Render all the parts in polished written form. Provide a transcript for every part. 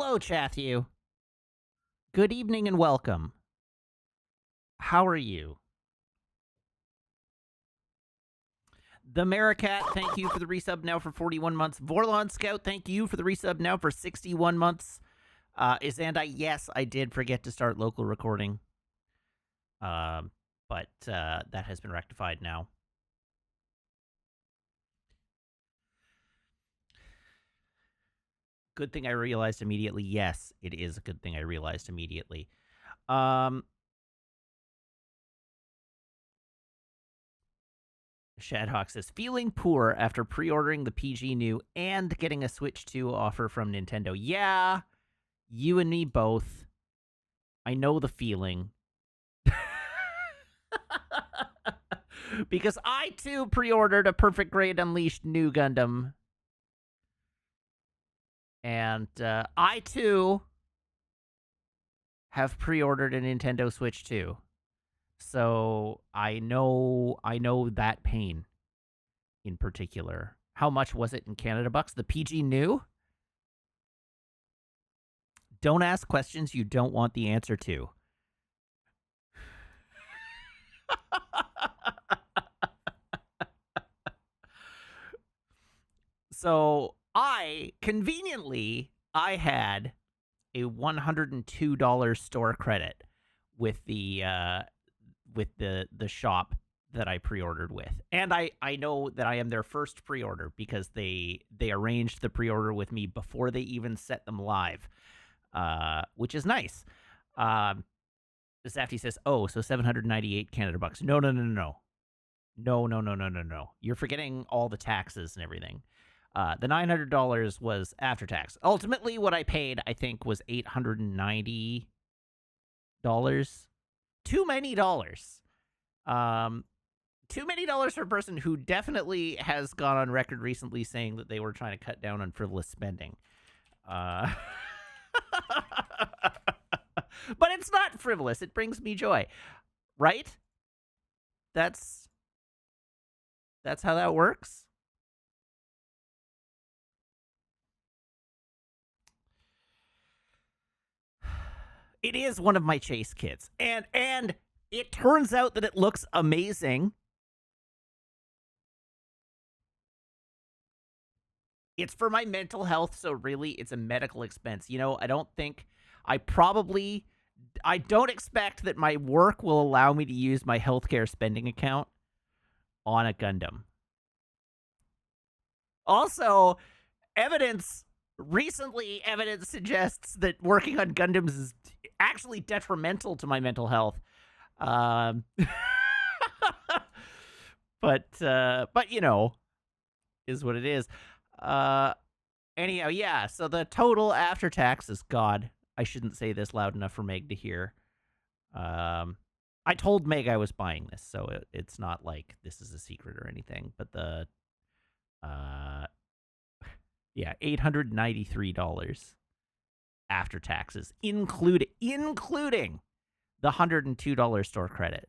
Hello, Chatthew. Good evening and welcome. How are you? The Maricat, thank you for the resub now for 41 months. Vorlon Scout, thank you for the resub now for 61 months. Yes, I did forget to start local recording. But that has been rectified now. Good thing I realized immediately. Yes, it is a good thing I realized immediately. Shadhawk says, feeling poor after pre-ordering the PG New and getting a Switch 2 offer from Nintendo. Yeah, you and me both. I know the feeling. Because I, too, pre-ordered a Perfect Grade Unleashed New Gundam. And I, too, have pre-ordered a Nintendo Switch 2. So I know that pain in particular. How much was it in Canada bucks? The PG New? Don't ask questions you don't want the answer to. So conveniently, I had a $102 store credit with the shop that I pre-ordered with. And I know that I am their first pre-order because they arranged the pre-order with me before they even set them live, which is nice. Safety says, oh, so 798 Canada bucks. No. No. You're forgetting all the taxes and everything. The $900 was after tax. Ultimately, what I paid, I think, was $890. Too many dollars. Too many dollars for a person who definitely has gone on record recently saying that they were trying to cut down on frivolous spending. But it's not frivolous. It brings me joy. Right? That's how that works. It is one of my chase kits. And it turns out that it looks amazing. It's for my mental health, so really it's a medical expense. You know, I don't expect that my work will allow me to use my healthcare spending account on a Gundam. Also, evidence suggests that working on Gundams is actually detrimental to my mental health. But you know, is what it is. Anyhow, yeah, so the total after taxes, God, I shouldn't say this loud enough for Meg to hear. I told Meg I was buying this, so it's not like this is a secret or anything, but the $893 after taxes, including the $102 store credit.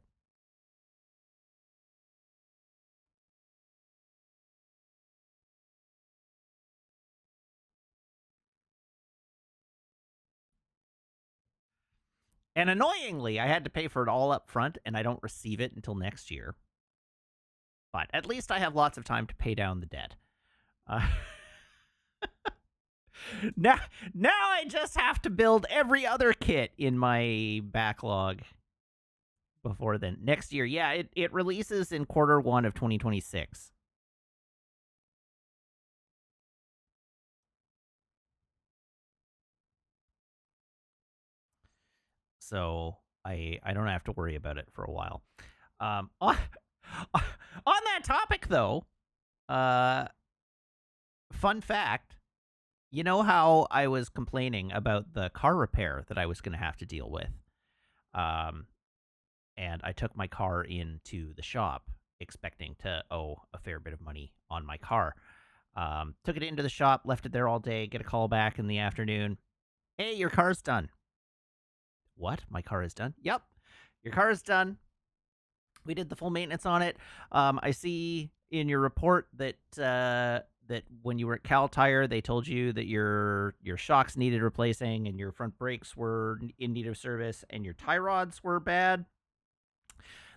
And annoyingly, I had to pay for it all up front, and I don't receive it until next year. But at least I have lots of time to pay down the debt. Now I just have to build every other kit in my backlog before then. Next year, yeah, it releases in Q1 of 2026. So I don't have to worry about it for a while. On that topic, though, fun fact, you know how I was complaining about the car repair that I was going to have to deal with? And I took my car into the shop expecting to owe a fair bit of money on my car. Took it into the shop, left it there all day, get a call back in the afternoon. Hey, your car's done. What? My car is done? Yep. Your car is done. We did the full maintenance on it. I see in your report that that when you were at Cal Tire, they told you that your shocks needed replacing and your front brakes were in need of service and your tie rods were bad.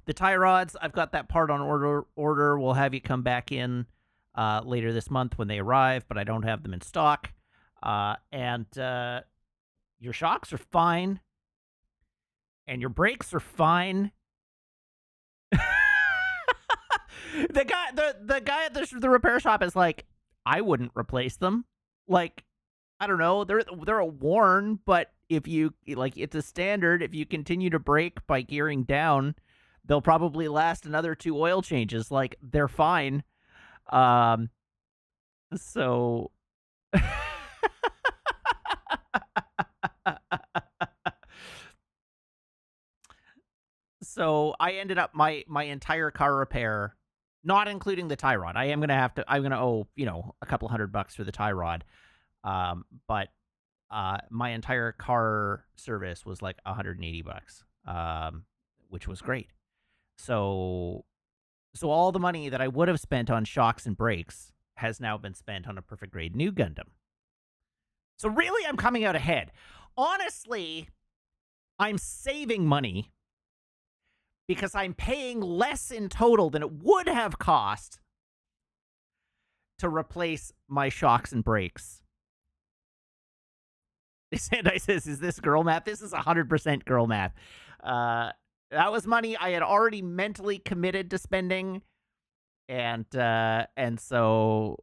The tie rods, I've got that part on order. We'll have you come back in later this month when they arrive, but I don't have them in stock. And your shocks are fine, and your brakes are fine. the guy at the repair shop is like, I wouldn't replace them. Like, I don't know, they're worn, but if you like, it's a standard. If you continue to brake by gearing down, they'll probably last another 2 oil changes. Like, they're fine. So so I ended up my entire car repair, not including the tie rod. I'm gonna owe, a couple $100 for the tie rod. But my entire car service was like $180, which was great. So all the money that I would have spent on shocks and brakes has now been spent on a perfect grade new Gundam. So really, I'm coming out ahead. Honestly, I'm saving money because I'm paying less in total than it would have cost to replace my shocks and brakes. Sandai says, is this girl math? This is 100% girl math. That was money I had already mentally committed to spending, and so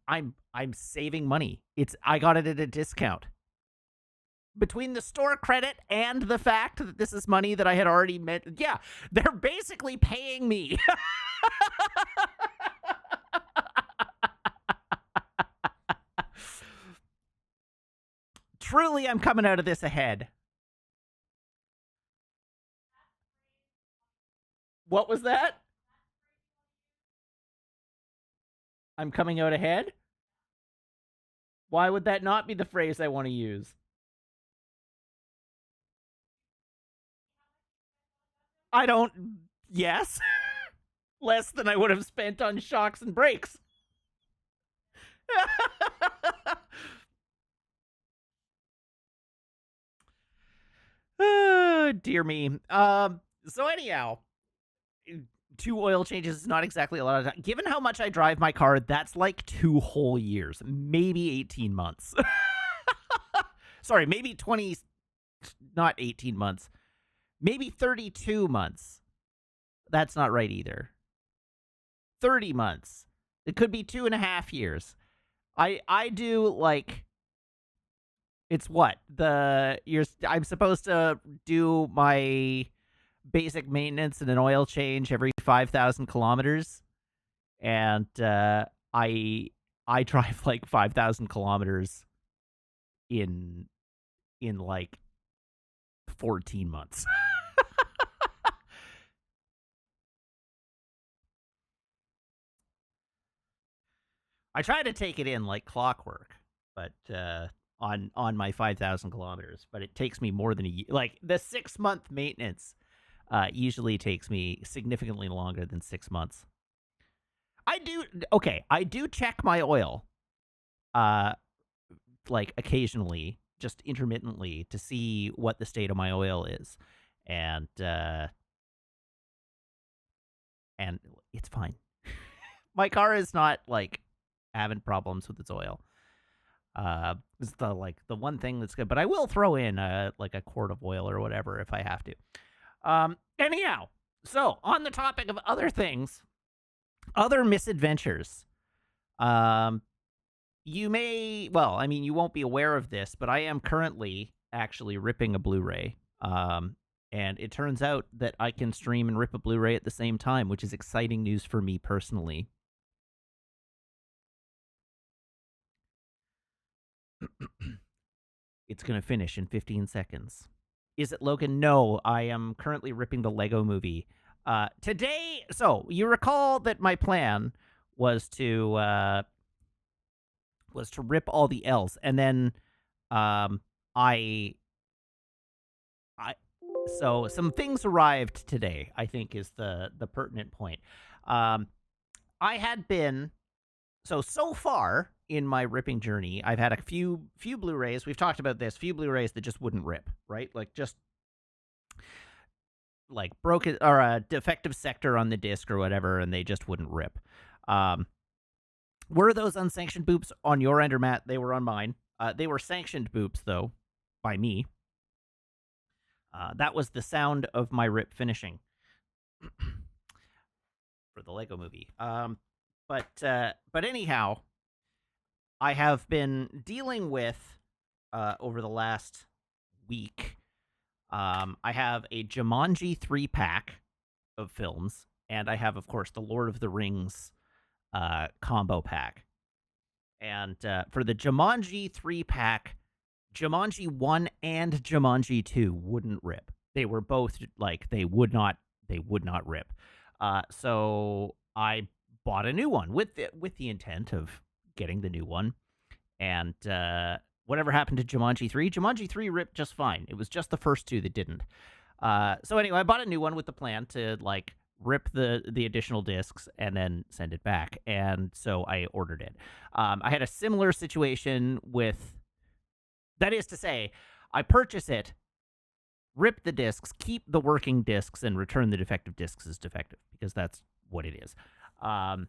I'm saving money. I got it at a discount. Between the store credit and the fact that this is money that I had already yeah, they're basically paying me. Truly, I'm coming out of this ahead. What was that? I'm coming out ahead? Why would that not be the phrase I want to use? I don't. Yes. Less than I would have spent on shocks and brakes. Dear me. So anyhow, 2 oil changes is not exactly a lot of time. Given how much I drive my car, that's like 2 whole years, maybe 18 months. Sorry, maybe 20, not 18 months, maybe 32 months. That's not right either. 30 months. It could be 2.5 years. I do like, it's what? I'm supposed to do my basic maintenance and an oil change every 5,000 kilometers. And I drive like 5,000 kilometers in like 14 months. I try to take it in like clockwork, but on my 5,000 kilometers, but it takes me more than a year. Like, the 6-month maintenance usually takes me significantly longer than 6 months. I do check my oil, like occasionally, just intermittently, to see what the state of my oil is, and it's fine. My car is not like having problems with its oil. It's the one thing that's good, but I will throw in like a quart of oil or whatever if I have to. Anyhow, so on the topic of other things, other misadventures. You may, well, I mean, you won't be aware of this, but I am currently actually ripping a Blu-ray. And it turns out that I can stream and rip a Blu-ray at the same time, which is exciting news for me personally. It's going to finish in 15 seconds. Is it Logan? No, I am currently ripping the Lego Movie. Today, so you recall that my plan was to rip all the L's, and then so some things arrived today, I think is the pertinent point. I had been so far in my ripping journey, I've had a few Blu-rays. We've talked about this. Few Blu-rays that just wouldn't rip, right? Like just like broken or a defective sector on the disc or whatever, and they just wouldn't rip. Were those unsanctioned boops on your end, or Matt? They were on mine. They were sanctioned boops though, by me. That was the sound of my rip finishing for the Lego Movie. But anyhow, I have been dealing with over the last week. I have a Jumanji 3-pack of films, and I have, of course, the Lord of the Rings combo pack. And for the Jumanji 3-pack, Jumanji 1 and Jumanji 2 wouldn't rip. They were both like they would not rip. So I bought a new one with the intent of getting the new one. And whatever happened to Jumanji 3? Jumanji 3 ripped just fine. It was just the first two that didn't. So anyway, I bought a new one with the plan to like rip the additional discs and then send it back. And so I ordered it. I had a similar situation with, that is to say, I purchase it, rip the discs, keep the working discs, and return the defective discs as defective, because that's what it is. The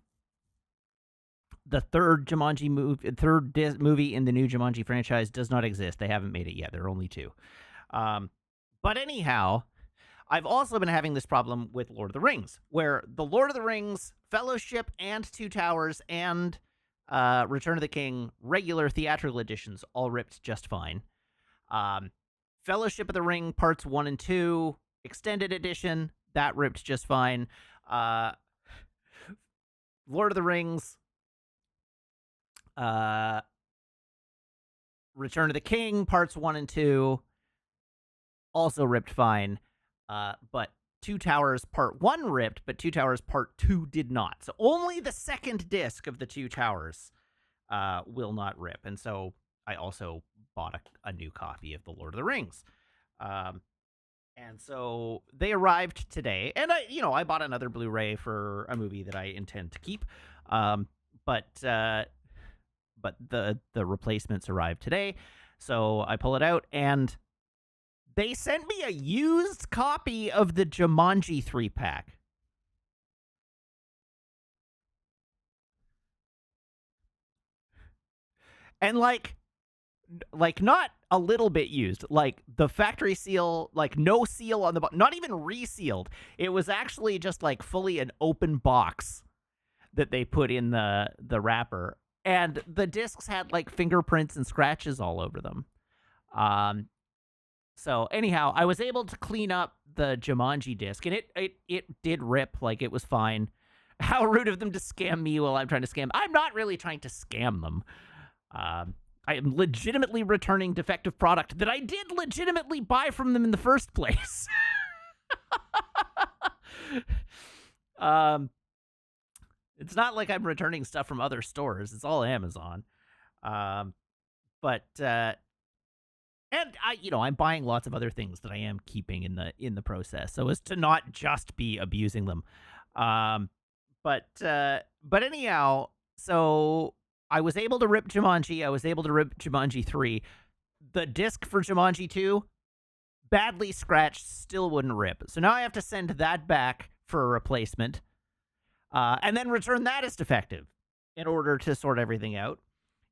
third Jumanji movie in the new Jumanji franchise does not exist. They haven't made it yet. There are only two. But anyhow, I've also been having this problem with Lord of the Rings, where the Lord of the Rings Fellowship and Two Towers and Return of the King regular theatrical editions all ripped just fine. Fellowship of the Ring Parts 1 and 2 extended edition, that ripped just fine. Lord of the Rings Return of the King Parts 1 and 2 also ripped fine. But Two Towers Part 1 ripped, but Two Towers Part 2 did not. So only the second disc of the Two Towers will not rip. And so I also bought a new copy of The Lord of the Rings. And so they arrived today. And I bought another Blu-ray for a movie that I intend to keep. But the replacements arrived today. So I pull it out, and they sent me a used copy of the Jumanji 3-pack. And like not a little bit used, like the factory seal, like no seal on the box, not even resealed. It was actually just like fully an open box that they put in the wrapper. And the discs had like fingerprints and scratches all over them. So anyhow, I was able to clean up the Jumanji disc, and it did rip. Like, it was fine. How rude of them to scam me while I'm trying to scam. I'm not really trying to scam them. I am legitimately returning defective product that I did legitimately buy from them in the first place. It's not like I'm returning stuff from other stores. It's all Amazon. And I'm buying lots of other things that I am keeping in the process, so as to not just be abusing them. But anyhow, so I was able to rip Jumanji. I was able to rip Jumanji 3. The disc for Jumanji 2, badly scratched, still wouldn't rip. So now I have to send that back for a replacement, and then return that as defective in order to sort everything out.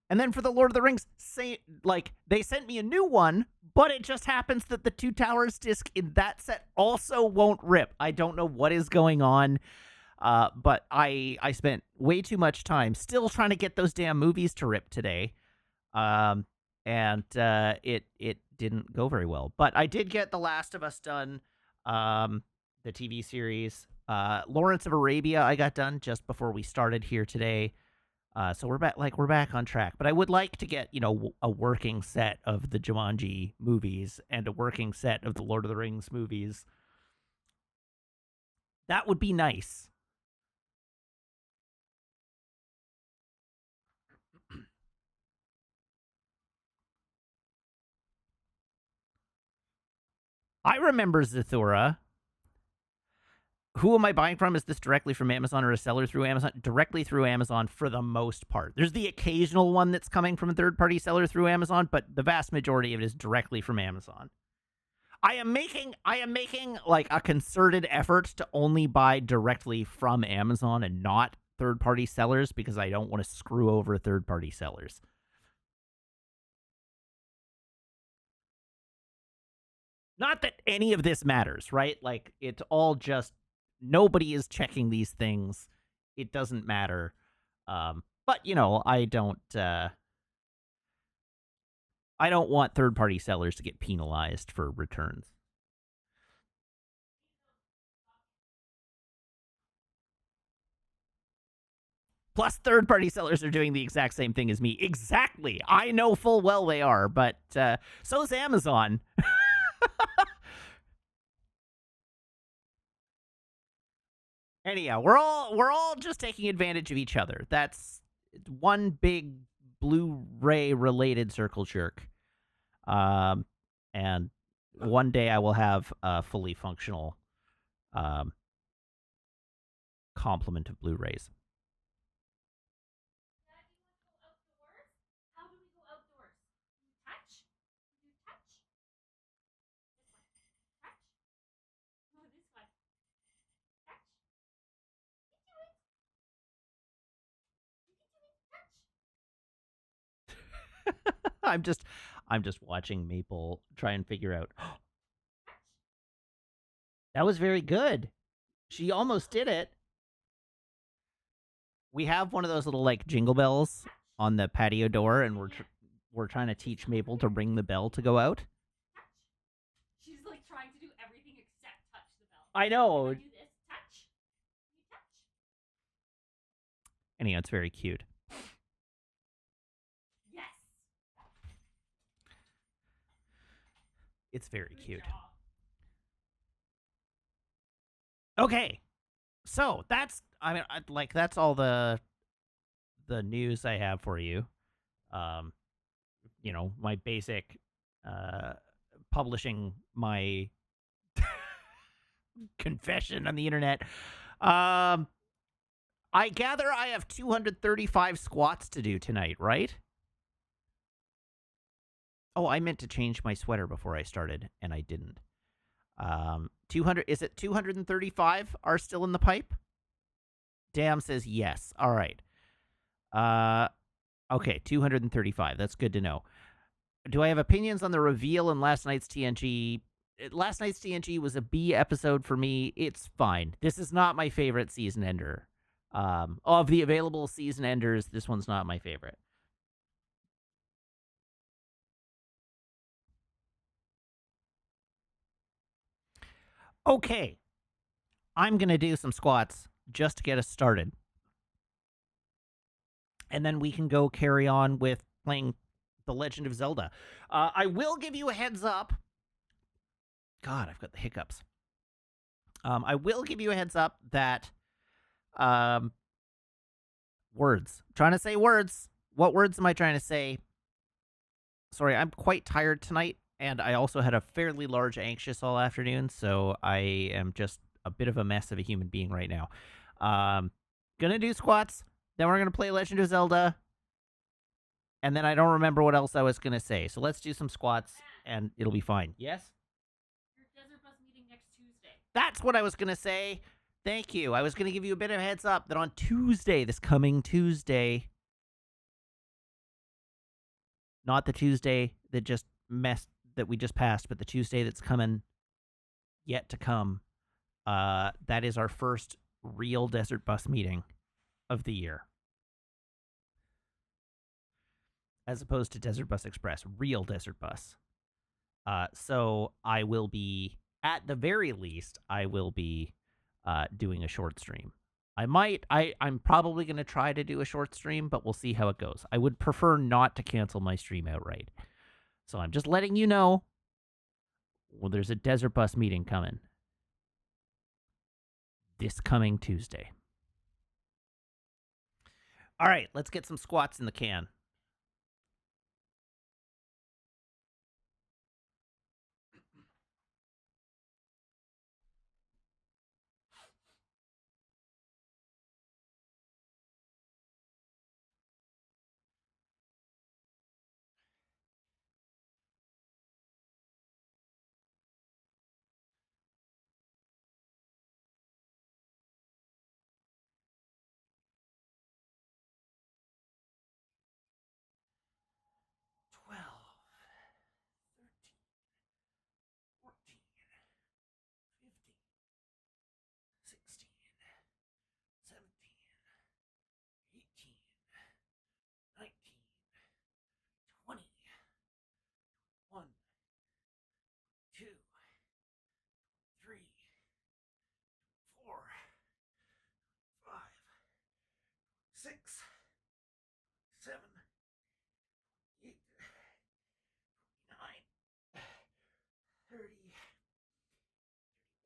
And then for the Lord of the Rings, they sent me a new one, but it just happens that the Two Towers disc in that set also won't rip. I don't know what is going on, but I spent way too much time still trying to get those damn movies to rip today, and it didn't go very well. But I did get The Last of Us done, the TV series. Lawrence of Arabia I got done just before we started here today. So we're back on track. But I would like to get, a working set of the Jumanji movies and a working set of the Lord of the Rings movies. That would be nice. I remember Zathura. Who am I buying from? Is this directly from Amazon or a seller through Amazon? Directly through Amazon for the most part. There's the occasional one that's coming from a third-party seller through Amazon, but the vast majority of it is directly from Amazon. I am making like a concerted effort to only buy directly from Amazon and not third-party sellers because I don't want to screw over third-party sellers. Not that any of this matters, right? Like, it's all just nobody is checking these things. It doesn't matter. But I don't want third-party sellers to get penalized for returns. Plus, third-party sellers are doing the exact same thing as me. Exactly. I know full well they are, but so's Amazon. Anyhow, we're all just taking advantage of each other. That's one big Blu-ray related circle jerk. And one day I will have a fully functional um, complement of Blu-rays. I'm just watching Maple try and figure out. That was very good. She almost did it. We have one of those little like jingle bells on the patio door, and we're trying to teach Maple to ring the bell to go out. She's like trying to do everything except touch the bell. I know. If I do this, touch. You touch. Anyhow, it's very cute. Yes. It's very Good cute. job. Okay, so that's that's all the news I have for you. Um, my basic publishing my confession on the internet. I gather I have 235 squats to do tonight, right? Oh, I meant to change my sweater before I started, and I didn't. 200, is it 235 are still in the pipe? Damn says yes. All right. Okay, 235. That's good to know. Do I have opinions on the reveal in last night's TNG? Last night's TNG was a B episode for me. It's fine. This is not my favorite season ender. Of the available season enders, this one's not my favorite. Okay. I'm going to do some squats just to get us started. And then we can go carry on with playing The Legend of Zelda. I will give you a heads up. God, I've got the hiccups. I will give you a heads up that words. I'm trying to say words. What words am I trying to say? Sorry, I'm quite tired tonight, and I also had a fairly large anxious all afternoon, so I am just a bit of a mess of a human being right now. Gonna do squats, then we're gonna play Legend of Zelda, and then I don't remember what else I was gonna say. So let's do some squats, and it'll be fine. Yes? Your Desert Bus meeting next Tuesday. That's what I was gonna say. Thank you. I was gonna give you a bit of a heads up that on Tuesday, this coming Tuesday, not the Tuesday that we just passed, but the Tuesday that's coming yet to come. That is our first real Desert Bus meeting of the year. As opposed to Desert Bus Express, real Desert Bus. So I will be, at the very least, I will be doing a short stream. I'm probably going to try to do a short stream, but we'll see how it goes. I would prefer not to cancel my stream outright. So I'm just letting you know, well, there's a Desert Bus meeting coming this coming Tuesday. All right, let's get some squats in the can.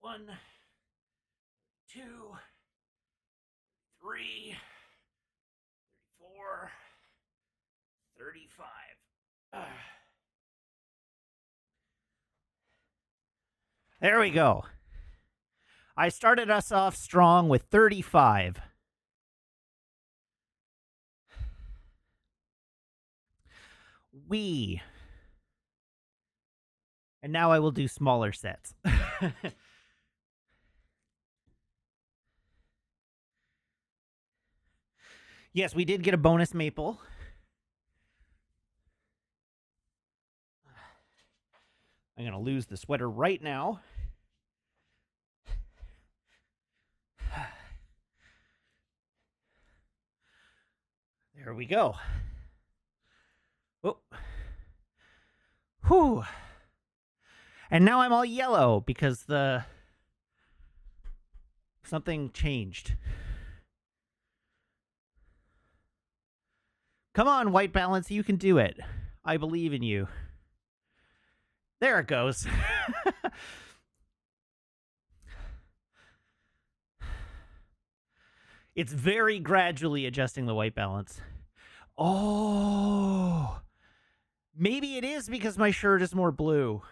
1, 2, 3, 34, 35. There we go. I started us off strong with 35. We. And now I will do smaller sets. Yes, we did get a bonus maple. I'm going to lose the sweater right now. There we go. Oh. Whew. And now I'm all yellow because something changed. Come on, white balance, you can do it. I believe in you. There it goes. It's very gradually adjusting the white balance. Oh. Maybe it is because my shirt is more blue.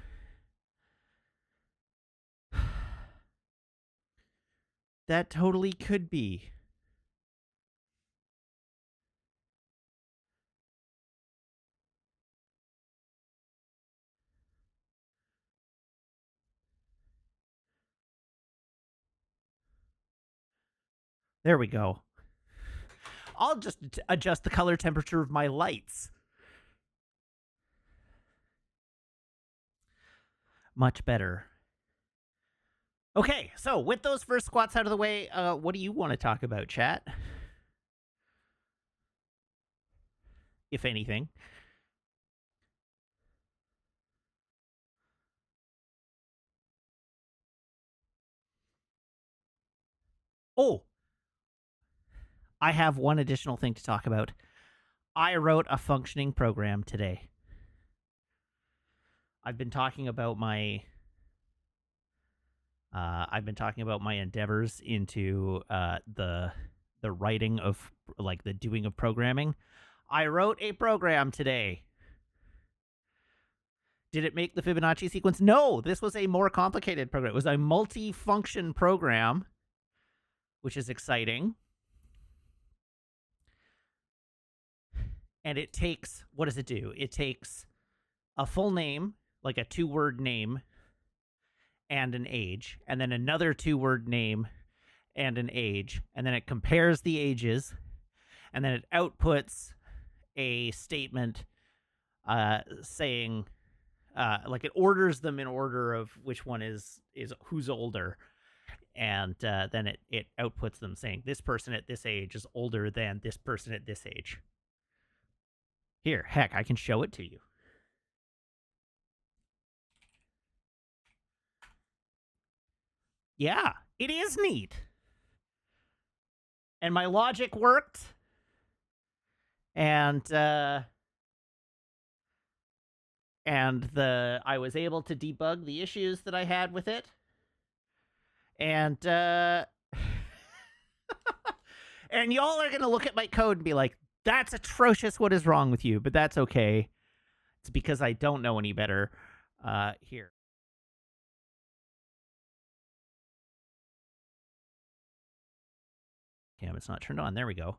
That totally could be. There we go. I'll just adjust the color temperature of my lights. Much better. Okay, so with those first squats out of the way, what do you want to talk about, chat? If anything. Oh, I have one additional thing to talk about. I wrote a functioning program today. I've been talking about my endeavors into the writing of, like, the doing of programming. I wrote a program today. Did it make the Fibonacci sequence? No, this was a more complicated program. It was a multi-function program, which is exciting. And it takes, what does it do? It takes a full name, like a 2-word name, and an age, and then another 2-word name and an age, and then it compares the ages, and then it outputs a statement saying, like, it orders them in order of which one is who's older, and then it outputs them saying this person at this age is older than this person at this age. Here, heck, I can show it to you. Yeah, it is neat. And my logic worked. And I was able to debug the issues that I had with it. And and y'all are going to look at my code and be like, that's atrocious. What is wrong with you? But that's okay. It's because I don't know any better. Here. Damn, it's not turned on. There we go.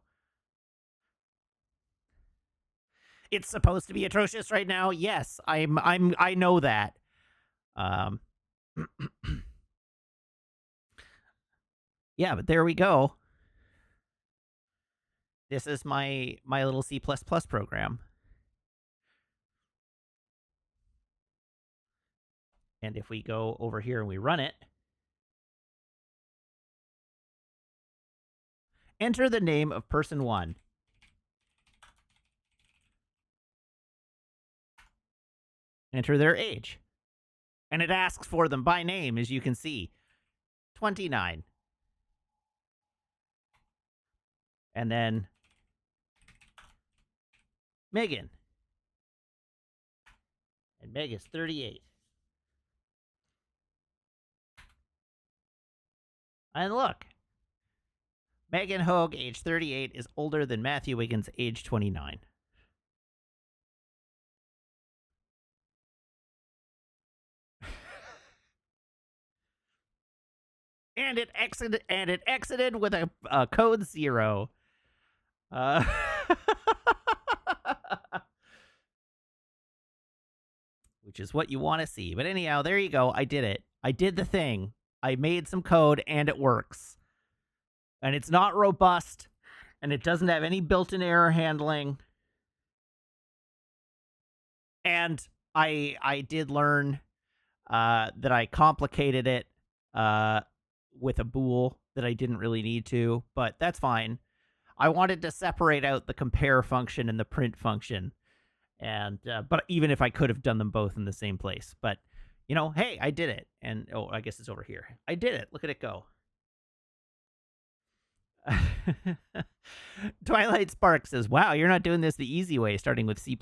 It's supposed to be atrocious right now. Yes, I know that. Yeah, but there we go. This is my little C++ program. And if we go over here and we run it, enter the name of person 1. Enter their age. And it asks for them by name, as you can see. 29. And then Megan. And Meg is 38. And look, Megan Hogue, age 38, is older than Matthew Wiggins, age 29. And it exited with a code 0. Uh, which is what you want to see. But anyhow, there you go. I did it. I did the thing. I made some code and it works. And it's not robust and it doesn't have any built-in error handling. And I did learn that I complicated it with a bool that I didn't really need to, but that's fine. I wanted to separate out the compare function and the print function, and but even if I could have done them both in the same place, but hey, I did it, and I guess it's over here. I did it. Look at it go. Twilight Spark says, "Wow, you're not doing this the easy way, starting with C++,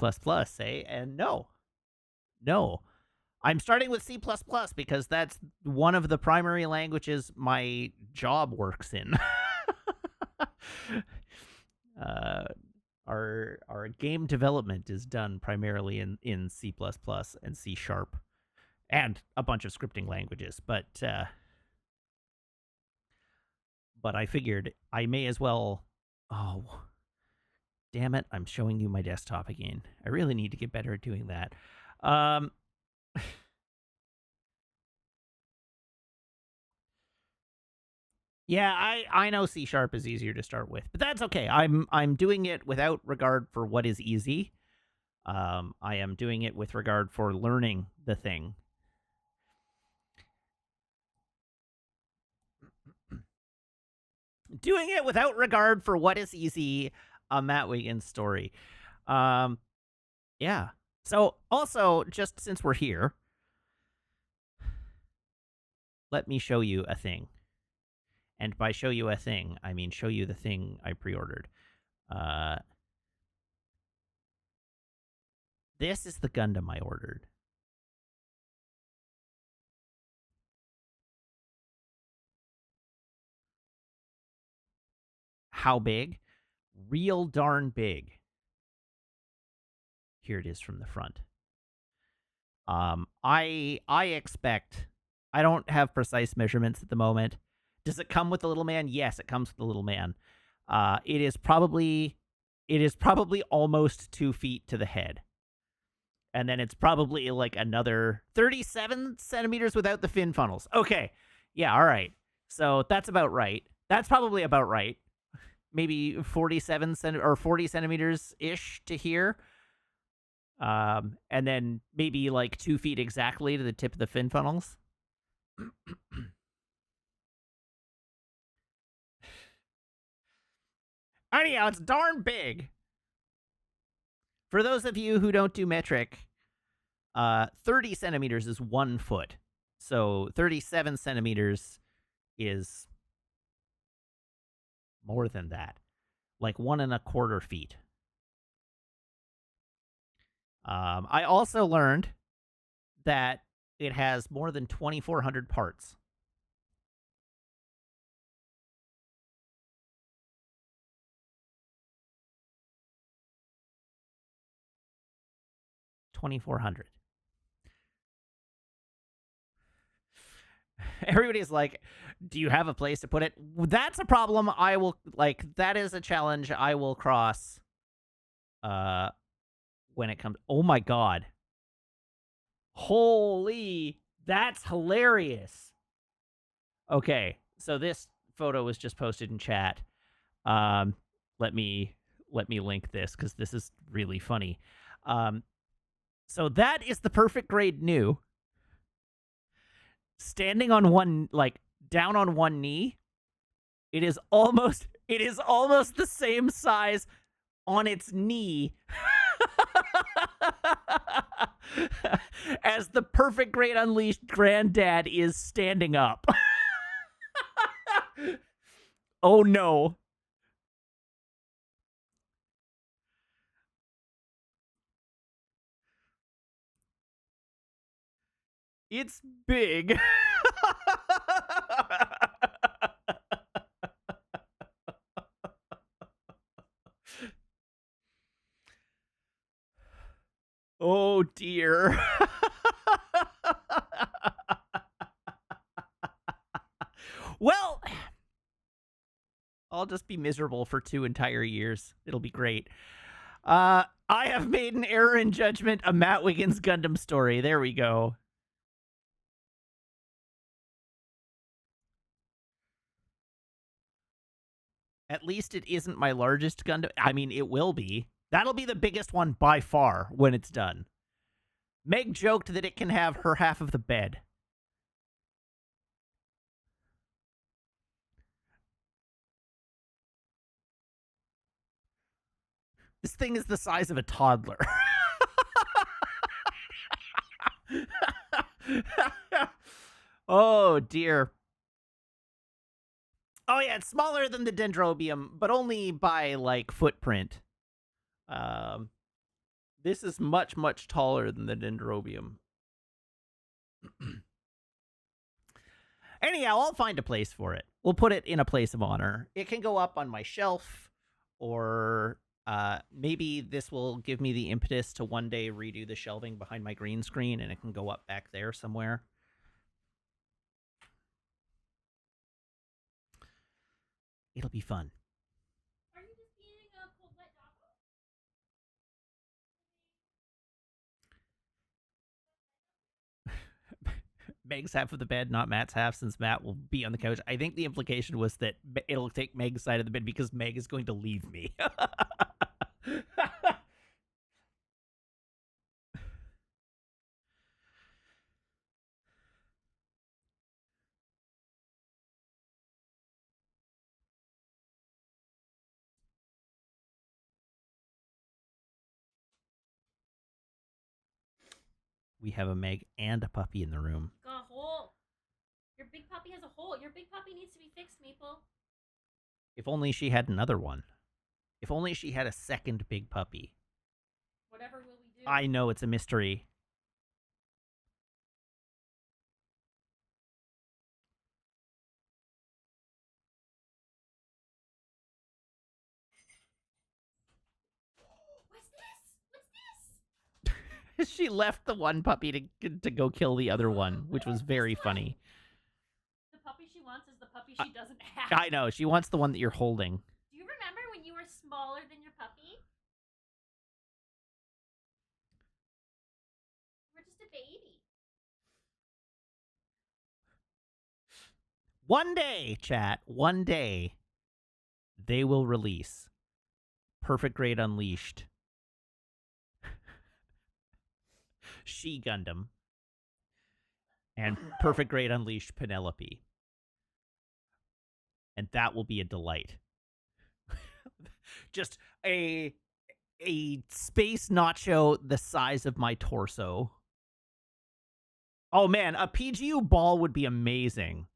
eh?" And no, I'm starting with C++ because that's one of the primary languages my job works in. Our game development is done primarily in C++ and C#, and a bunch of scripting languages. But I figured I may as well. Oh, damn it! I'm showing you my desktop again. I really need to get better at doing that. Yeah, I know C# is easier to start with, but that's okay. I'm doing it without regard for what is easy. I am doing it with regard for learning the thing. Doing it without regard for what is easy. A Matt Wiggins story. Yeah. So also, just since we're here, let me show you a thing. And by show you a thing, I mean show you the thing I pre-ordered. This is the Gundam I ordered. How big? Real darn big. Here it is from the front. I expect. I don't have precise measurements at the moment. Does it come with the little man? Yes, it comes with the little man. It is probably almost 2 feet to the head. And then it's probably like another 37 centimeters without the fin funnels. Okay. Yeah, all right. So that's about right. That's probably about right. Maybe 40 centimeters ish to here. And then maybe like 2 feet exactly to the tip of the fin funnels. Anyhow, it's darn big. For those of you who don't do metric, 30 centimeters is 1 foot. So 37 centimeters is more than that, like 1.25 feet. I also learned that it has more than 2,400 parts. 2,400. Everybody's like, do you have a place to put it? That's a problem I will, that is a challenge I will cross when it comes. Oh my God. Holy, that's hilarious. Okay, so this photo was just posted in chat. Let me link this because this is really funny. So that is the perfect grade new. Standing on one, down on one knee. It is almost the same size on its knee as the perfect grade unleashed granddad is standing up. Oh no. It's big. Oh, dear. Well, I'll just be miserable for 2 entire years. It'll be great. I have made an error in judgment, a Matt Wiggins Gundam story. There we go. At least it isn't my largest Gundam. I mean, it will be. That'll be the biggest one by far when it's done. Meg joked that it can have her half of the bed. This thing is the size of a toddler. Oh, dear. Oh, yeah, it's smaller than the Dendrobium, but only by, like, footprint. This is much, much taller than the Dendrobium. Anyhow, I'll find a place for it. We'll put it in a place of honor. It can go up on my shelf, or maybe this will give me the impetus to one day redo the shelving behind my green screen, and it can go up back there somewhere. It'll be fun. Are you just being a cold wet doggo? Meg's half of the bed, not Matt's half, since Matt will be on the couch. I think the implication was that it'll take Meg's side of the bed because Meg is going to leave me. We have a Meg and a puppy in the room. Got a hole. Your big puppy has a hole. Your big puppy needs to be fixed, Maple. If only she had another one. If only she had a second big puppy. Whatever will we do? I know it's a mystery. What's this? She left the one puppy to go kill the other one, which was very funny. The puppy she wants is the puppy she doesn't have. I know. She wants the one that you're holding. Do you remember when you were smaller than your puppy? You were just a baby. One day, chat, one day, they will release Perfect Grade Unleashed, She Gundam, and Perfect Grade Unleashed Penelope. And that will be a delight. Just a space nacho the size of my torso. Oh man, a PGU ball would be amazing.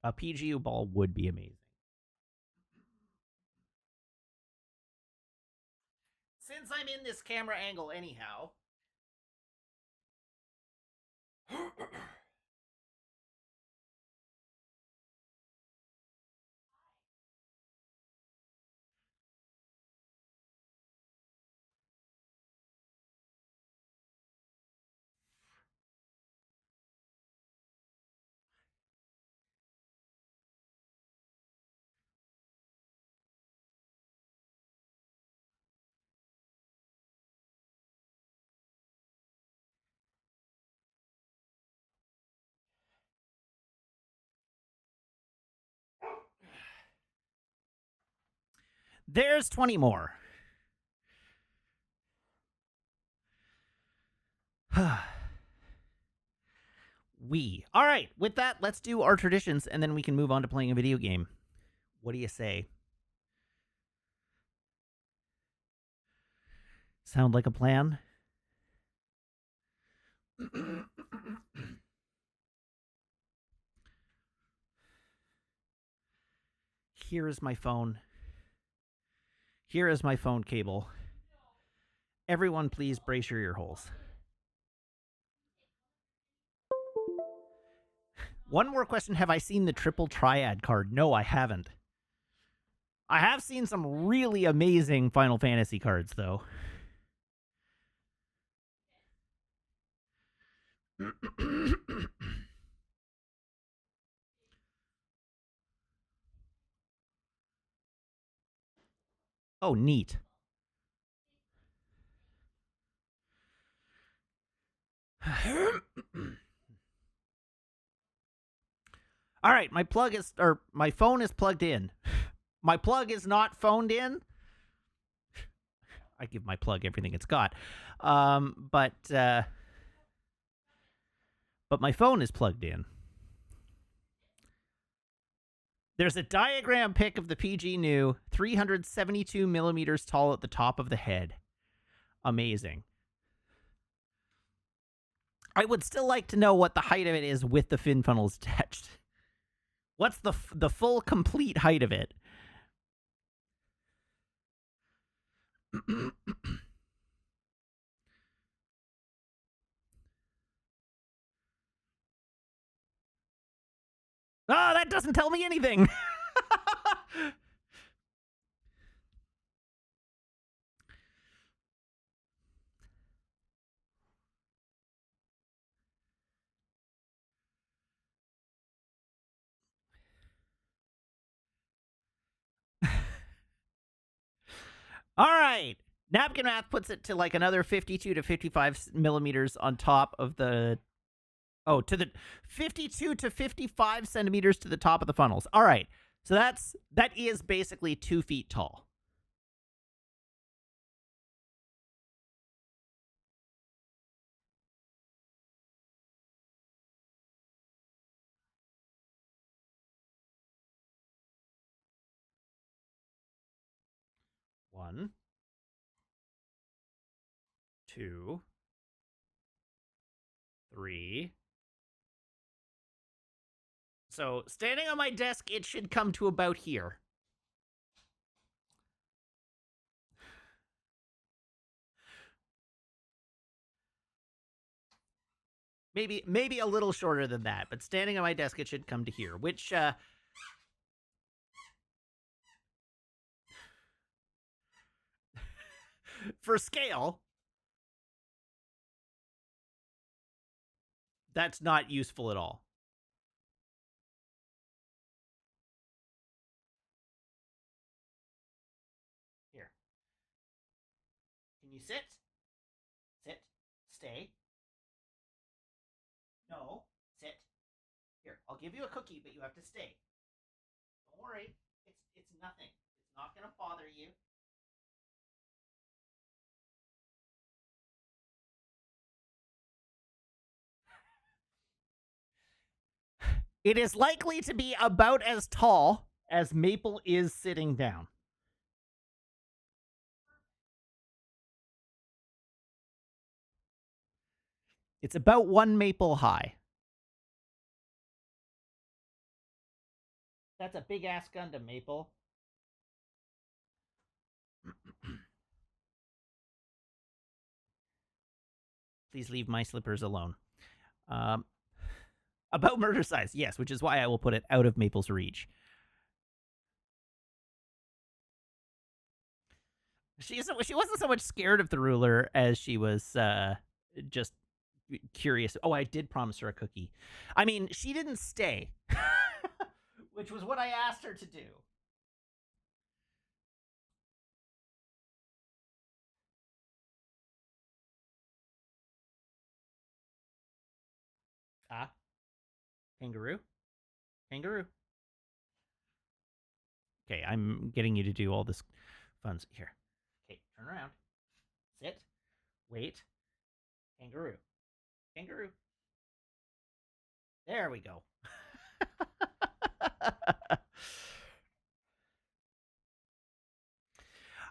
A PGU ball would be amazing. Since I'm in this camera angle anyhow. There's 20 more. All right, with that, let's do our traditions, and then we can move on to playing a video game. What do you say? Sound like a plan? Here is my phone. Here is my phone cable. Everyone, please brace your ear holes. One more question. Have I seen the triple triad card? No, I haven't. I have seen some really amazing Final Fantasy cards, though. Oh, neat. All right, my phone is plugged in. My plug is not phoned in. I give my plug everything it's got, but my phone is plugged in. There's a diagram pic of the PG New, 372 millimeters tall at the top of the head. Amazing. I would still like to know what the height of it is with the fin funnels attached. What's the full complete height of it? Oh, that doesn't tell me anything. All right. Napkin Math puts it to like another 52 to 55 millimeters on top of the. Oh, to the 52 to 55 centimeters to the top of the funnels. All right. So that is basically 2 feet tall. One, two, three. So standing on my desk, it should come to about here. Maybe a little shorter than that, but standing on my desk, it should come to here, which for scale, that's not useful at all. Here. Can you sit? Sit. Stay. No. Sit. Here, I'll give you a cookie, but you have to stay. Don't worry. It's nothing. It's not gonna bother you. It is likely to be about as tall as Maple is sitting down. It's about 1 Maple high. That's a big ass Gundam, Maple. Please leave my slippers alone. About murder size, yes, which is why I will put it out of Maple's reach. She wasn't so much scared of the ruler as she was just curious. Oh, I did promise her a cookie. I mean, she didn't stay, which was what I asked her to do. Ah, kangaroo, kangaroo. Okay, I'm getting you to do all this fun. Here. Okay, turn around. Sit. Wait. Kangaroo. Kangaroo. There we go.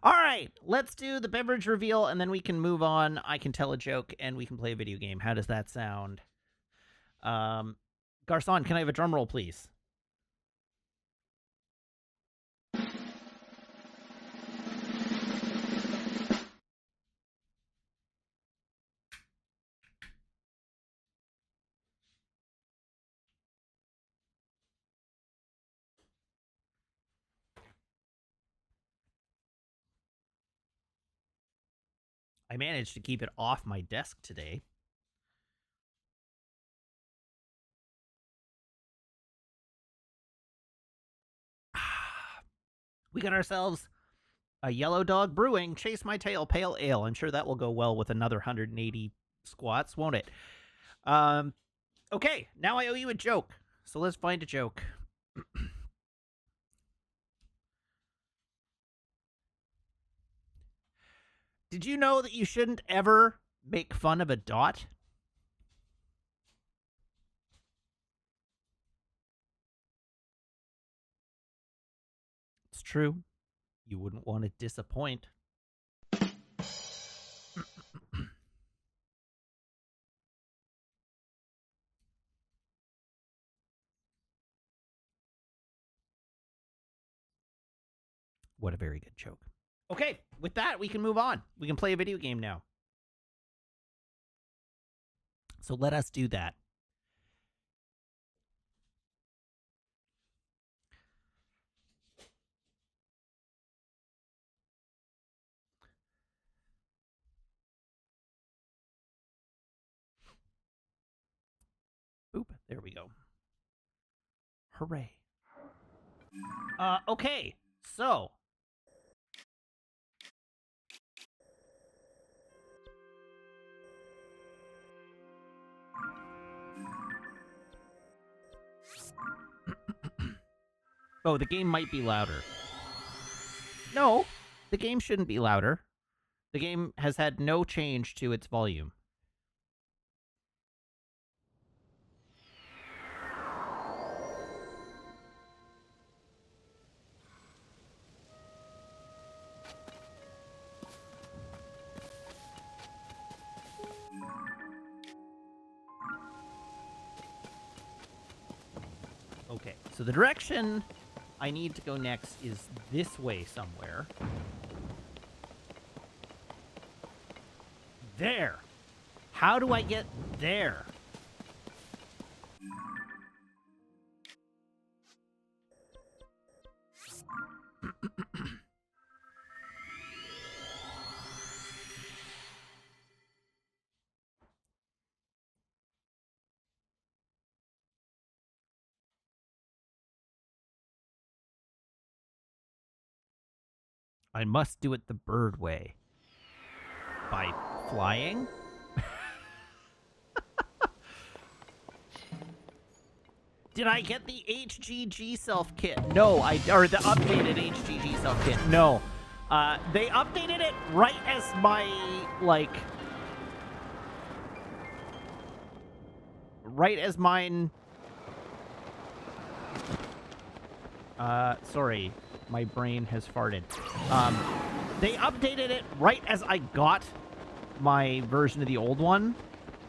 All right, let's do the beverage reveal and then we can move on. I can tell a joke and we can play a video game. How does that sound? Garcon, can I have a drum roll, please? I managed to keep it off my desk today. We got ourselves a Yellow Dog Brewing Chase My Tail Pale Ale. I'm sure that will go well with another 180 squats, won't it? Okay, now I owe you a joke. So let's find a joke. Did you know that you shouldn't ever make fun of a dot? It's true. You wouldn't want to disappoint. What a very good joke. Okay, with that, we can move on. We can play a video game now. So let us do that. Oop, there we go. Hooray. Okay, so. Oh, the game might be louder. No, the game shouldn't be louder. The game has had no change to its volume. Okay, so the direction I need to go next is this way somewhere. There! How do I get there? I must do it the bird way. By flying? Did I get the HGG self kit? No, or the updated HGG self kit. No. They updated it right as my, like... Right as mine... sorry. My brain has farted. They updated it right as I got my version of the old one,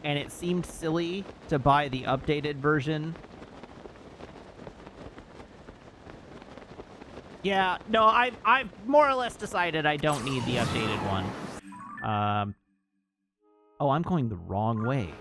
and it seemed silly to buy the updated version. Yeah, no, I've more or less decided I don't need the updated one. Oh, I'm going the wrong way.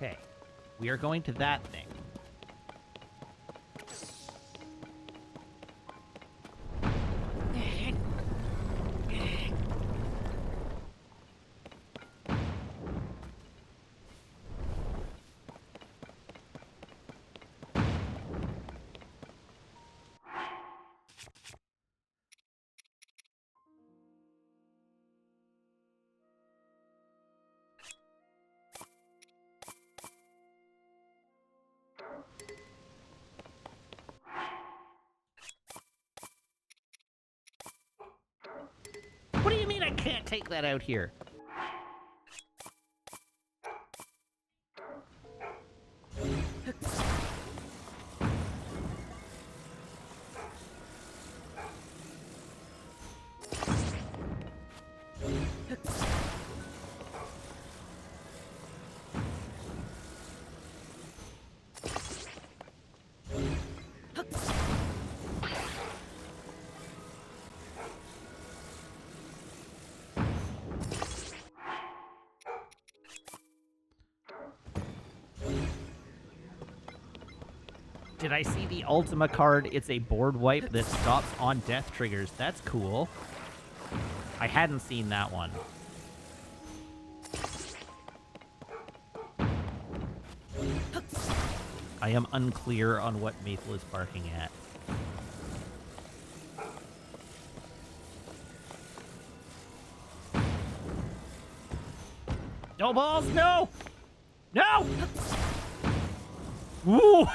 Okay, we are going to that thing. What do you mean I can't take that out here? Did I see the Ultima card? It's a board wipe that stops on death triggers. That's cool. I hadn't seen that one. I am unclear on what Maple is barking at. No balls, no! No! Ooh!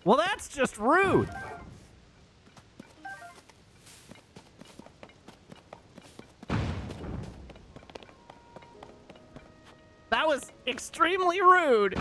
Well, that's just rude. That was extremely rude.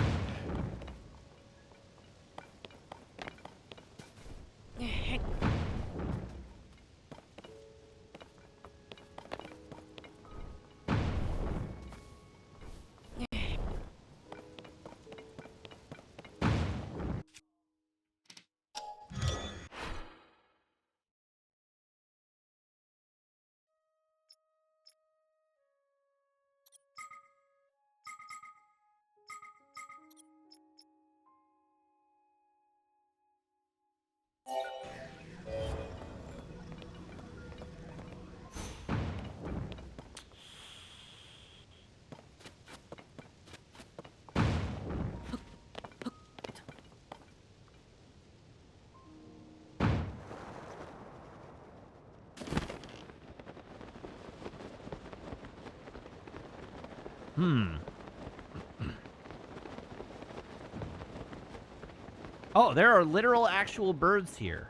Oh, there are literal actual birds here.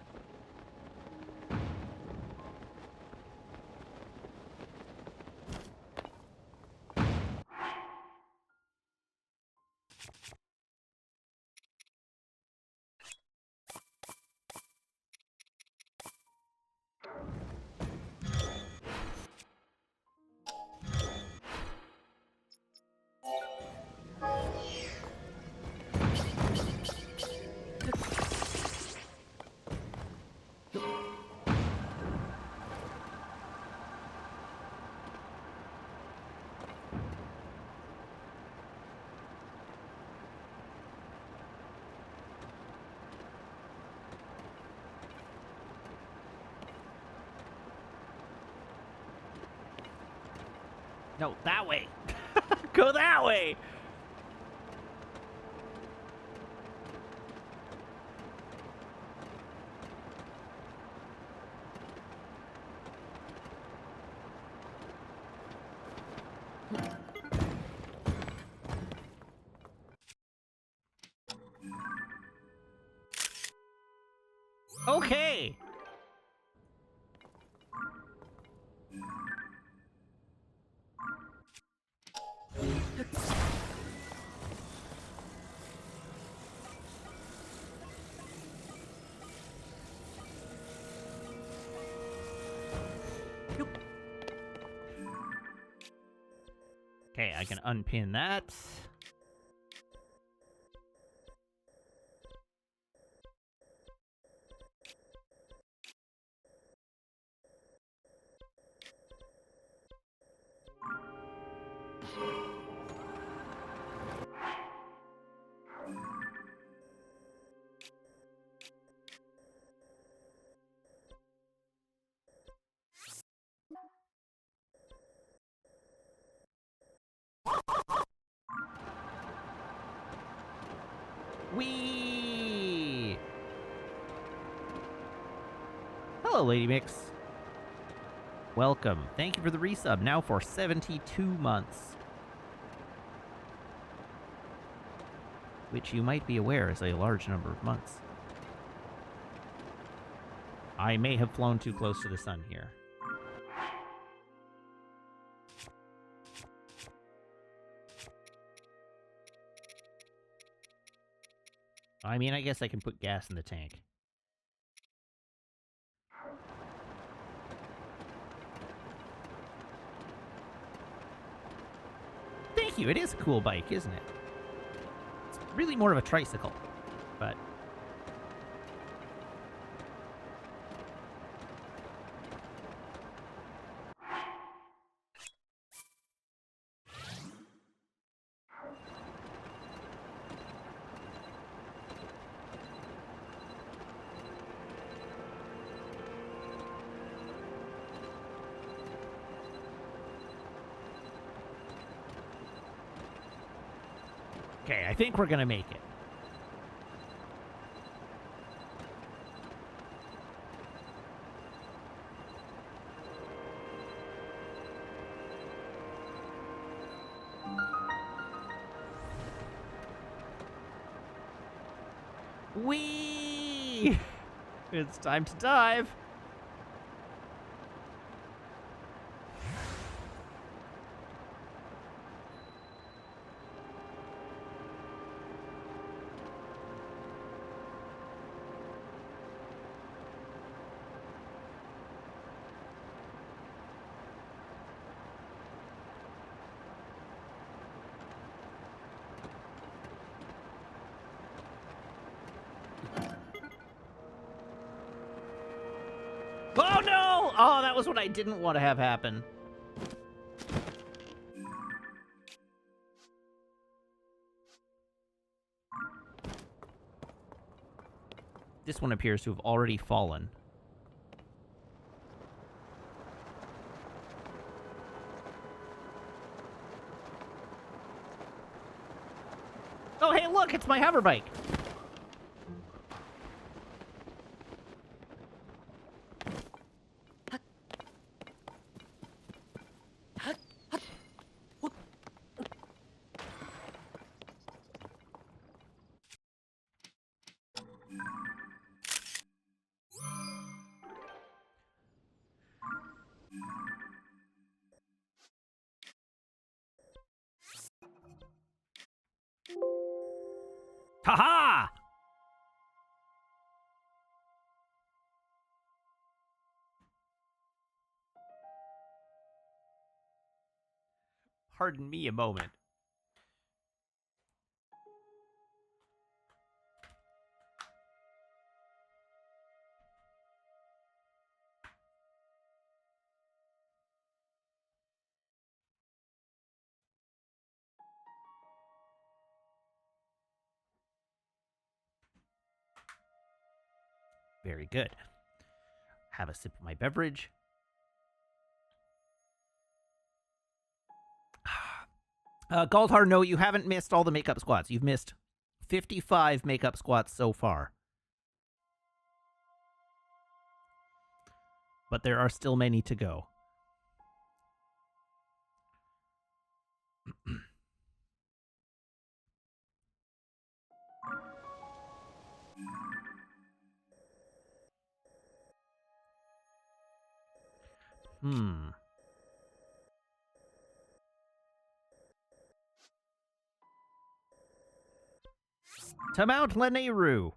No, that way. Go that way. Okay. Okay, I can unpin that. Whee! Hello, Lady Mix. Welcome. Thank you for the resub, now for 72 months. Which you might be aware is a large number of months. I may have flown too close to the sun here. I mean, I guess I can put gas in the tank. Thank you. It is a cool bike, isn't it? Really more of a tricycle, but... Okay, I think we're gonna make it. Whee! It's time to dive. Oh no! Oh, that was what I didn't want to have happen. This one appears to have already fallen. Oh, hey, look! It's my hover bike! Ha-ha! Pardon me a moment. Very good. Have a sip of my beverage. Galdhar, no, you haven't missed all the makeup squats. You've missed 55 makeup squats so far. But there are still many to go. To Mount Lanayru.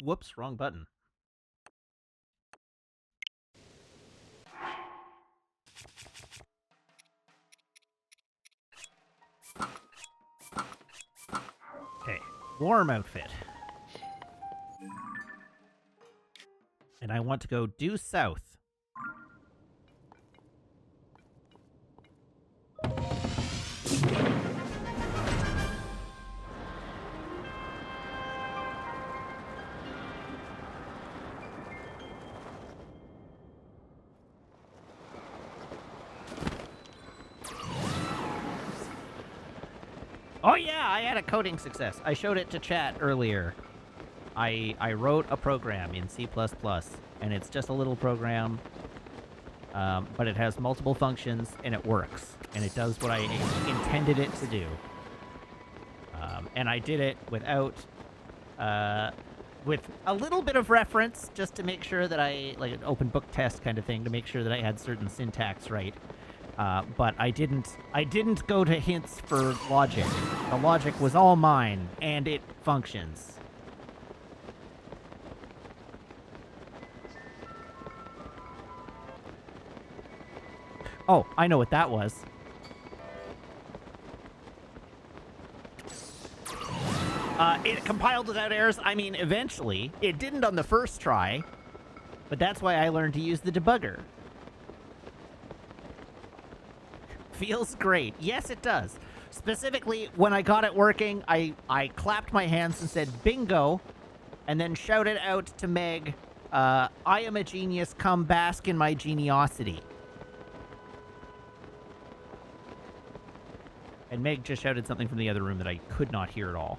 Whoops, wrong button. Okay, warm outfit. And I want to go due south. Oh yeah, I had a coding success. I showed it to chat earlier. I wrote a program in C++, and it's just a little program, but it has multiple functions, and it works. And it does what I intended it to do. And I did it without with a little bit of reference, just to make sure that like an open book test kind of thing, to make sure that I had certain syntax right. But I didn't go to hints for logic. The logic was all mine, and it functions. Oh, I know what that was. It compiled without errors. I mean, eventually. It didn't on the first try, but that's why I learned to use the debugger. Feels great. Yes, it does. Specifically, when I got it working, I clapped my hands and said, bingo, and then shouted out to Meg, I am a genius, come bask in my geniosity. And Meg just shouted something from the other room that I could not hear at all.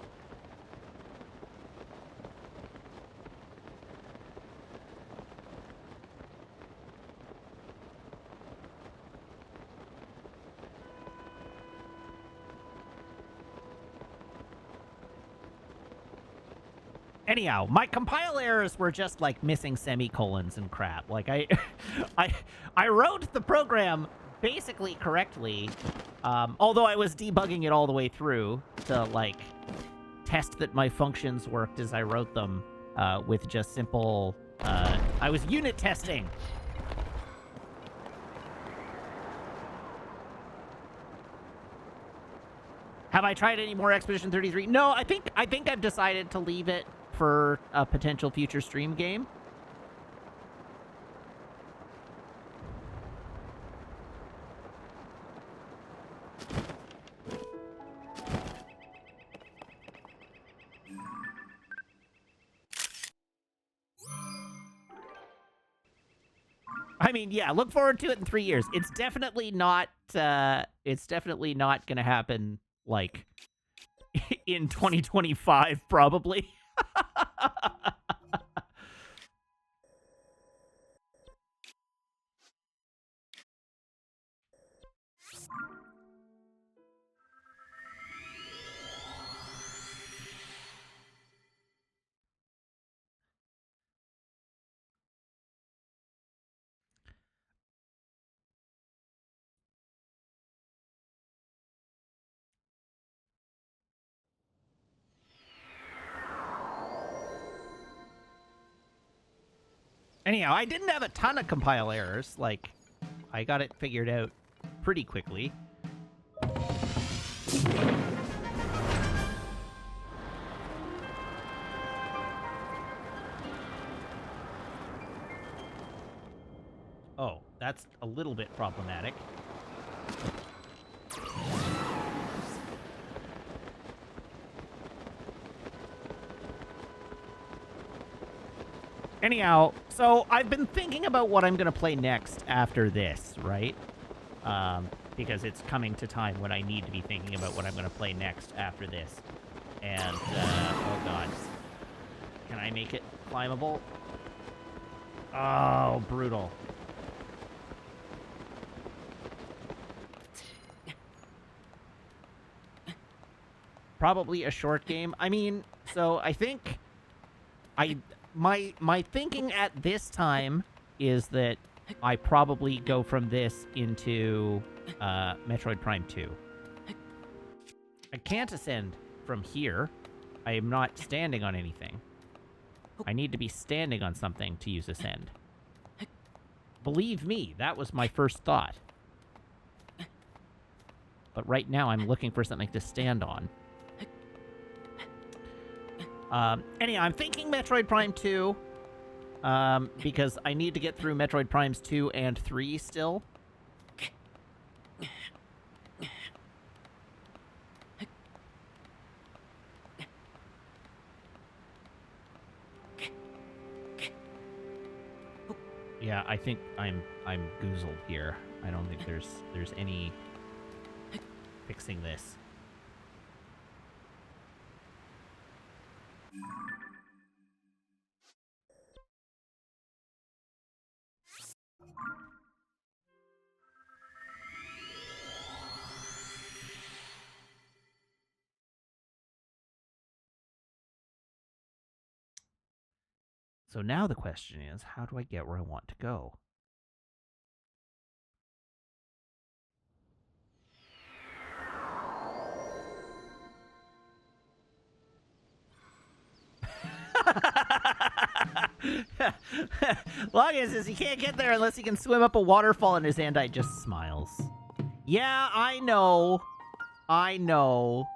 Anyhow, my compile errors were just like missing semicolons and crap. Like I wrote the program basically correctly, although I was debugging it all the way through to like test that my functions worked as I wrote them with just simple. I was unit testing. Have I tried any more Expedition 33? No, I think I've decided to leave it for a potential future stream game. I mean, yeah, look forward to it in 3 years. It's definitely not gonna happen like in 2025, probably. Anyhow, I didn't have a ton of compile errors. Like, I got it figured out pretty quickly. Oh, that's a little bit problematic. Anyhow, so I've been thinking about what I'm going to play next after this, right? Because it's coming to time when I need to be thinking about what I'm going to play next after this. And, oh god. Can I make it climbable? Oh, brutal. Probably a short game. I mean, so I think my thinking at this time is that I probably go from this into Metroid Prime 2. I can't ascend from here. I am not standing on anything. I need to be standing on something to use ascend. Believe me, that was my first thought. But right now I'm looking for something to stand on. Anyhow, I'm thinking Metroid Prime 2, because I need to get through Metroid Primes 2 and 3 still. Yeah, I think I'm goozled here. I don't think there's any fixing this. So now the question is, how do I get where I want to go? Longest is he can't get there unless he can swim up a waterfall, and his Andite just smiles. Yeah, I know. I know.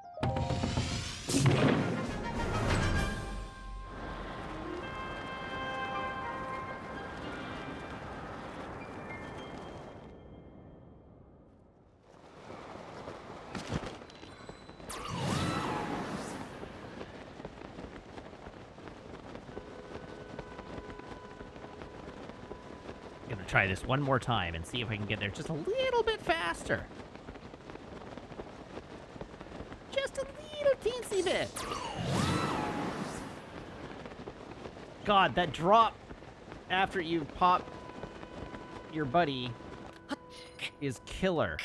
Gonna try this one more time and see if I can get there just a little bit faster. Just a little teensy bit. God, that drop after you pop your buddy is killer.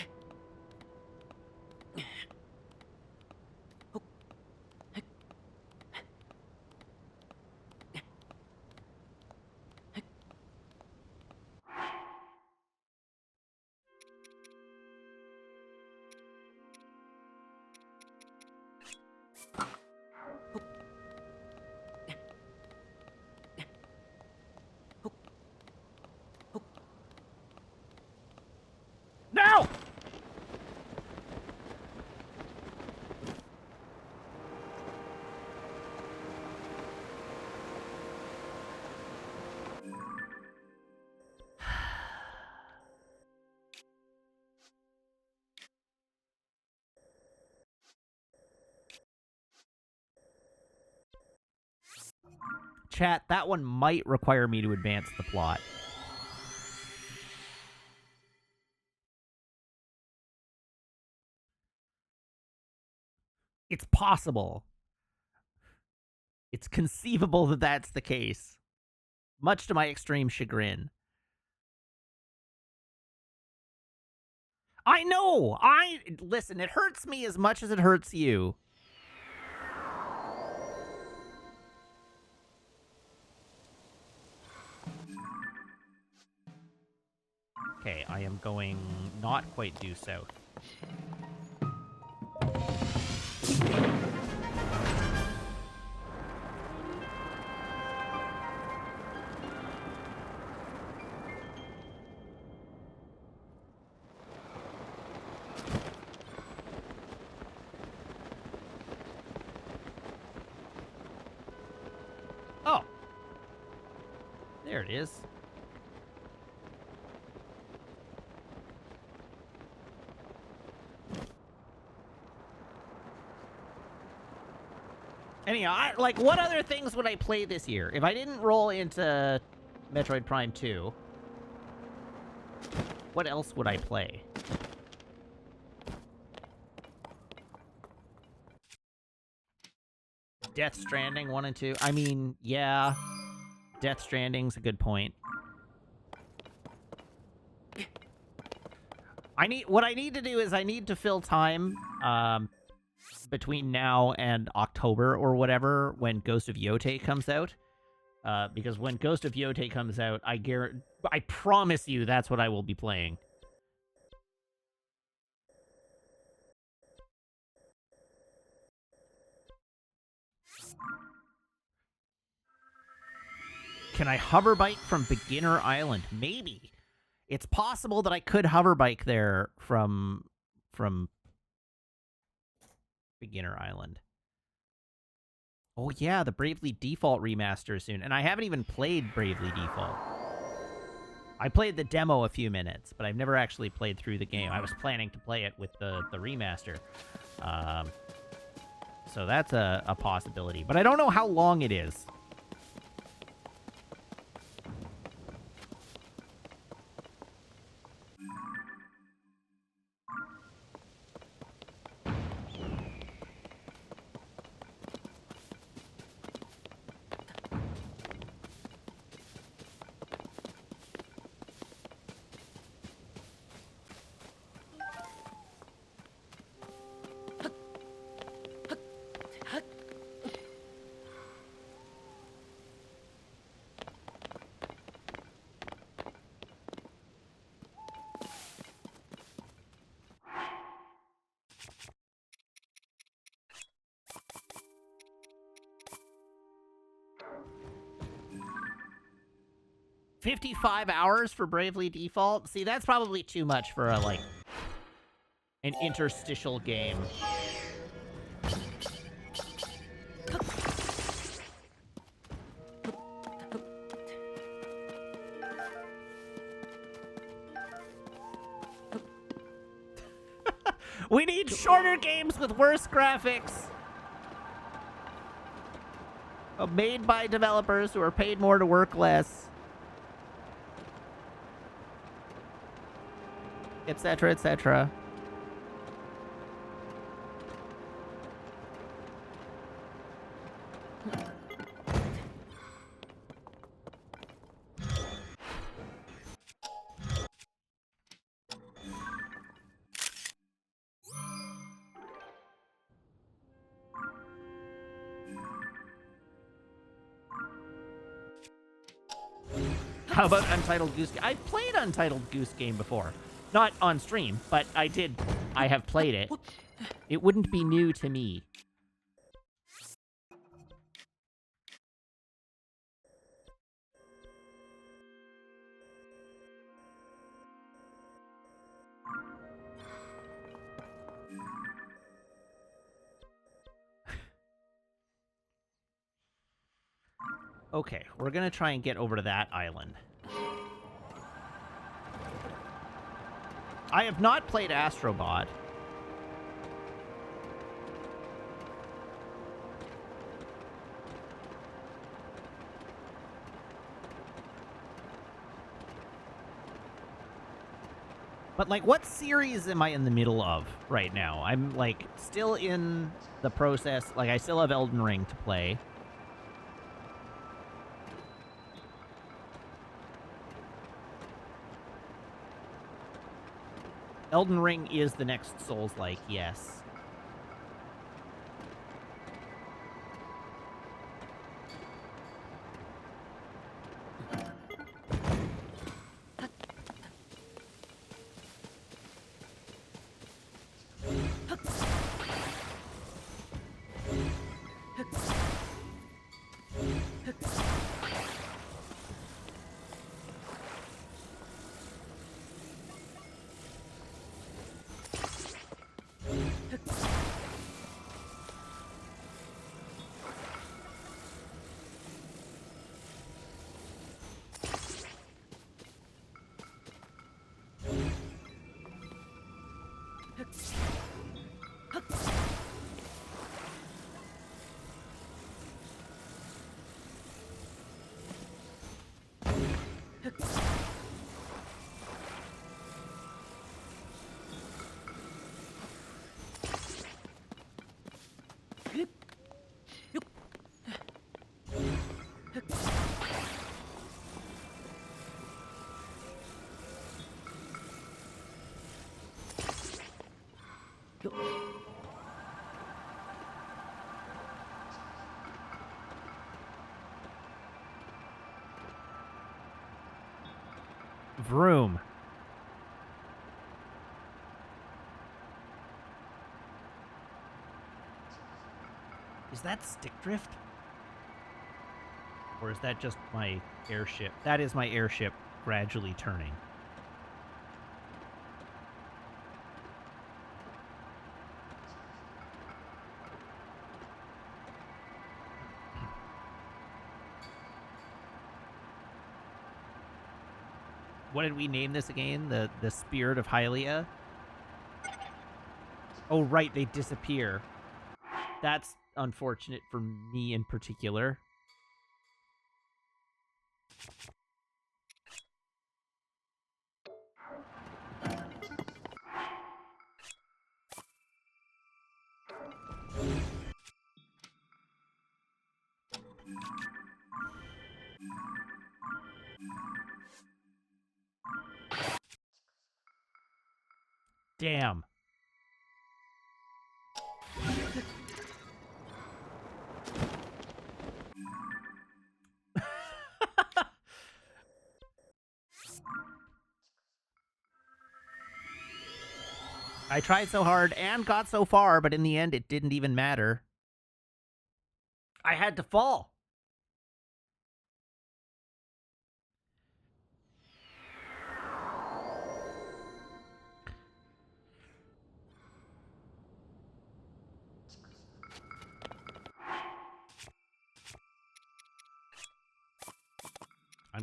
No! Chat, that one might require me to advance the plot. It's possible. It's conceivable that that's the case. Much to my extreme chagrin. I know! Listen, it hurts me as much as it hurts you. Okay, I am going not quite due south. Oh! There it is. Anyhow, what other things would I play this year? If I didn't roll into Metroid Prime 2, what else would I play? Death Stranding 1 and 2? I mean, yeah. Death Stranding's a good point. What I need to do is I need to fill time, between now and October or whatever when Ghost of Yote comes out. Because when Ghost of Yote comes out, I promise you that's what I will be playing. Can I hover bike from Beginner Island? Maybe. It's possible that I could hover bike there from Beginner Island. Oh yeah, the Bravely Default remaster is soon. And I haven't even played Bravely Default. I played the demo a few minutes, but I've never actually played through the game. I was planning to play it with the remaster. So that's a possibility. But I don't know how long it is. 55 hours for Bravely Default? See, that's probably too much for a, like, an interstitial game. We need shorter games with worse graphics. Made by developers who are paid more to work less. Etc., etc. How about Untitled Goose Game? I've played Untitled Goose Game before. Not on stream, but I have played it. It wouldn't be new to me. Okay, we're gonna try and get over to that island. I have not played Astrobot. But, like, what series am I in the middle of right now? I'm, like, still in the process. Like, I still have Elden Ring to play. Elden Ring is the next Souls-like, yes. Vroom. Is that stick drift? Or is that just my airship? That is my airship gradually turning. What did we name this again? The Spirit of Hylia? Oh, right, they disappear. That's unfortunate for me in particular. Damn. I tried so hard and got so far, but in the end, it didn't even matter. I had to fall.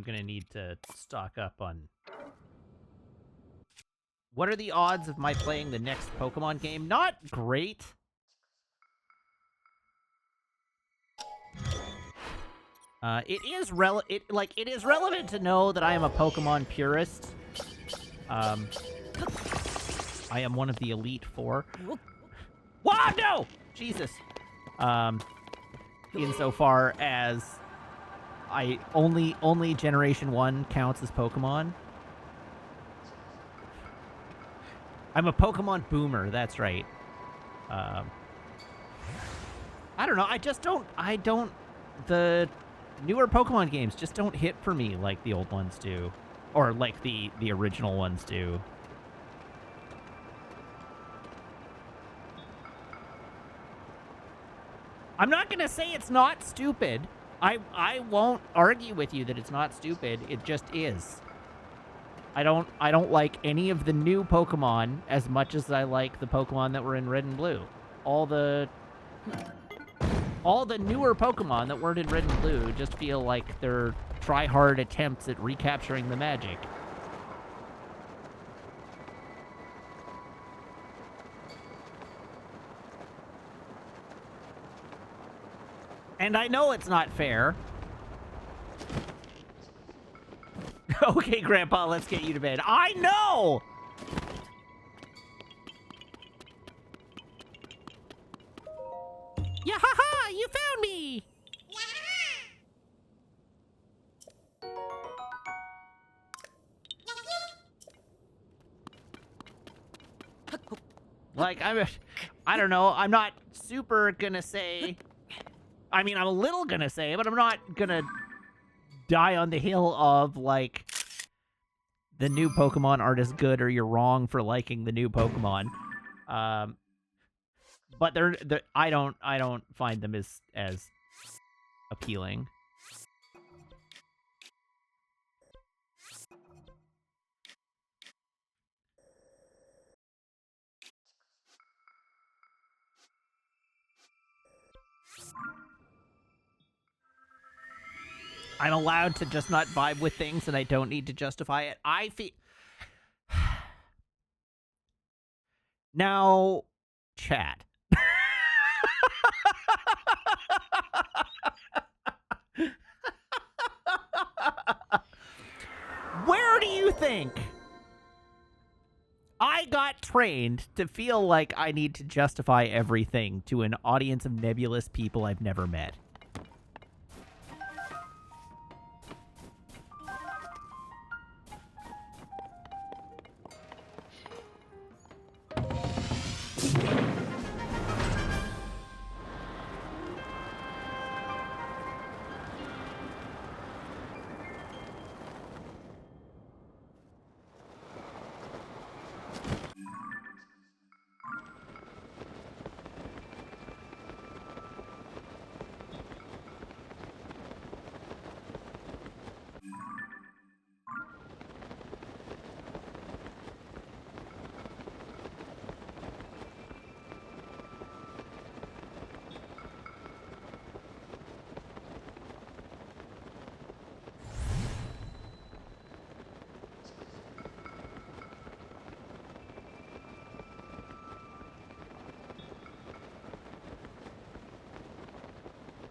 gonna need to stock up on... What are the odds of my playing the next Pokemon game? Not great. It is relevant to know that I am a Pokemon purist. I am one of the Elite Four. Wow, no! Jesus. Insofar as I only Generation 1 counts as Pokemon. I'm a Pokemon boomer, that's right. I don't know, the newer Pokemon games just don't hit for me like the old ones do. Or like the original ones do. I'm not gonna say it's not stupid. I won't argue with you that it's not stupid. It just is. I don't like any of the new Pokemon as much as I like the Pokemon that were in Red and Blue. All the newer Pokemon that weren't in Red and Blue just feel like they're try-hard attempts at recapturing the magic. And I know it's not fair. Okay, Grandpa, let's get you to bed. I know! Yeah, ha-ha! You found me! Like, I don't know, I'm not super gonna say... I mean, I'm a little gonna say, but I'm not gonna die on the hill of, like, the new Pokemon aren't as good or you're wrong for liking the new Pokemon. But I don't find them as appealing. I'm allowed to just not vibe with things and I don't need to justify it. I feel... Now, chat. Where do you think I got trained to feel like I need to justify everything to an audience of nebulous people I've never met?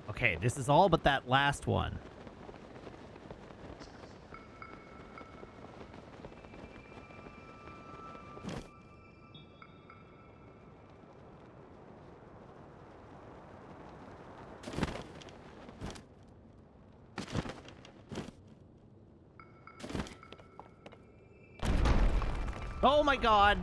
Okay, this is all but that last one. Oh my god!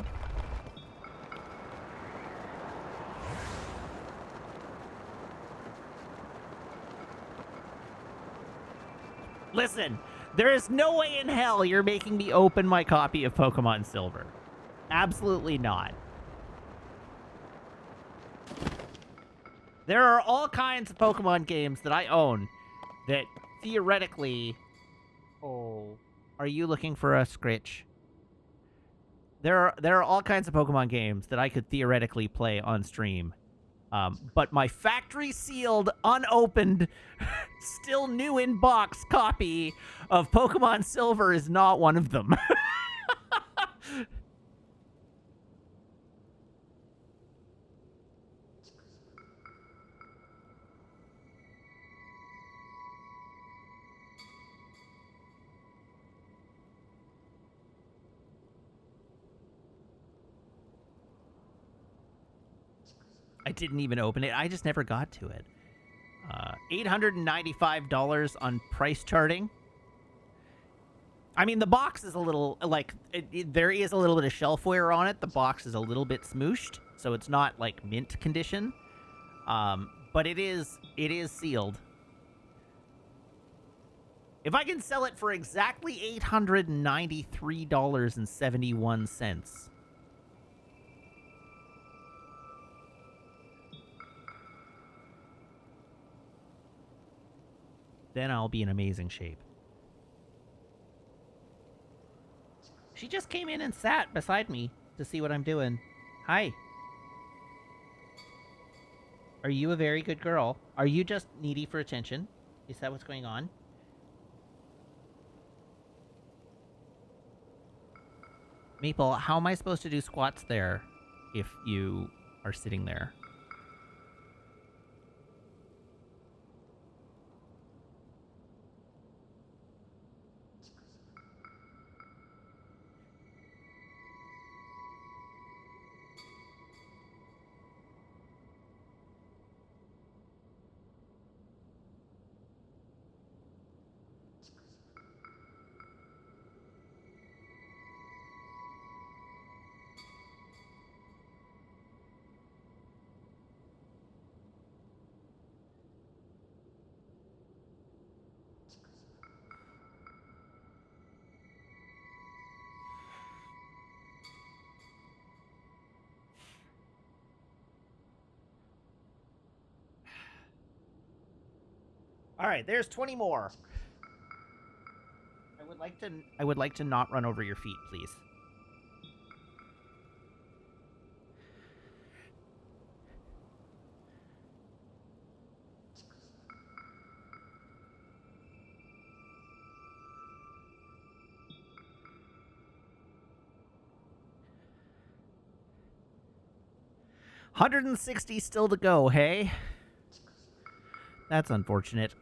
Listen, there is no way in hell you're making me open my copy of Pokemon Silver. Absolutely not. There are all kinds of Pokemon games that I own that theoretically... Oh, are you looking for a Scritch? There are all kinds of Pokemon games that I could theoretically play on stream. But my factory sealed, unopened still new in box copy of Pokemon Silver is not one of them. I didn't even open it. I just never got to it. $895 on price charting. I mean, the box is a little, like, there is a little bit of shelf wear on it. The box is a little bit smooshed, so it's not, like, mint condition. But it is sealed. If I can sell it for exactly $893.71... then I'll be in amazing shape. She just came in and sat beside me to see what I'm doing. Hi. Are you a very good girl? Are you just needy for attention? Is that what's going on? Maple, how am I supposed to do squats there if you are sitting there? All right, there's 20 more. I would like to not run over your feet, please. $160 still to go, hey? That's unfortunate.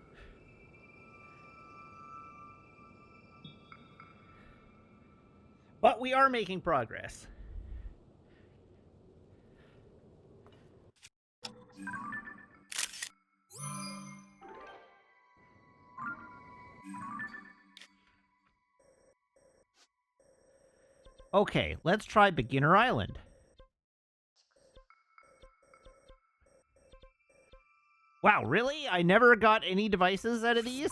But we are making progress. Okay, let's try Beginner Island. Wow, really? I never got any devices out of these?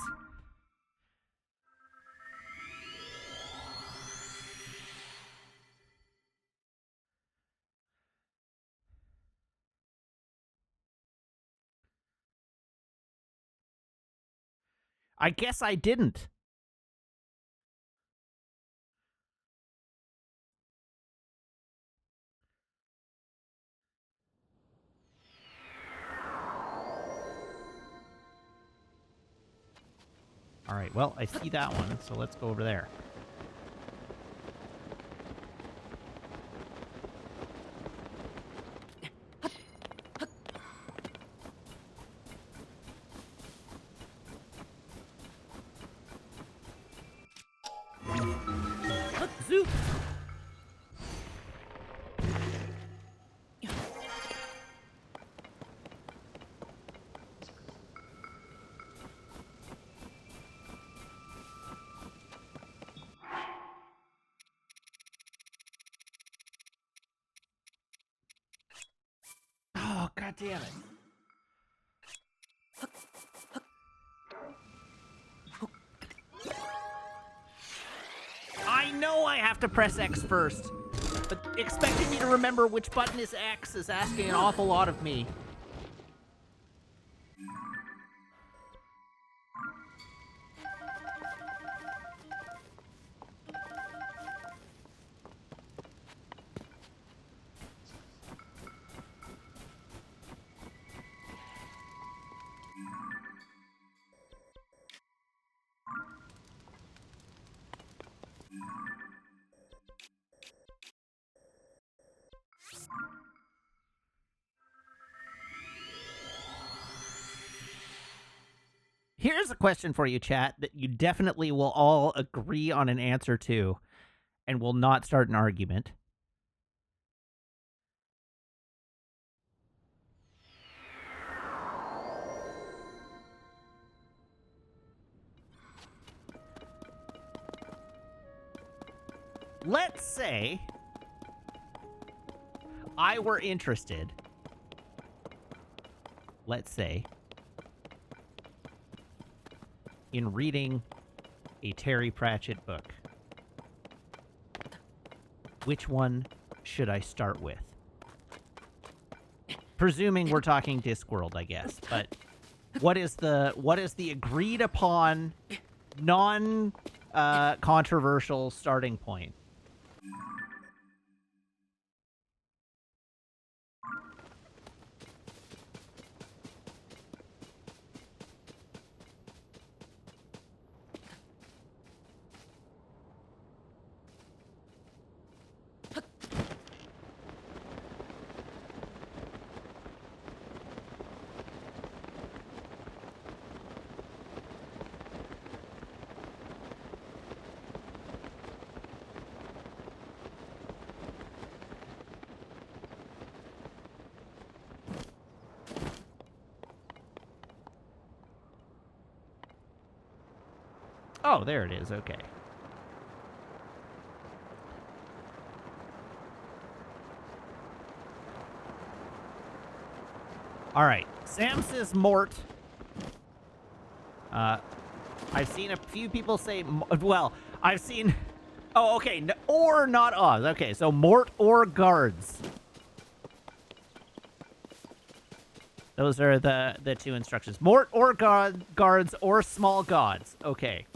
I guess I didn't. All right, well, I see that one, so let's go over there. Zoop! Oh, god damn it. I know I have to press X first, but expecting me to remember which button is X is asking an awful lot of me. Here's a question for you, chat, that you definitely will all agree on an answer to and will not start an argument. Let's say I were interested, let's say, in reading a Terry Pratchett book. Which one should I start with? Presuming we're talking Discworld, I guess, but what is the agreed upon non controversial starting point? Oh, there it is. Okay. All right. Sam says Mort. I've seen a few people say, well, I've seen, oh, okay, or not Oz. Okay, so Mort or guards. Those are the two instructions. Mort or guards or small gods. Okay.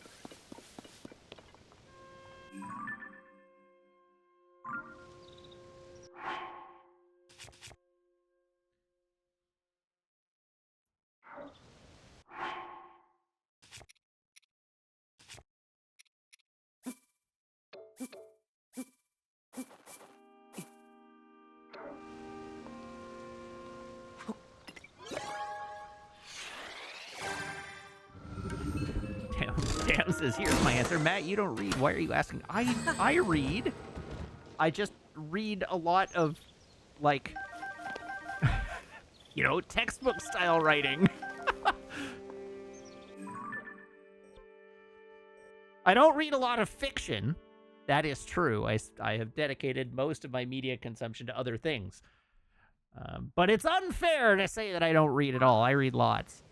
Damn says, here's my answer. Matt, you don't read. Why are you asking? I read. I just read a lot of, like, you know, textbook style writing. I don't read a lot of fiction. That is true. I have dedicated most of my media consumption to other things. But it's unfair to say that I don't read at all. I read lots.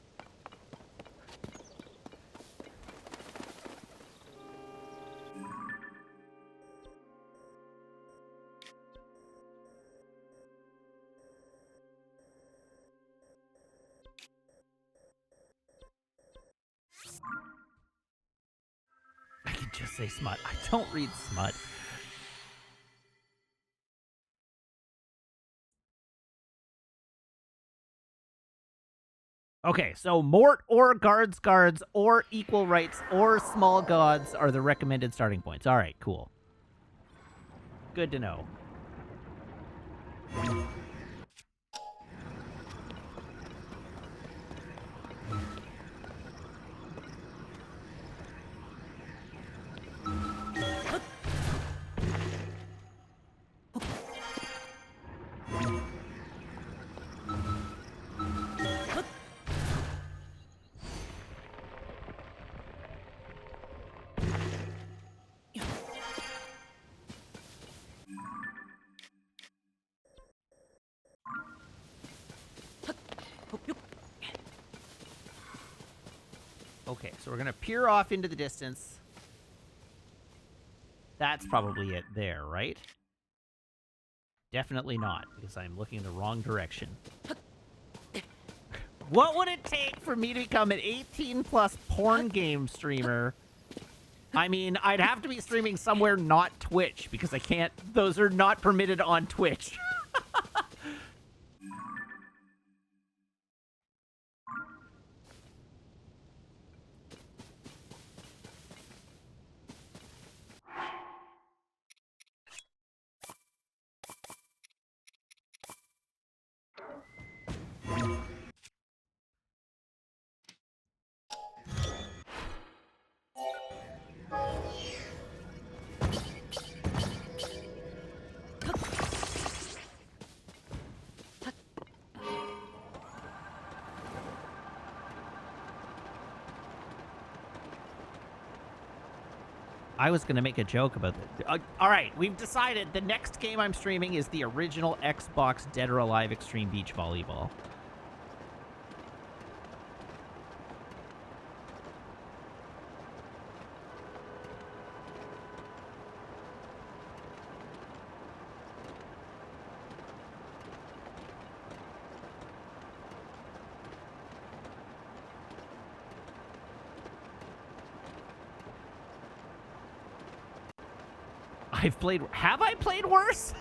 I can just say smut. I don't read smut. Okay, so Mort or guards or equal rights or small gods are the recommended starting points. All right, cool. Good to know. Okay, so we're going to peer off into the distance. That's probably it there, right? Definitely not, because I'm looking in the wrong direction. What would it take for me to become an 18-plus porn game streamer? I mean, I'd have to be streaming somewhere not Twitch, because I can't... Those are not permitted on Twitch. I was going to make a joke about that. All right, we've decided the next game I'm streaming is the original Xbox Dead or Alive Extreme Beach Volleyball. Have I played worse?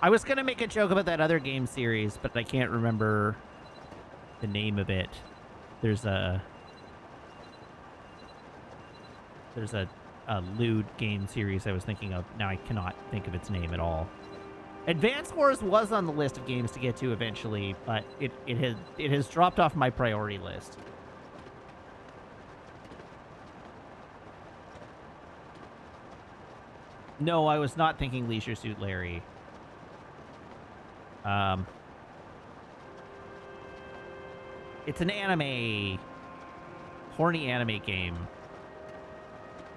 I was going to make a joke about that other game series, but I can't remember the name of it. There's a lewd game series I was thinking of. Now I cannot think of its name at all. Advance Wars was on the list of games to get to eventually, but it has dropped off my priority list. No, I was not thinking Leisure Suit Larry. It's an anime, horny anime game.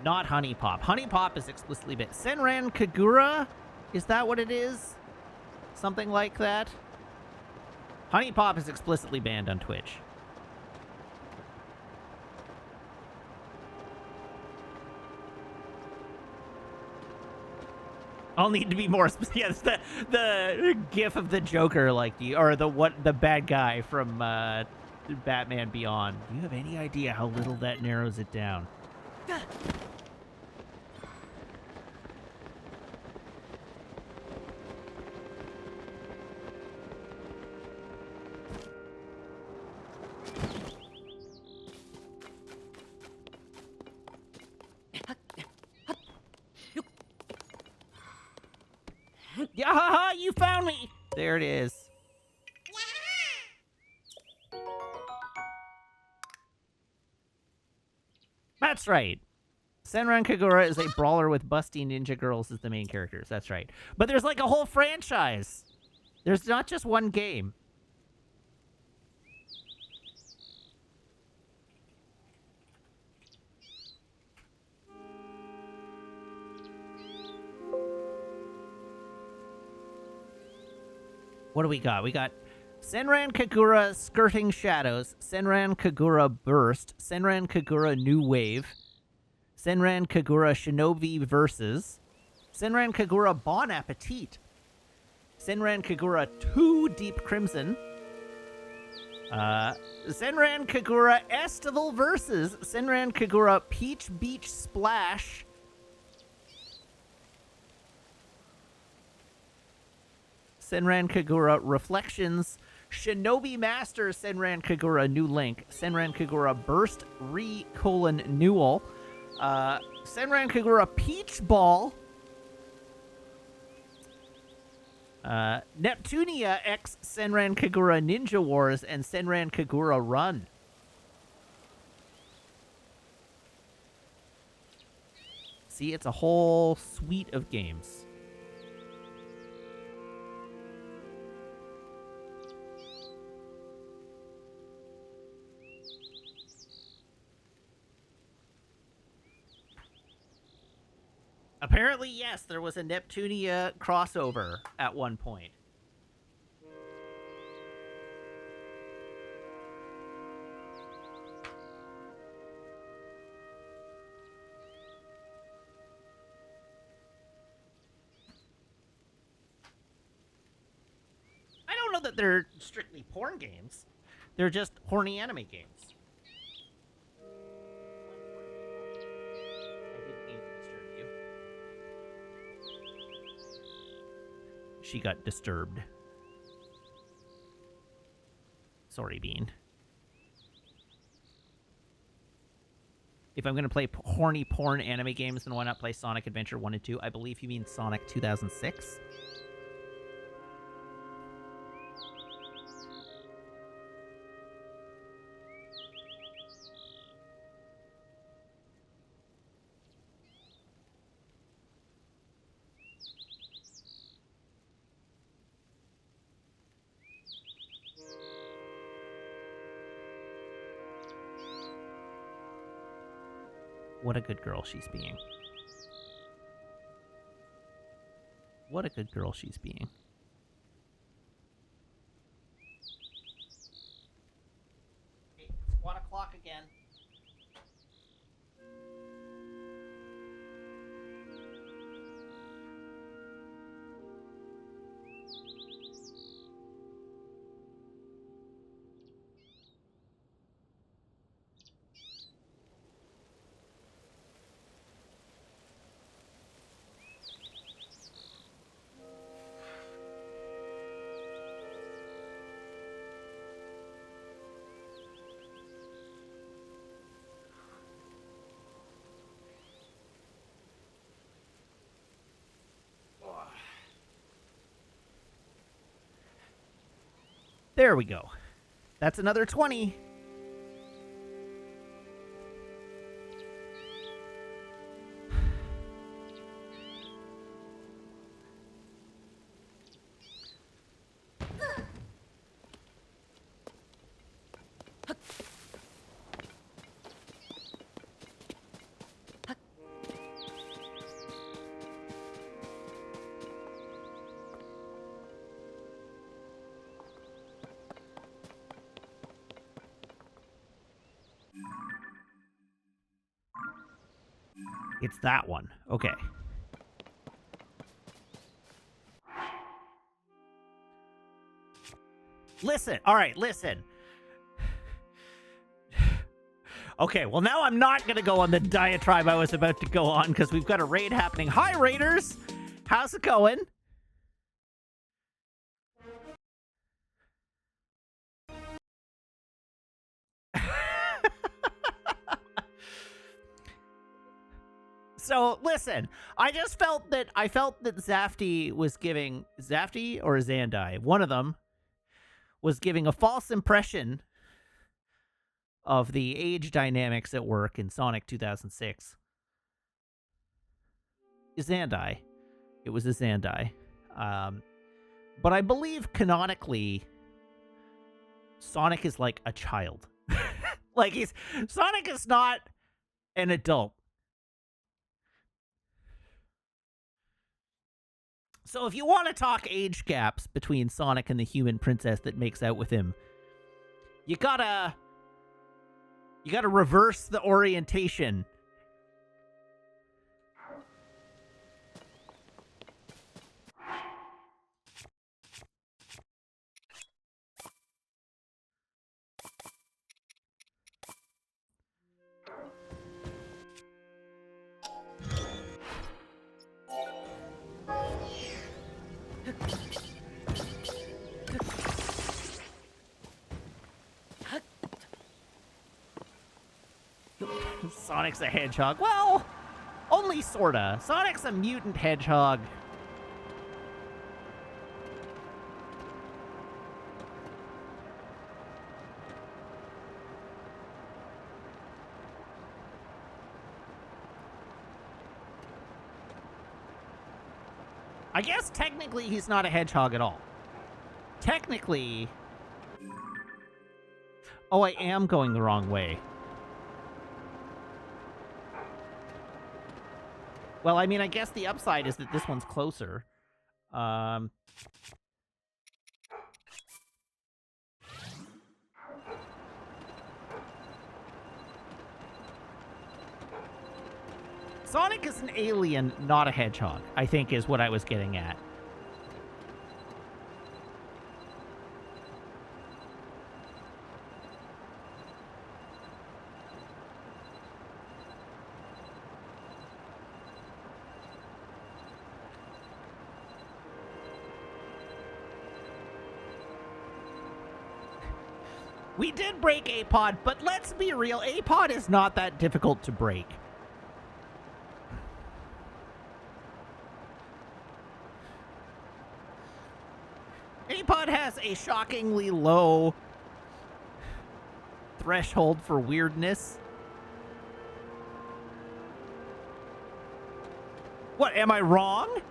Not Honey Pop. Honey Pop is explicitly banned. Senran Kagura? Is that what it is? Something like that? Honey Pop is explicitly banned on Twitch. I'll need to be more specific. Yes, the gif of the Joker, like or the bad guy from Batman Beyond. Do you have any idea how little that narrows it down? Yeah, you found me. There it is. That's right. Senran Kagura is a brawler with busty ninja girls as the main characters. That's right. But there's like a whole franchise. There's not just one game. What do we got? We got Senran Kagura Skirting Shadows, Senran Kagura Burst, Senran Kagura New Wave, Senran Kagura Shinobi Versus, Senran Kagura Bon Appetit, Senran Kagura 2 Deep Crimson, Senran Kagura Estival Versus, Senran Kagura Peach Beach Splash, Senran Kagura Reflections, Shinobi Master Senran Kagura New Link, Senran Kagura Burst Newell, Senran Kagura Peach Ball, Neptunia X Senran Kagura Ninja Wars, and Senran Kagura Run. See, it's a whole suite of games. Apparently, yes, there was a Neptunia crossover at one point. I don't know that they're strictly porn games. They're just horny anime games. She got disturbed. Sorry, Bean. If I'm going to play horny porn anime games, then why not play Sonic Adventure 1 and 2? I believe you mean Sonic 2006. What a good girl she's being. What a good girl she's being. Okay, it's 1 o'clock again. There we go. That's another 20. It's that one. Okay. Listen. All right, listen. Okay, well, now I'm not going to go on the diatribe I was about to go on because we've got a raid happening. Hi, Raiders. How's it going? So listen, I felt that Zafty was giving Zafty or Zandai, one of them was giving a false impression of the age dynamics at work in Sonic 2006. Zandai. It was a Zandai. But I believe canonically Sonic is like a child. Like Sonic is not an adult. So if you want to talk age gaps between Sonic and the human princess that makes out with him, you gotta reverse the orientation. Sonic's a hedgehog. Well, only sorta. Sonic's a mutant hedgehog. I guess technically he's not a hedgehog at all. Technically... Oh, I am going the wrong way. Well, I mean, I guess the upside is that this one's closer. Sonic is an alien, not a hedgehog, I think is what I was getting at. We did break A-Pod, but let's be real, A-Pod is not that difficult to break. A-Pod has a shockingly low threshold for weirdness. What, am I wrong?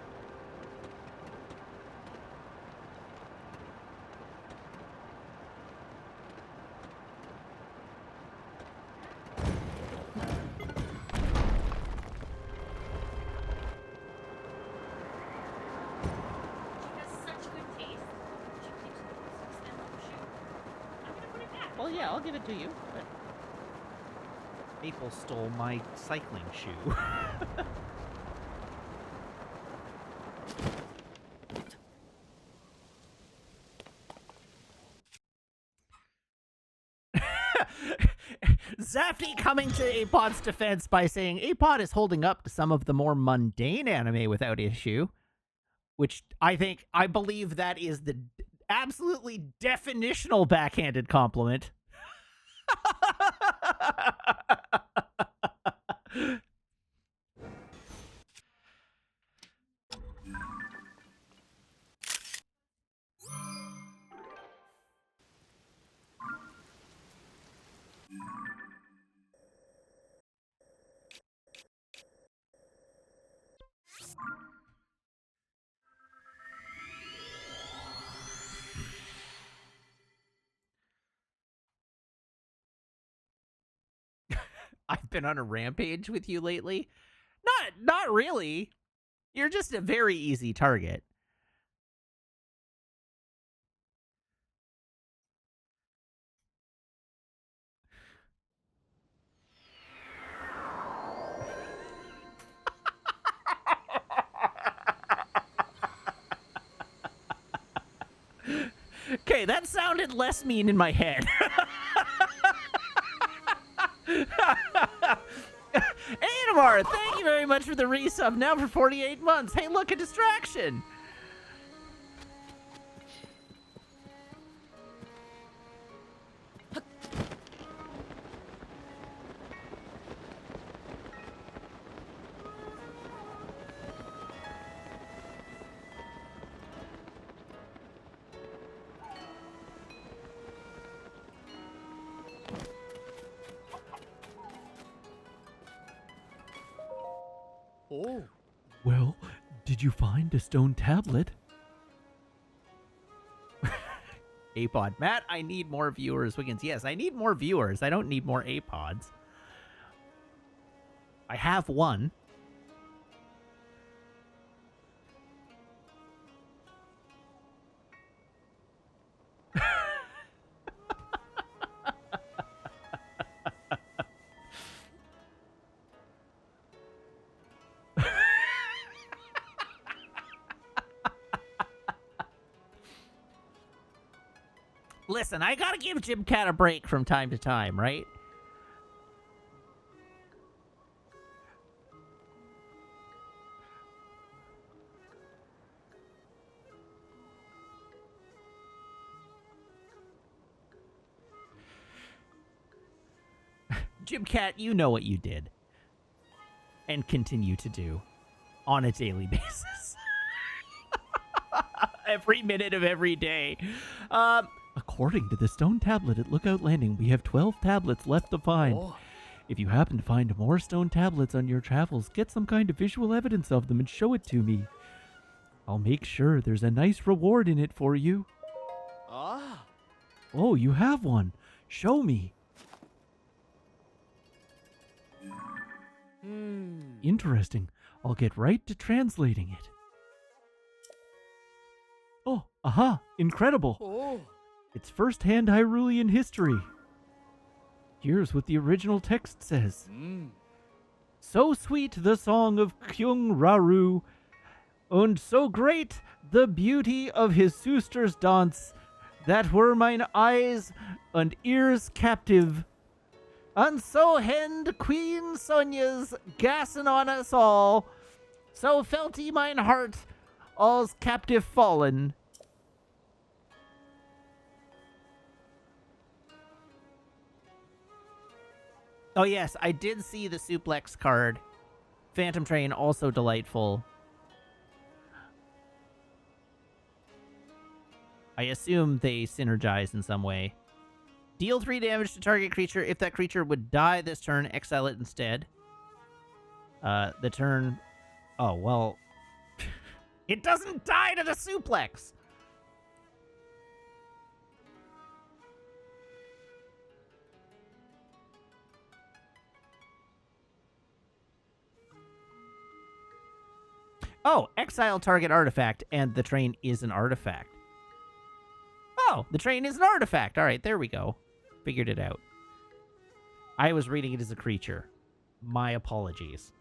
yeah, I'll give it to you. But Maple stole my cycling shoe. Zafty coming to Apod's defense by saying Apod is holding up to some of the more mundane anime without issue, which I believe that is the absolutely definitional backhanded compliment. I've been on a rampage with you lately. Not really. You're just a very easy target. Okay, that sounded less mean in my head. Animar, thank you very much for the resub now for 48 months. Hey, look, a distraction. Oh. Well, did you find a stone tablet? Apod. Matt, I need more viewers. Wiggins, yes, I need more viewers. I don't need more Apods. I have one. Listen, I gotta give Jim Cat a break from time to time, right? Jim Cat, you know what you did. And continue to do. On a daily basis. Every minute of every day. According to the stone tablet at Lookout Landing, we have 12 tablets left to find. Oh. If you happen to find more stone tablets on your travels, get some kind of visual evidence of them and show it to me. I'll make sure there's a nice reward in it for you. Ah. Oh, you have one. Show me. Interesting. I'll get right to translating it. Oh, aha, incredible. Oh. It's first-hand Hyrulean history. Here's what the original text says. So sweet the song of Kyung Raru, and so great the beauty of his sister's dance, that were mine eyes and ears captive. And so hend Queen Sonia's gassen on us all, so felt he mine heart all's captive fallen. Oh yes, I did see the suplex card. Phantom Train, also delightful. I assume they synergize in some way. Deal 3 damage to target creature. If that creature would die this turn, exile it instead. The turn... Oh, well... It doesn't die to the suplex! Oh, exile target artifact, and the train is an artifact. Oh, the train is an artifact. All right, there we go. Figured it out. I was reading it as a creature. My apologies.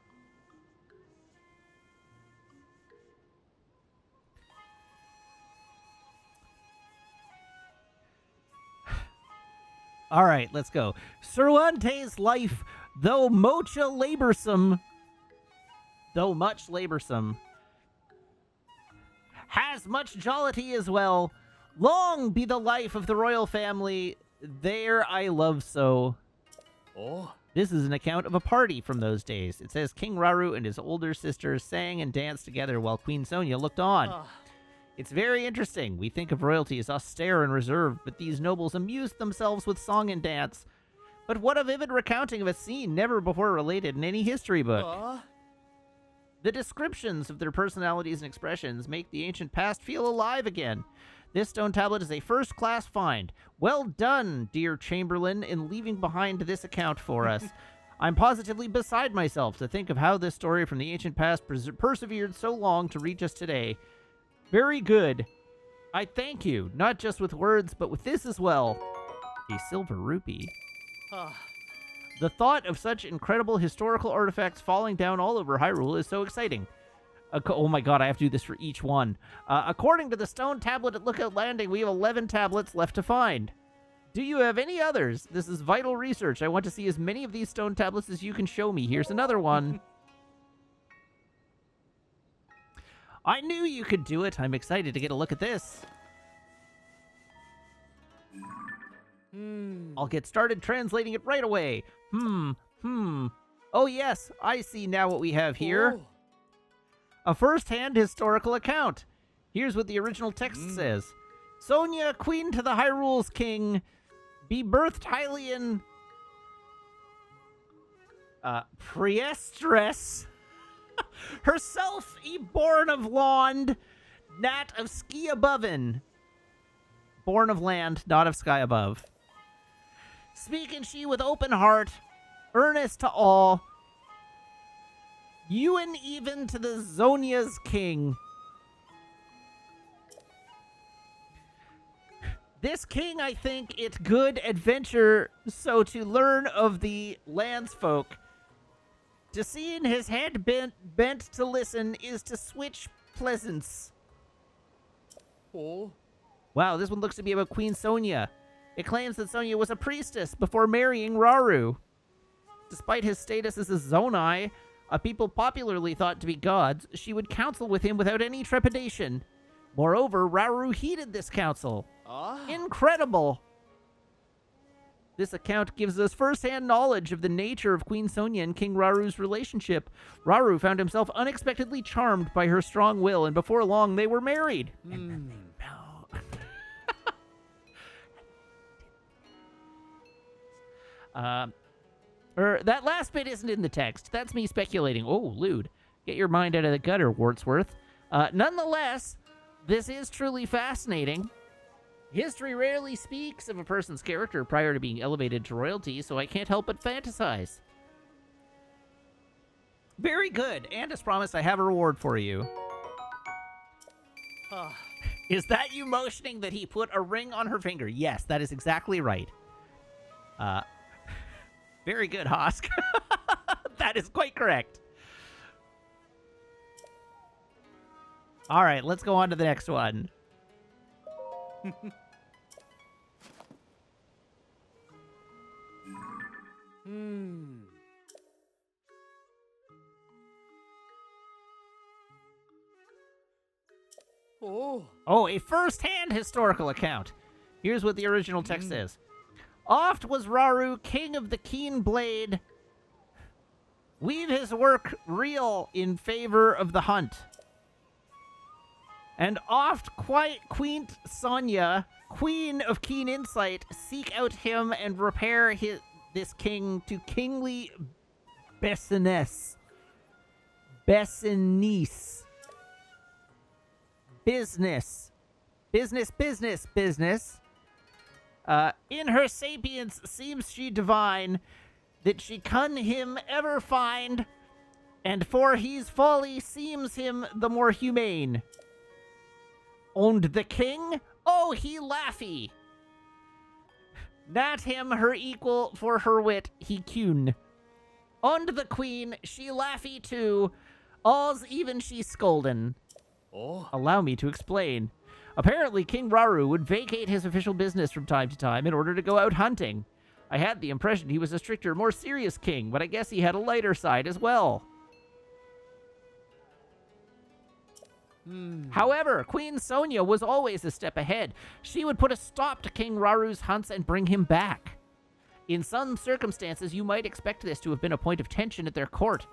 All right, let's go. Cervantes' life, though much laborsome, has much jollity as well. Long be the life of the royal family, there I love so. Oh. This is an account of a party from those days. It says King Rauru and his older sister sang and danced together while Queen Sonia looked on. Ah. It's very interesting. We think of royalty as austere and reserved, but these nobles amused themselves with song and dance. But what a vivid recounting of a scene never before related in any history book. Ah. The descriptions of their personalities and expressions make the ancient past feel alive again. This stone tablet is a first-class find. Well done, dear Chamberlain, in leaving behind this account for us. I'm positively beside myself to think of how this story from the ancient past persevered so long to reach us today. Very good. I thank you, not just with words, but with this as well. A silver rupee. Ah. The thought of such incredible historical artifacts falling down all over Hyrule is so exciting. Oh my god, I have to do this for each one. According to the stone tablet at Lookout Landing, we have 11 tablets left to find. Do you have any others? This is vital research. I want to see as many of these stone tablets as you can show me. Here's another one. I knew you could do it. I'm excited to get a look at this. I'll get started translating it right away. Oh yes, I see now what we have here. Oh. A first-hand historical account. Here's what the original text says. Sonia, queen to the Hyrule's king, be birthed Hylian Priestress, herself born of Lond, Nat of Ski Aboven. Born of land, not of sky above. Speaking she with open heart, earnest to all, Ewan even to the Zonia's king. This king, I think, it good adventure, so to learn of the landsfolk. To see in his head bent to listen is to switch pleasance. Oh. Wow, this one looks to be about Queen Sonia. It claims that Sonia was a priestess before marrying Rauru. Despite his status as a Zonai, a people popularly thought to be gods, she would counsel with him without any trepidation. Moreover, Rauru heeded this counsel. Ah. Incredible! This account gives us first-hand knowledge of the nature of Queen Sonia and King Raru's relationship. Rauru found himself unexpectedly charmed by her strong will, and before long they were married. And then they that last bit isn't in the text. That's me speculating. Oh, lewd. Get your mind out of the gutter, Wordsworth. Nonetheless, this is truly fascinating. History rarely speaks of a person's character prior to being elevated to royalty, so I can't help but fantasize. Very good. And as promised, I have a reward for you. Ah. Is that you motioning that he put a ring on her finger? Yes, that is exactly right. Very good, Hosk. That is quite correct. All right, let's go on to the next one. Oh. Oh, a first-hand historical account. Here's what the original text says. Oft was Rauru, king of the keen blade, weave his work real in favor of the hunt. And oft quite quaint Sonia, queen of keen insight, seek out him and repair this king to kingly Bessiness. Business. In her sapience seems she divine, that she can him ever find, and for his folly seems him the more humane. Owned the king? Oh, he laughy. Not him her equal for her wit, he kun. Und the queen, she laughy too. All's even she scoldin'. Oh. Allow me to explain. Apparently, King Raru would vacate his official business from time to time in order to go out hunting. I had the impression he was a stricter, more serious king, but I guess he had a lighter side as well. However, Queen Sonia was always a step ahead. She would put a stop to King Raru's hunts and bring him back. In some circumstances, you might expect this to have been a point of tension at their court.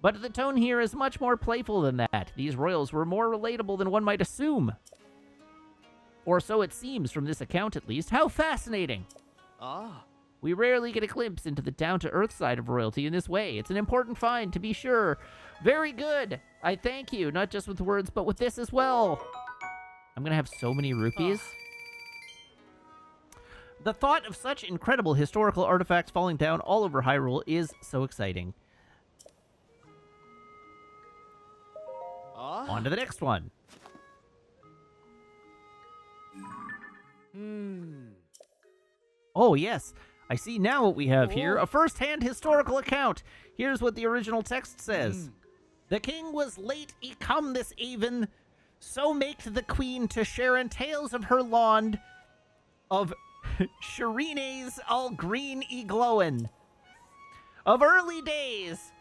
But the tone here is much more playful than that. These royals were more relatable than one might assume. Or so it seems from this account, at least. How fascinating! Ah. We rarely get a glimpse into the down-to-earth side of royalty in this way. It's an important find, to be sure. Very good! I thank you, not just with words, but with this as well. I'm gonna have so many rupees. The thought of such incredible historical artifacts falling down all over Hyrule is so exciting. Ah. On to the next one. Oh, yes. I see now what we have here. A first-hand historical account. Here's what the original text says. The king was late come this even, so maked the queen to share in tales of her lawn of Shirines all green glowin'. Of early days,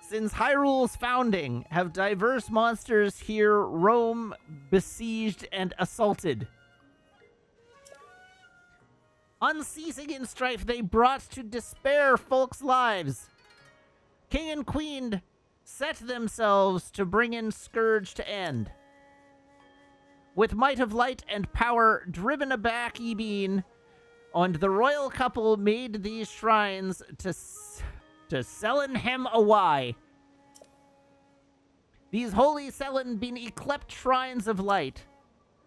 since Hyrule's founding, have diverse monsters here roam, besieged, and assaulted. Unceasing in strife, they brought to despair folks' lives. King and queen set themselves to bring in scourge to end. With might of light and power driven aback ye been, and the royal couple made these shrines to sellen him away. These holy sellen been yclept shrines of light.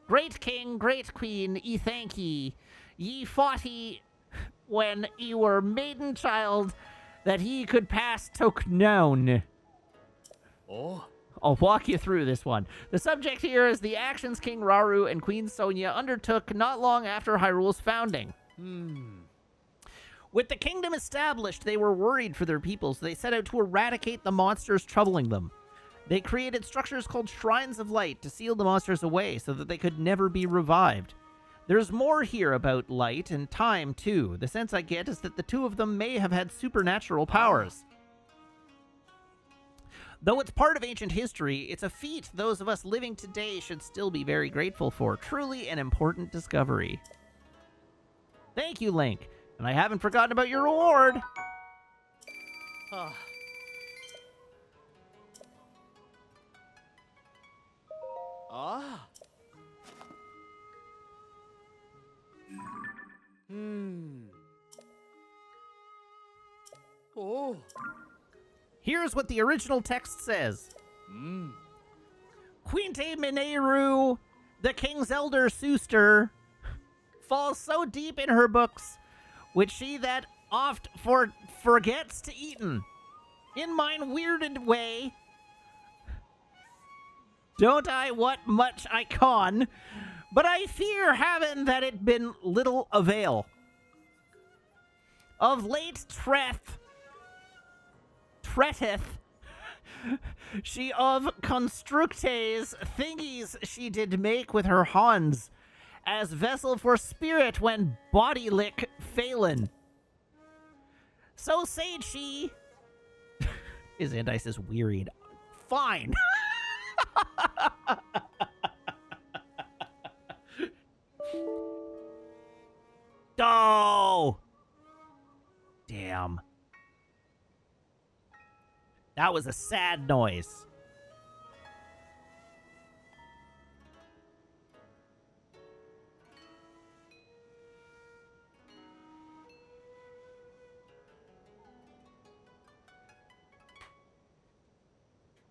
Great king, great queen, ye thank ye. Ye fought ye when ye were maiden child that he could pass took known. Oh. I'll walk you through this one. The subject here is the actions King Raru and Queen Sonia undertook not long after Hyrule's founding. With the kingdom established, they were worried for their people, so they set out to eradicate the monsters troubling them. They created structures called Shrines of Light to seal the monsters away so that they could never be revived. There's more here about light and time, too. The sense I get is that the two of them may have had supernatural powers. Though it's part of ancient history, it's a feat those of us living today should still be very grateful for. Truly an important discovery. Thank you, Link. And I haven't forgotten about your reward. Ah. Ah. Oh. Here's what the original text says. Quinte Mineru, the king's elder sister, falls so deep in her books, which she that oft forgets to eaten. In mine weirded way, don't I what much I con, but I fear heaven that it been little avail. Of late tretteth she of constructes thingies she did make with her hands, as vessel for spirit when body lick failin'. So said she. His Andice is wearied. Fine. Oh! Damn. That was a sad noise.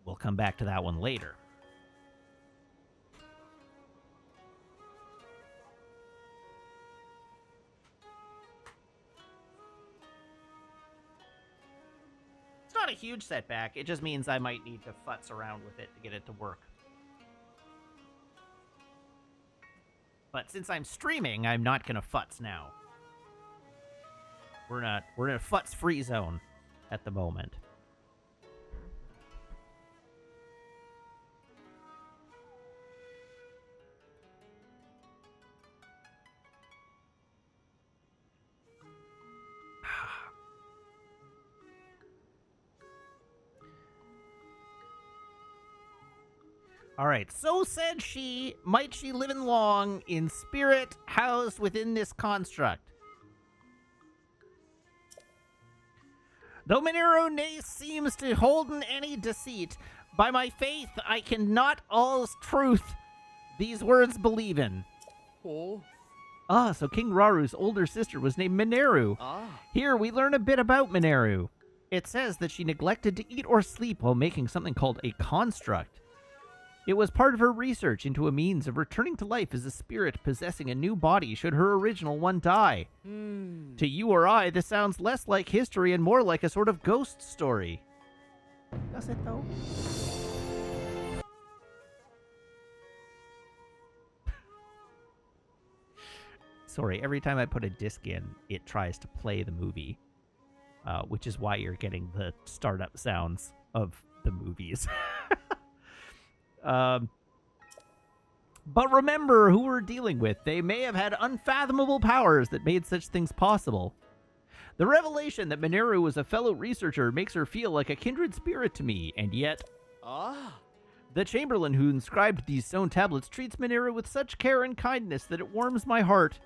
We'll come back to that one later. It's not a huge setback. It just means I might need to futz around with it to get it to work. But since I'm streaming, I'm not going to futz now. We're not. We're in a futz-free zone at the moment. All right, so said she, might she live in long, in spirit housed within this construct. Though Mineru ne seems to holden any deceit, by my faith I cannot all's truth these words believe in. Oh. Ah, so King Raru's older sister was named Mineru. Ah. Here we learn a bit about Mineru. It says that she neglected to eat or sleep while making something called a construct. It was part of her research into a means of returning to life as a spirit possessing a new body should her original one die. To you or I, this sounds less like history and more like a sort of ghost story. Does it, though? Sorry, every time I put a disc in, it tries to play the movie, which is why you're getting the startup sounds of the movies. But remember who we're dealing with. They may have had unfathomable powers that made such things possible. The revelation that Mineru was a fellow researcher makes her feel like a kindred spirit to me, and yet... The Chamberlain who inscribed these stone tablets treats Mineru with such care and kindness that it warms my heart.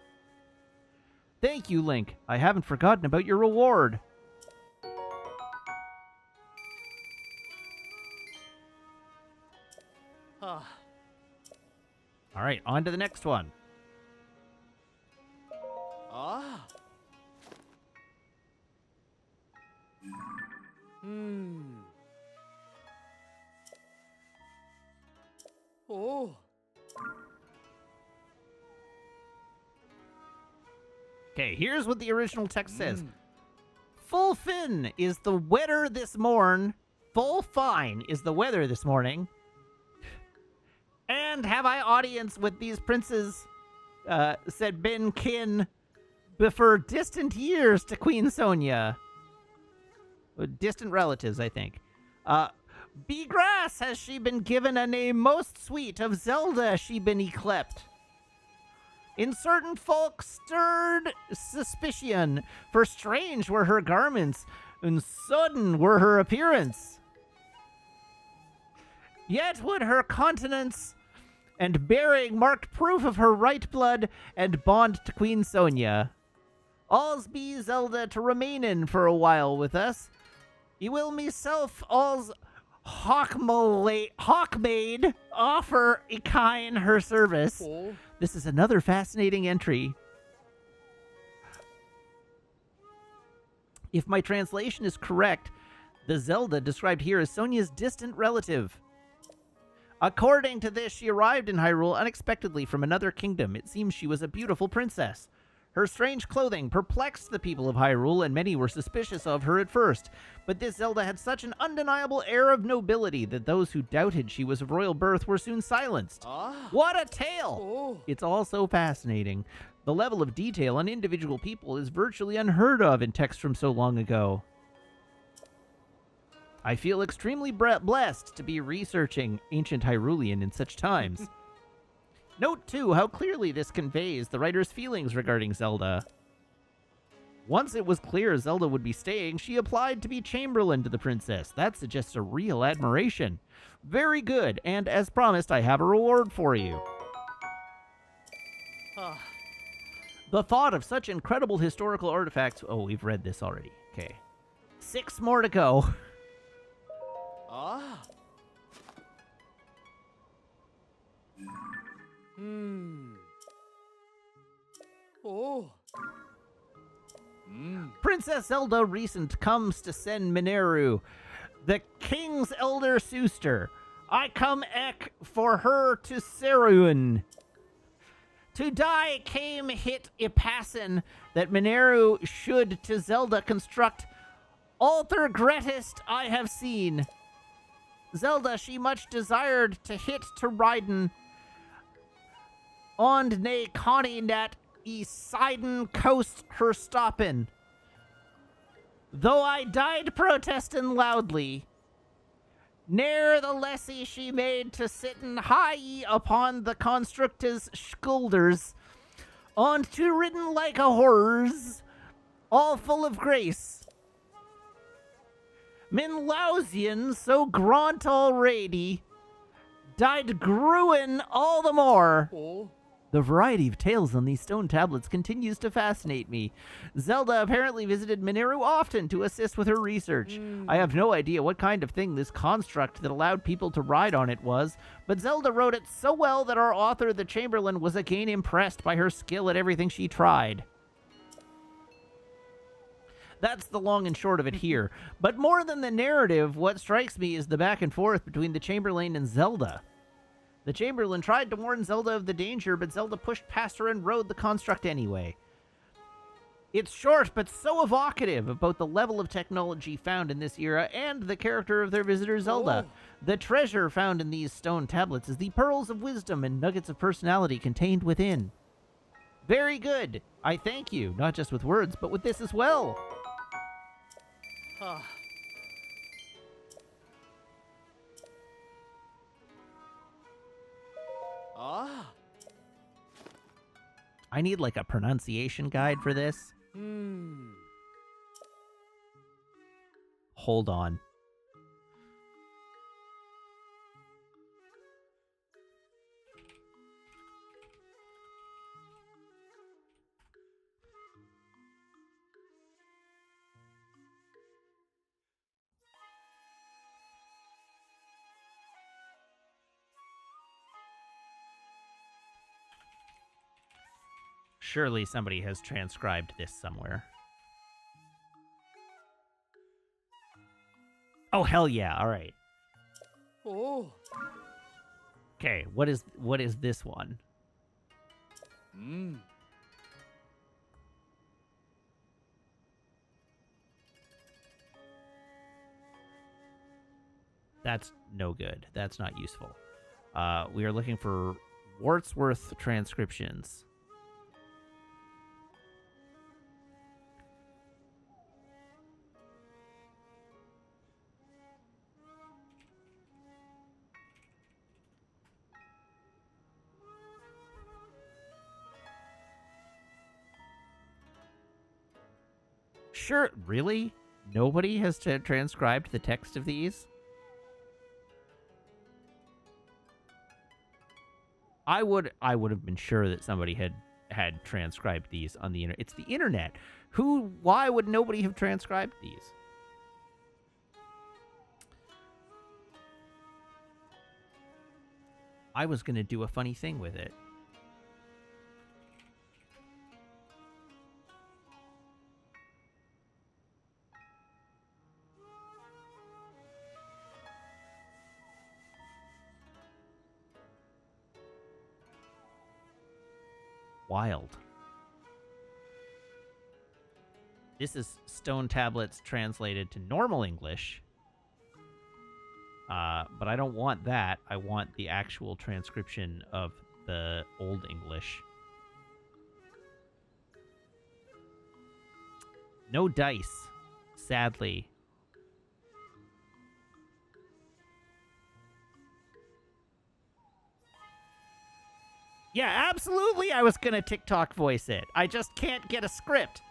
Thank you, Link. I haven't forgotten about your reward. All right, on to the next one. Oh. Okay, here's what the original text says. Full fin is the weather this morn. Full fine is the weather this morning. And have I audience with these princes, said Ben Kin, before distant years to Queen Sonia. Distant relatives, I think. Be grass has she been given a name most sweet, of Zelda she been yclept. In certain folk stirred suspicion, for strange were her garments, and sudden were her appearance. Yet would her countenance and bearing marked proof of her right blood and bond to Queen Sonia. All's be Zelda to remain in for a while with us. Ye will meself all's hawkmaid offer Ikine her service. Oh. This is another fascinating entry. If my translation is correct, the Zelda described here is Sonia's distant relative. According to this, she arrived in Hyrule unexpectedly from another kingdom. It seems she was a beautiful princess. Her strange clothing perplexed the people of Hyrule, and many were suspicious of her at first. But this Zelda had such an undeniable air of nobility that those who doubted she was of royal birth were soon silenced. What a tale! Oh. It's all so fascinating. The level of detail on individual people is virtually unheard of in texts from so long ago. I feel extremely blessed to be researching ancient Hyrulean in such times. Note, too, how clearly this conveys the writer's feelings regarding Zelda. Once it was clear Zelda would be staying, she applied to be Chamberlain to the princess. That suggests a real admiration. Very good, and as promised, I have a reward for you. The thought of such incredible historical artifacts... Oh, we've read this already. Okay. 6 more to go. Oh. Princess Zelda recent comes to send Mineru, the king's elder sister. I come ek for her to Seruin. To die came hit Ipassin that Mineru should to Zelda construct altar greatest I have seen. Zelda she much desired to hit to Riden, ond ne connie nat e siden coast her stoppin. Though I died protesting loudly, ne'er the lessee she made to sitten high upon the constructor's shoulders, on to ridden like a horse, all full of grace. Min Lausian, so grant already, died grewin all the more. Oh. The variety of tales on these stone tablets continues to fascinate me. Zelda apparently visited Mineru often to assist with her research. I have no idea what kind of thing this construct that allowed people to ride on it was, but Zelda wrote it so well that our author, the Chamberlain, was again impressed by her skill at everything she tried. That's the long and short of it here. But more than the narrative, what strikes me is the back and forth between the Chamberlain and Zelda. The Chamberlain tried to warn Zelda of the danger, but Zelda pushed past her and rode the construct anyway. It's short, but so evocative of both the level of technology found in this era and the character of their visitor Zelda. The treasure found in these stone tablets is the pearls of wisdom and nuggets of personality contained within. Very good. I thank you, not just with words, but with this as well. Ah. I need like a pronunciation guide for this. Hold on. Surely somebody has transcribed this somewhere. Oh, hell yeah. All right. Oh. Okay, what is this one? That's no good. That's not useful. We are looking for Wordsworth transcriptions. Sure, really? Nobody has transcribed the text of these? I would have been sure that somebody had transcribed these on the internet. It's the internet. Why would nobody have transcribed these? I was going to do a funny thing with it. Wild. This is stone tablets translated to normal English. But I don't want that. I want the actual transcription of the Old English. No dice, sadly. Yeah, absolutely I was gonna TikTok voice it. I just can't get a script.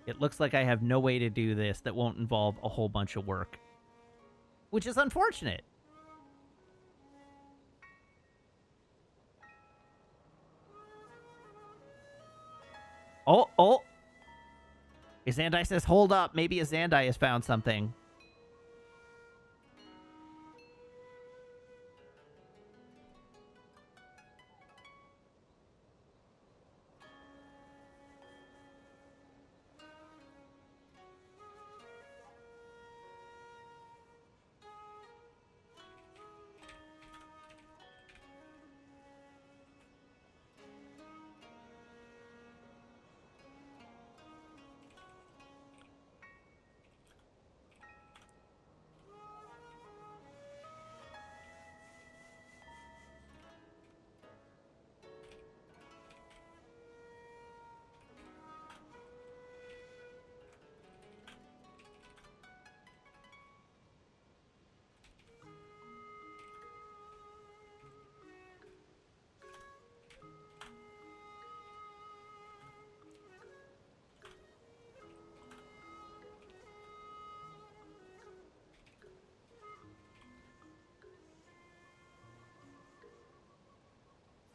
It looks like I have no way to do this that won't involve a whole bunch of work. Which is unfortunate. Oh. Azandai says, hold up. Maybe Azandai has found something.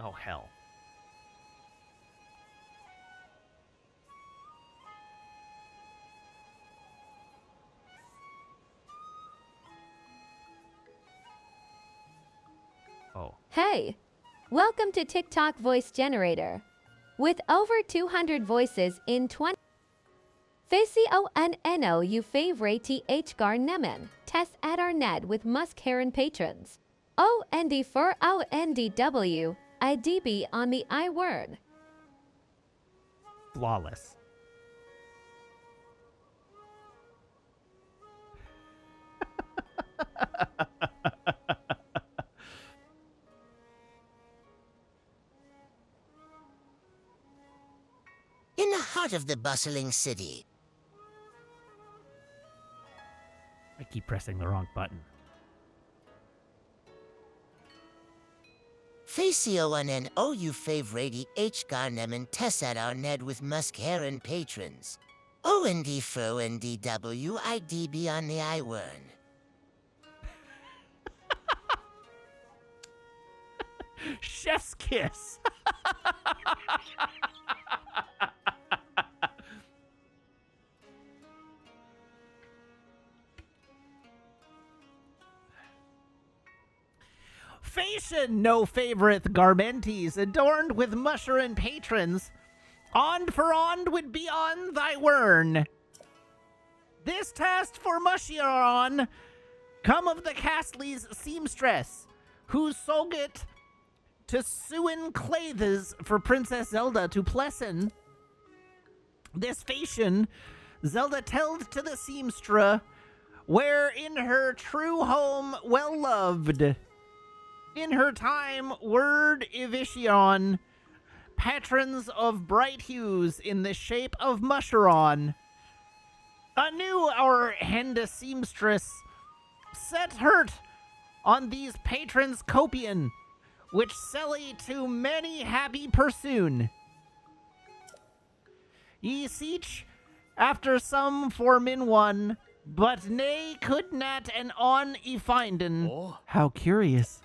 Oh, hell. Oh. Hey, welcome to TikTok Voice Generator. With over 200 voices in 20 Facio you favorite th garnemen, test at our net with Muskheron patrons. OND for ONDW, IDB on the I word. Flawless. In the heart of the bustling city, I keep pressing the wrong button. Facio and OU favorite H Garnem Tessat are Ned with Muskheron patrons. OND for NDW IDB on the I word. Chef's kiss. Fashion, no favorite garmenties, adorned with musherin patrons. On for on would be on thy wern. This test for Mushiron come of the Castleys seamstress, who sold it to sewen clathes for Princess Zelda to plessen. This fashion Zelda telled to the seamstra, where in her true home well loved. In her time, word Ivishion, patrons of bright hues in the shape of Musheron. Anew our Henda seamstress set hurt on these patrons copian, which selly to many happy pursoon. Ye seech after some for min one, but nay could not and on e finden. Oh. How curious.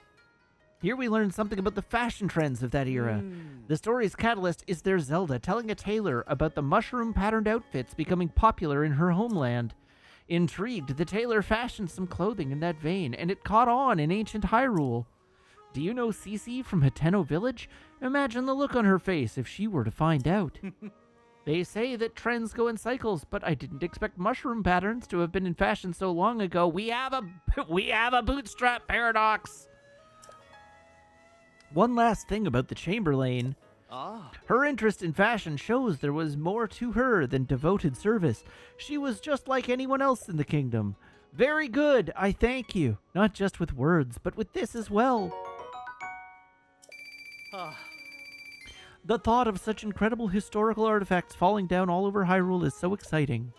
Here we learn something about the fashion trends of that era. The story's catalyst is their Zelda telling a tailor about the mushroom-patterned outfits becoming popular in her homeland. Intrigued, the tailor fashioned some clothing in that vein, and it caught on in ancient Hyrule. Do you know Cece from Hateno Village? Imagine the look on her face if she were to find out. They say that trends go in cycles, but I didn't expect mushroom patterns to have been in fashion so long ago. We have a bootstrap paradox. One last thing about the Chamberlain. Her interest in fashion shows there was more to her than devoted service. She was just like anyone else in the kingdom. Very good, I thank you. Not just with words, but with this as well. The thought of such incredible historical artifacts falling down all over Hyrule is so exciting.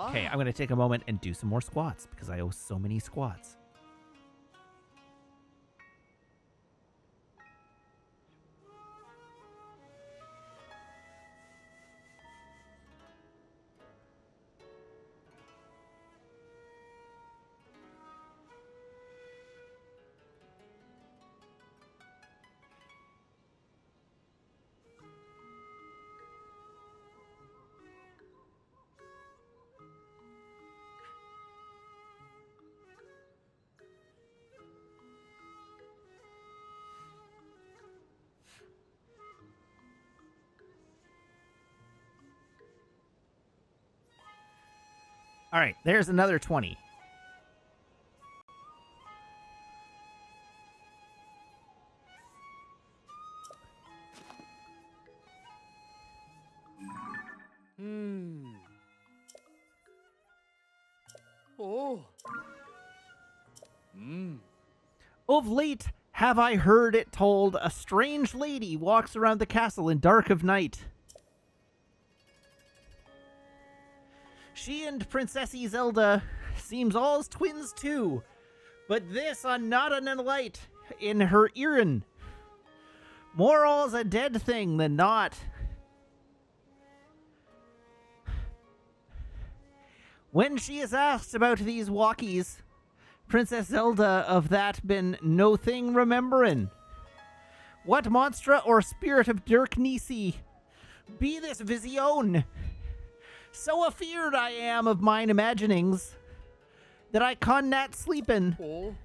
Okay, I'm going to take a moment and do some more squats because I owe so many squats. All right, there's another 20. Oh. Of late have I heard it told a strange lady walks around the castle in dark of night. She and Princessy Zelda seems all's twins too, but this on not an light in her earin. More all's a dead thing than not. When she is asked about these walkies, Princess Zelda of that been no thing remembering? What monstra or spirit of Dirk Nisi be this vision? So afeard I am of mine imaginings that I con not sleepin'. Oh.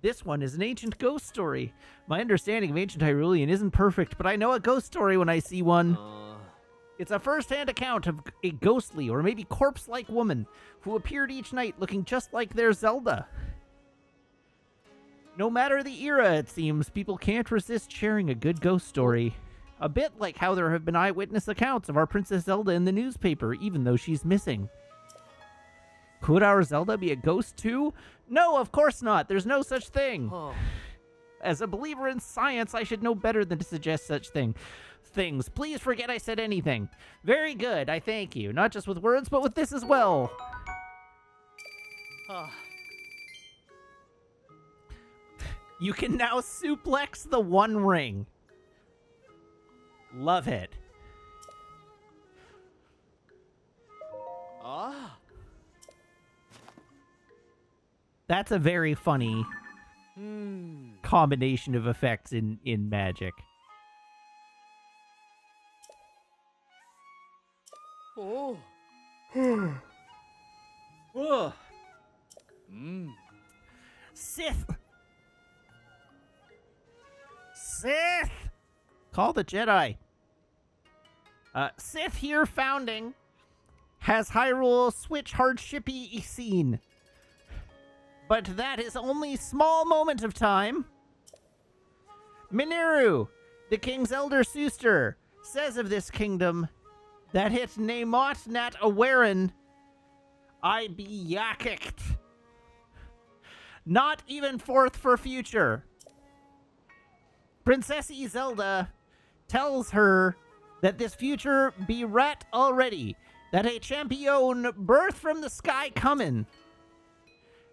This one is an ancient ghost story. My understanding of ancient Hyrulean isn't perfect, but I know a ghost story when I see one. It's a first-hand account of a ghostly or maybe corpse-like woman who appeared each night looking just like their Zelda. No matter the era, it seems, people can't resist sharing a good ghost story. A bit like how there have been eyewitness accounts of our Princess Zelda in the newspaper, even though she's missing. Could our Zelda be a ghost too? No, of course not. There's no such thing. Oh. As a believer in science, I should know better than to suggest such things. Please forget I said anything. Very good, I thank you. Not just with words, but with this as well. You can now suplex the One Ring. Love it. Ah. That's a very funny combination of effects in Magic. Oh. Ugh. Sith! Call the Jedi. Sith here founding has Hyrule switch hardshipy scene. But that is only small moment of time. Mineru, the king's elder sister, says of this kingdom that it namot nat awaren I be yakikt. Not even forth for future. Princessy Zelda tells her that this future be rat already, that a champion birth from the sky comin'.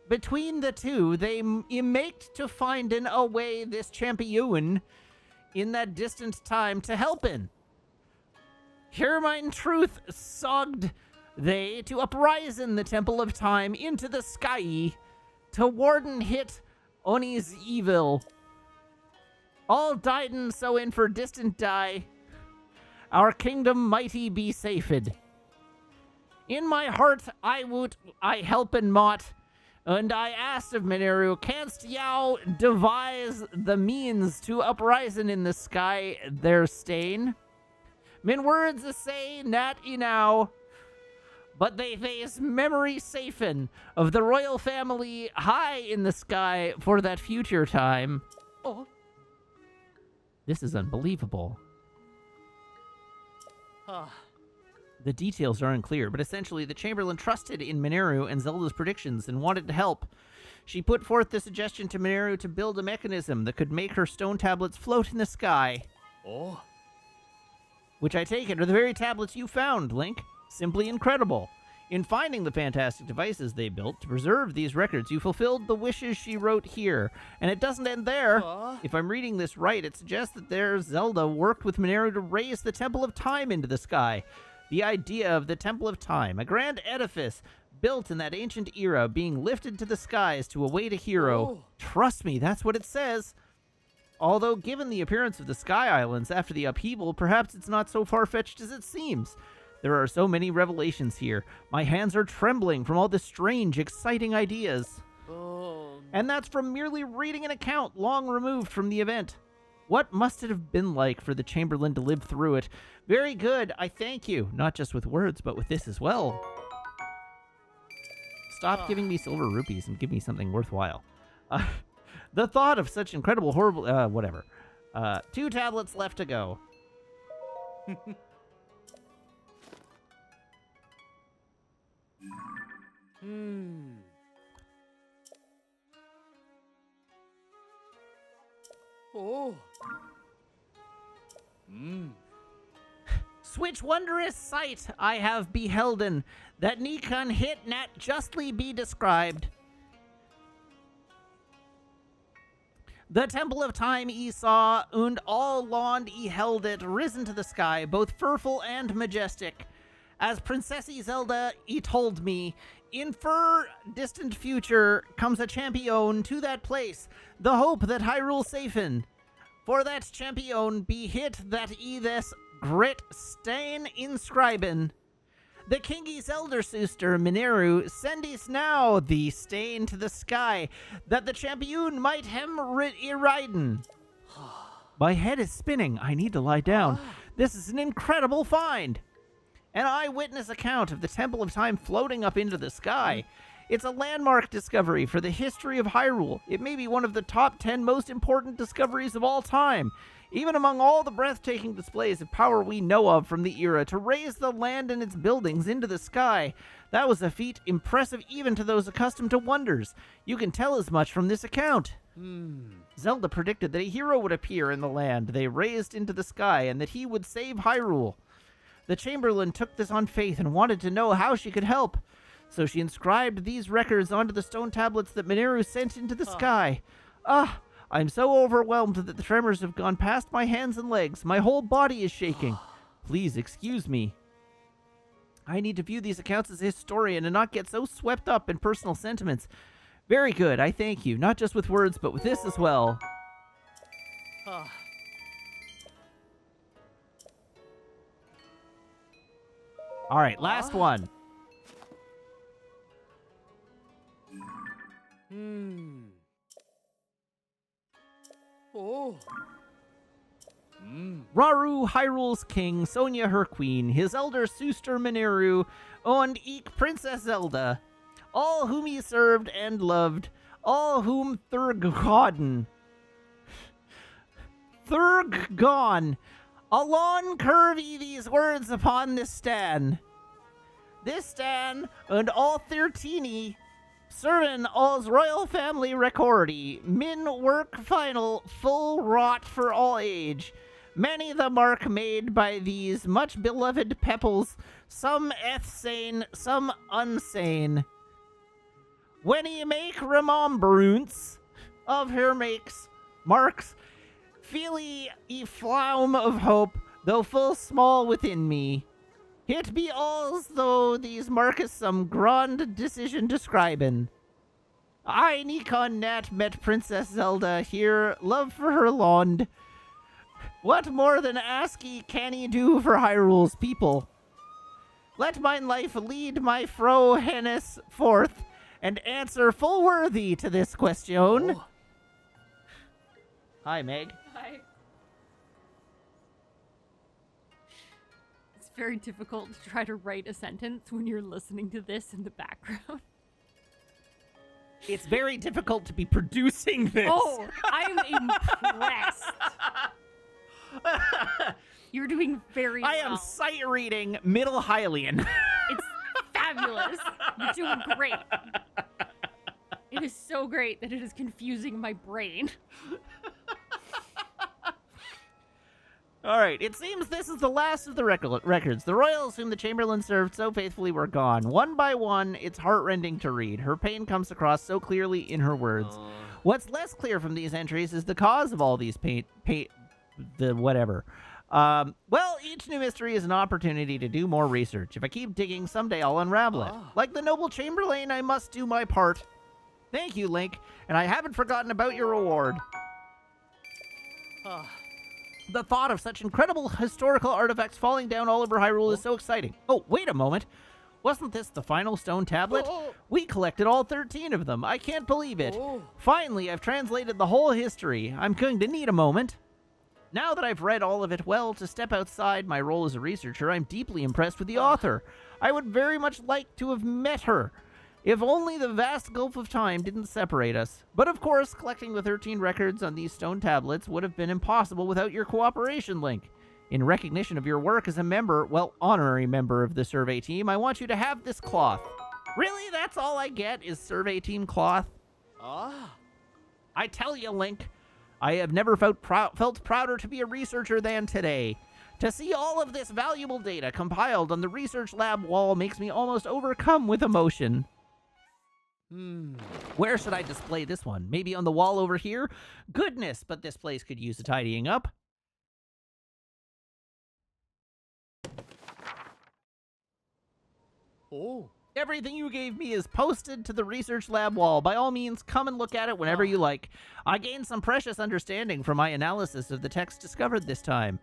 Between the two, they make to findin' a way this champion in that distant time to helpin'. Here mine truth sogged they to uprisen the temple of time into the sky to warden hit Oni's evil. All dieden so in for distant die, our kingdom mighty be safed. In my heart I woot I helpin' mot, and I asked of Mineru, canst thou devise the means to uprisen in the sky their stain? Min words a say not enow, but they face memory safen of the royal family high in the sky for that future time. Oh. This is unbelievable. Ah. The details are unclear, but essentially the Chamberlain trusted in Mineru and Zelda's predictions and wanted to help. She put forth the suggestion to Mineru to build a mechanism that could make her stone tablets float in the sky. Oh. Which I take it are the very tablets you found, Link. Simply incredible. In finding the fantastic devices they built to preserve these records, you fulfilled the wishes she wrote here. And it doesn't end there. If I'm reading this right, it suggests that their Zelda worked with Mineru to raise the Temple of Time into the sky. The idea of the Temple of Time, a grand edifice built in that ancient era, being lifted to the skies to await a hero. Oh. Trust me, that's what it says. Although, given the appearance of the Sky Islands after the upheaval, perhaps it's not so far-fetched as it seems. There are so many revelations here. My hands are trembling from all the strange, exciting ideas. Oh. And that's from merely reading an account long removed from the event. What must it have been like for the Chamberlain to live through it? Very good, I thank you. Not just with words, but with this as well. Stop giving me silver rupees and give me something worthwhile. The thought of such incredible, horrible... whatever. 2 tablets left to go. Oh. Switch wondrous sight I have beholden, that ne can hit nat justly be described. The Temple of Time e saw, und all land e held it, risen to the sky, both fearful and majestic. As Princessy Zelda e told me, In fur distant future comes a champion to that place, the hope that Hyrule safen. For that champion be hit that this grit stain inscriben. The king's elder sister Mineru sendis now the stain to the sky, that the champion might hem iriden. My head is spinning. I need to lie down. This is an incredible find. An eyewitness account of the Temple of Time floating up into the sky. It's a landmark discovery for the history of Hyrule. It may be one of the top 10 most important discoveries of all time. Even among all the breathtaking displays of power we know of from the era, to raise the land and its buildings into the sky, that was a feat impressive even to those accustomed to wonders. You can tell as much from this account. Zelda predicted that a hero would appear in the land they raised into the sky and that he would save Hyrule. The Chamberlain took this on faith and wanted to know how she could help. So she inscribed these records onto the stone tablets that Mineru sent into the sky. I'm so overwhelmed that the tremors have gone past my hands and legs. My whole body is shaking. Please excuse me. I need to view these accounts as a historian and not get so swept up in personal sentiments. Very good, I thank you. Not just with words, but with this as well. All right, last one. Oh. Rauru, Hyrule's king, Sonia her queen, his elder sister Mineru, and eke Princess Zelda, all whom he served and loved, all whom Thurgod, alon curvy these words upon this stand. This stand, and all 13 serving all's royal family recordy, min work final, full wrought for all age. Many the mark made by these much beloved pepples, some sane, some unsane. When he make remembrance of her makes marks, feel ye flaum of hope, though full small within me. It be alls though these markers some grand decision describin'. I Nikon Nat met Princess Zelda here, love for her lond. What more than ask ye can ye do for Hyrule's people? Let mine life lead my fro hennes forth, and answer full worthy to this question. Hi, Meg. Hi. It's very difficult to try to write a sentence when you're listening to this in the background. It's very difficult to be producing this. Oh, I'm impressed. You're doing very well. I am sight reading Middle Hylian. It's fabulous. You're doing great. It is so great that it is confusing my brain. All right, it seems this is the last of the records. The royals whom the Chamberlain served so faithfully were gone. One by one, it's heartrending to read. Her pain comes across so clearly in her words. What's less clear from these entries is the cause of all these whatever. Well, each new mystery is an opportunity to do more research. If I keep digging, someday I'll unravel it. Like the noble Chamberlain, I must do my part. Thank you, Link, and I haven't forgotten about your reward. The thought of such incredible historical artifacts falling down all over Hyrule is so exciting. Oh, wait a moment. Wasn't this the final stone tablet? We collected all 13 of them. I can't believe it. Finally, I've translated the whole history. I'm going to need a moment. Now that I've read all of it, well, to step outside my role as a researcher, I'm deeply impressed with the author. I would very much like to have met her. If only the vast gulf of time didn't separate us. But of course, collecting the 13 records on these stone tablets would have been impossible without your cooperation, Link. In recognition of your work as a member, well, honorary member of the survey team, I want you to have this cloth. Really? That's all I get is survey team cloth? I tell you, Link, I have never felt prouder to be a researcher than today. To see all of this valuable data compiled on the research lab wall makes me almost overcome with emotion. Where should I display this one? Maybe on the wall over here? Goodness, but this place could use a tidying up. Everything you gave me is posted to the research lab wall. By all means, come and look at it whenever you like. I gained some precious understanding from my analysis of the text discovered this time.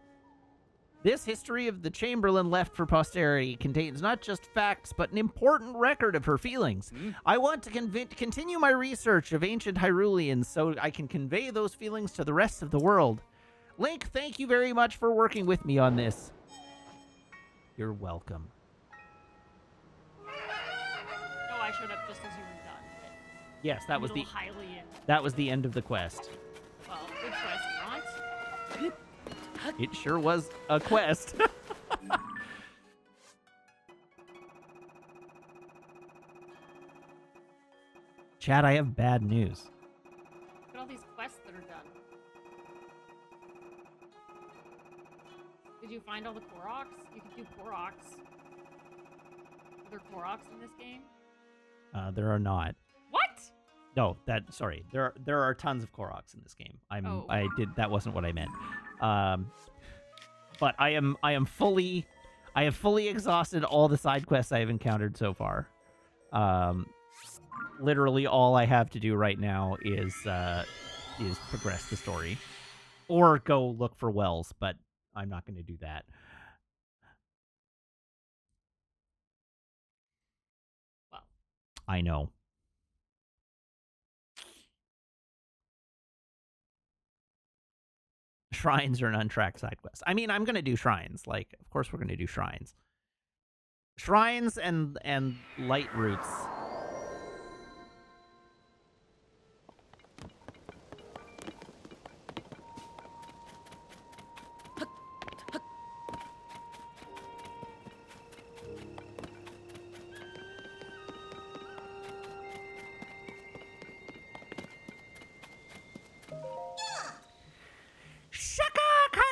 This history of the Chamberlain left for posterity contains not just facts, but an important record of her feelings. I want to continue my research of ancient Hyruleans so I can convey those feelings to the rest of the world. Link, thank you very much for working with me on this. You're welcome. No, I showed up just as you were done. Yes, that was the end of the quest. Well, good quest, not. It sure was a quest. Chad, I have bad news. Look at all these quests that are done. Did you find all the Koroks? You can do Koroks. Are there Koroks in this game? There are not. What? No, sorry. There are tons of Koroks in this game. That wasn't what I meant. But I have fully exhausted all the side quests I have encountered so far. Literally all I have to do right now is progress the story, or go look for wells. But I'm not going to do that. Well, I know. Shrines are an untracked side quest. I mean, I'm going to do shrines. Like, of course we're going to do shrines. Shrines and light roots. Shaka-kala!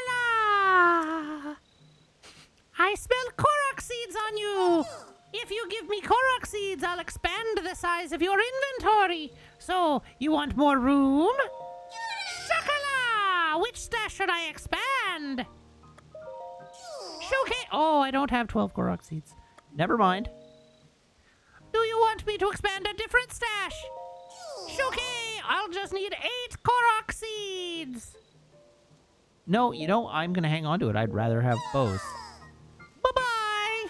I smell Korok seeds on you! If you give me Korok seeds, I'll expand the size of your inventory. So, you want more room? Shakala! Which stash should I expand? Showcase. Oh, I don't have 12 Korok seeds. Never mind. Do you want me to expand a different stash? Showcase! I'll just need 8 Korok seeds. No, I'm going to hang on to it. I'd rather have bows. Bye-bye!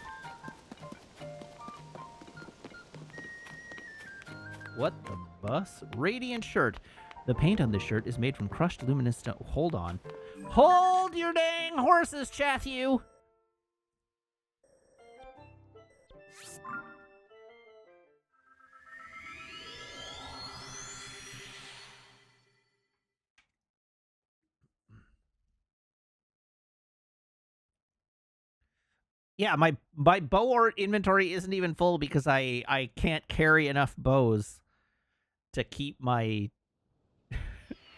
What the bus? Radiant shirt. The paint on this shirt is made from crushed luminous stone. Hold on. Hold your dang horses, Chathu! Yeah, my bow inventory isn't even full because I can't carry enough bows to keep my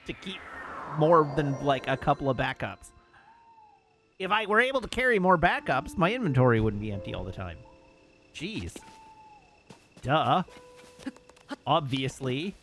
to keep more than like a couple of backups. If I were able to carry more backups, my inventory wouldn't be empty all the time. Jeez. Duh. Obviously.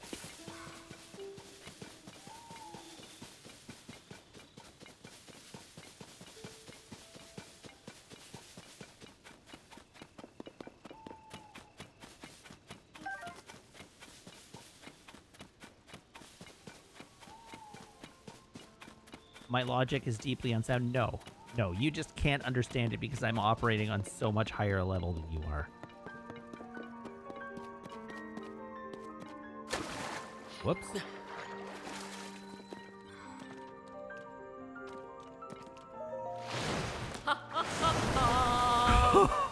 My logic is deeply unsound. No, you just can't understand it because I'm operating on so much higher level than you are. Whoops.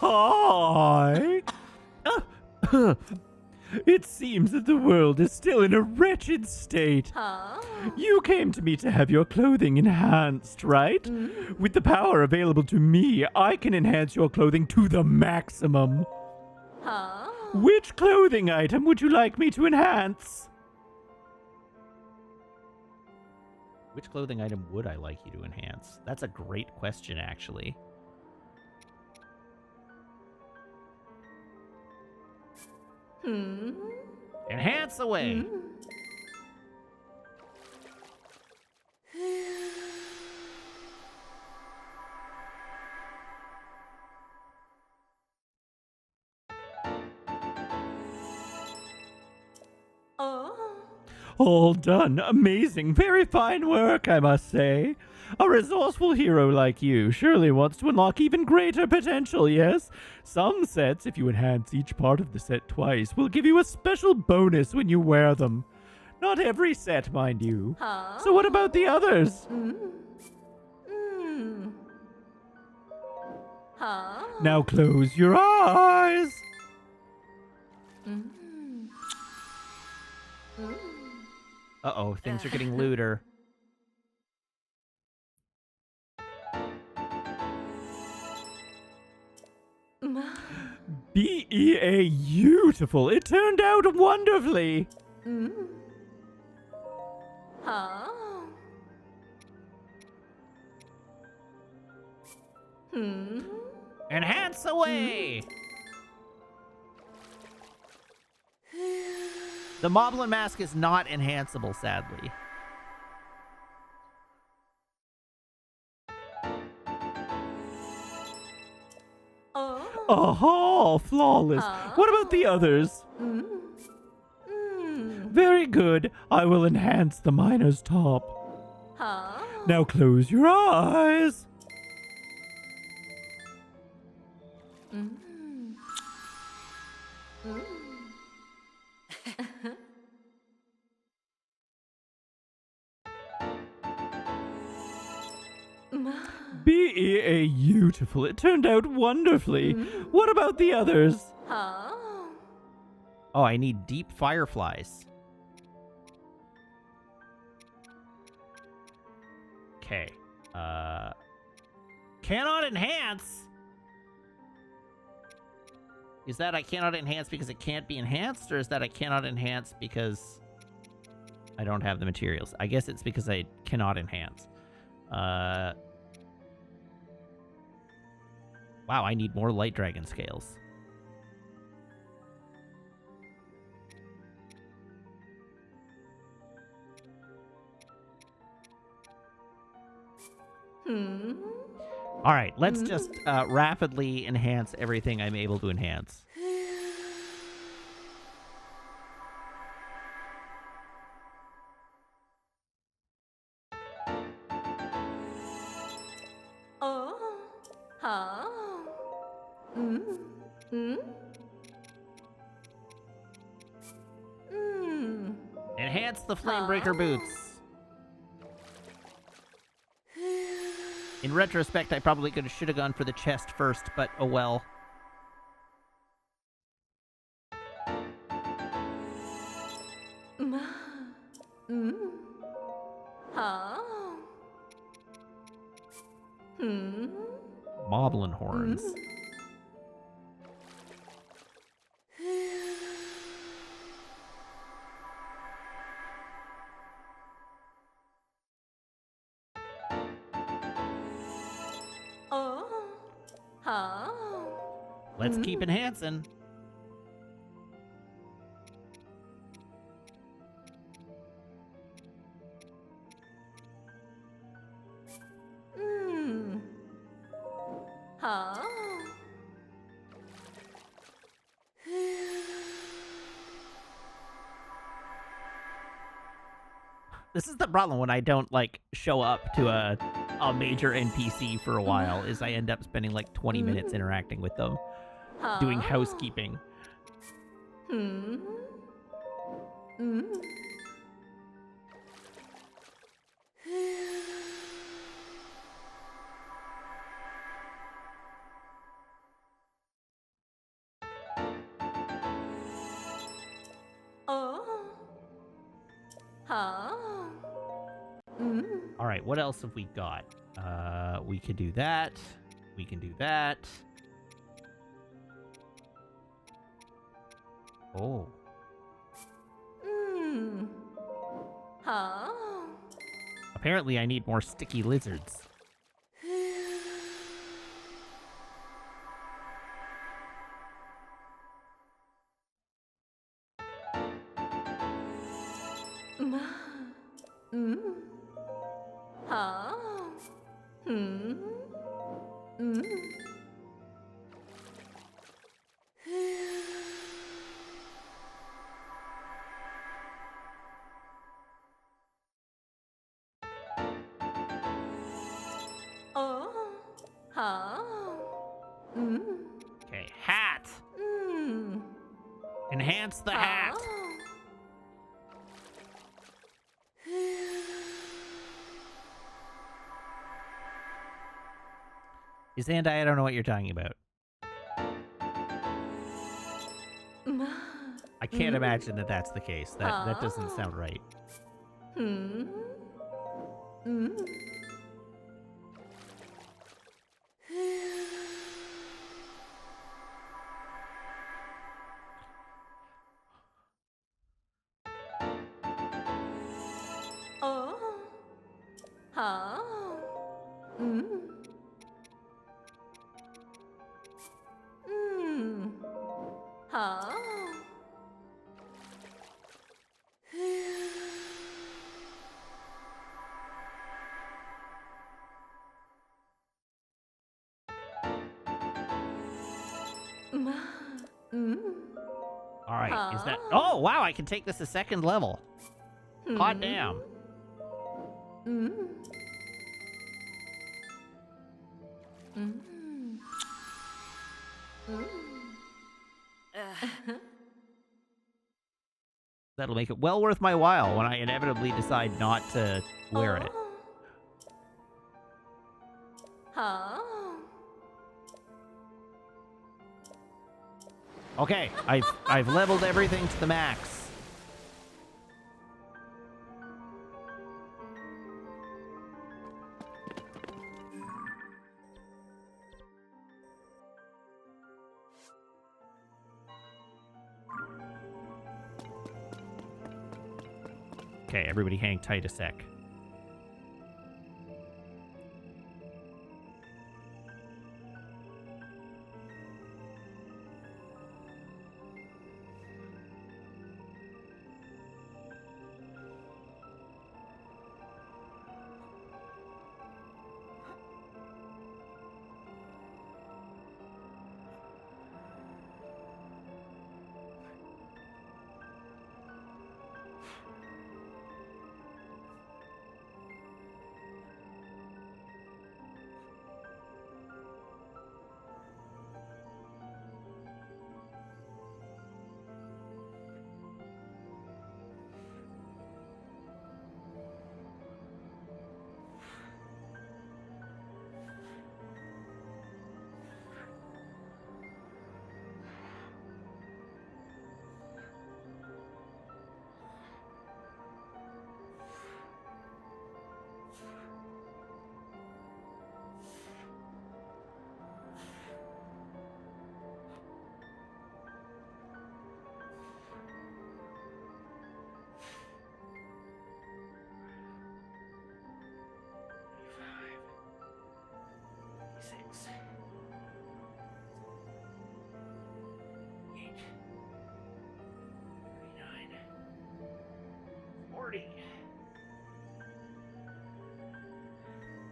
Hi. It seems that the world is still in a wretched state. Huh? You came to me to have your clothing enhanced, right? With the power available to me, I can enhance your clothing to the maximum. Huh? Which clothing item would you like me to enhance? Which clothing item would I like you to enhance? That's a great question, actually. Enhance away. All done. Amazing. Very fine work, I must say. A resourceful hero like you surely wants to unlock even greater potential, yes? Some sets, if you enhance each part of the set twice, will give you a special bonus when you wear them. Not every set, mind you. Huh? So what about the others? Huh? Now close your eyes. Uh-oh, things are getting looter. B-E-A, beautiful. It turned out wonderfully. Huh? Enhance away. The Moblin mask is not enhanceable, sadly. Oh. Aha, flawless. What about the others? Very good. I will enhance the miner's top. Huh? Now close your eyes. B-E-A, beautiful. It turned out wonderfully. What about the others? Huh? Oh, I need deep fireflies. Okay. Cannot enhance? Is that I cannot enhance because it can't be enhanced, or is that I cannot enhance because I don't have the materials? I guess it's because I cannot enhance. Wow, I need more light dragon scales. All right, let's just rapidly enhance everything I'm able to enhance. Oh. Huh? Enhance the Flamebreaker boots. In retrospect, I probably should have gone for the chest first, but oh well. Huh? Moblin horns. Oh. Huh? Let's keep enhancing. Huh? This is the problem when I don't, like, show up to a major NPC for a while, is I end up spending, like, 20 minutes interacting with them, doing housekeeping. Oh. Huh? All right, what else have we got? We can do that. We can do that. Oh. Huh? Apparently I need more sticky lizards. Huh? Okay, hat. Mm. Enhance the hat. Is and I don't know what you're talking about. I can't imagine that that's the case. That doesn't sound right. Hmm. Mm. Oh. Huh. Mm. Mm. Huh. Mm. All right, is that... Huh? Oh, wow, I can take this a second level. Hot damn. Mm. Mm. Mm. That'll make it well worth my while when I inevitably decide not to wear it. Huh? Okay, I've leveled everything to the max. Okay, everybody hang tight a sec.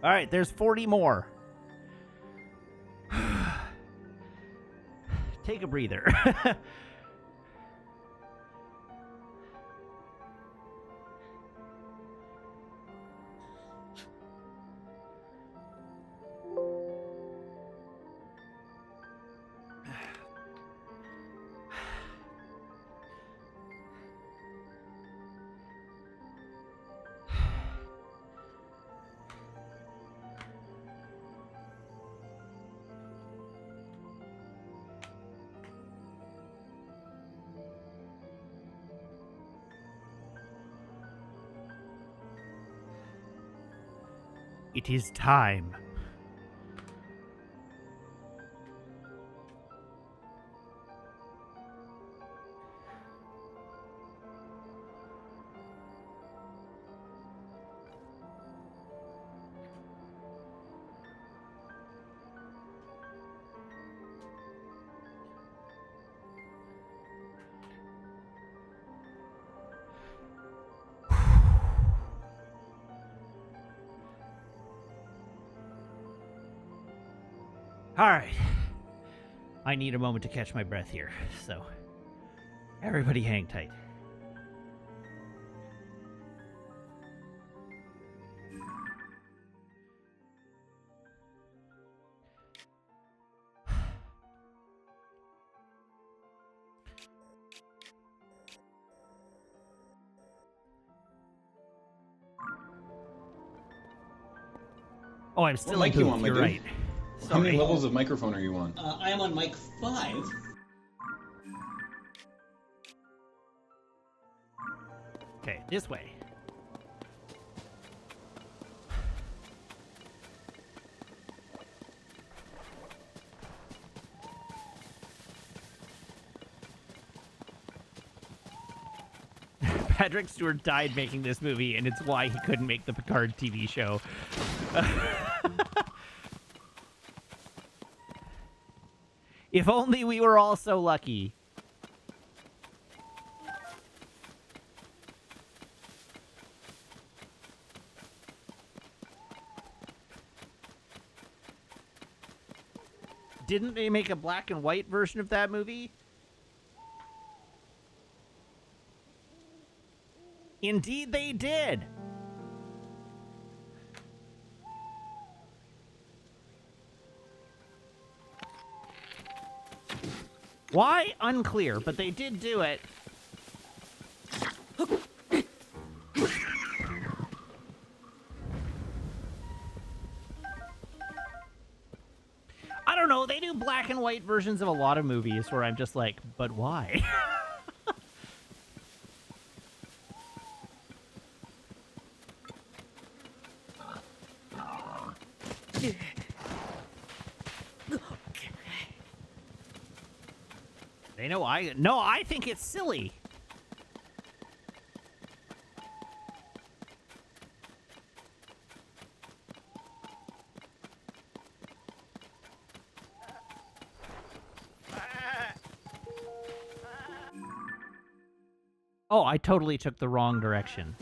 All right, there's 40 more. Take a breather. It is time. All right. I need a moment to catch my breath here, so everybody hang tight. Oh, I'm still mic in you booth. on, my You're dude? right. How many Sorry. levels of microphone are you on? I am on mic 5. Okay, this way. Patrick Stewart died making this movie, and it's why he couldn't make the Picard TV show. If only we were all so lucky. Didn't they make a black and white version of that movie? Indeed they did. Why? Unclear, but they did do it. I don't know, they do black and white versions of a lot of movies where I'm just like, but why? They know I think it's silly. Oh, I totally took the wrong direction.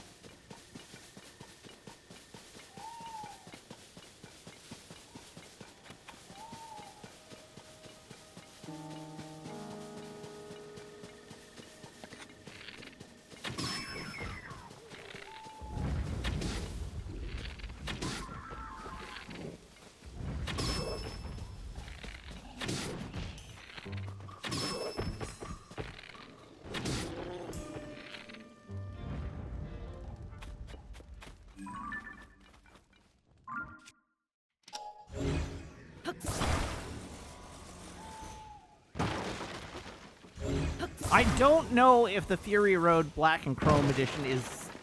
I don't know if the Fury Road Black and Chrome edition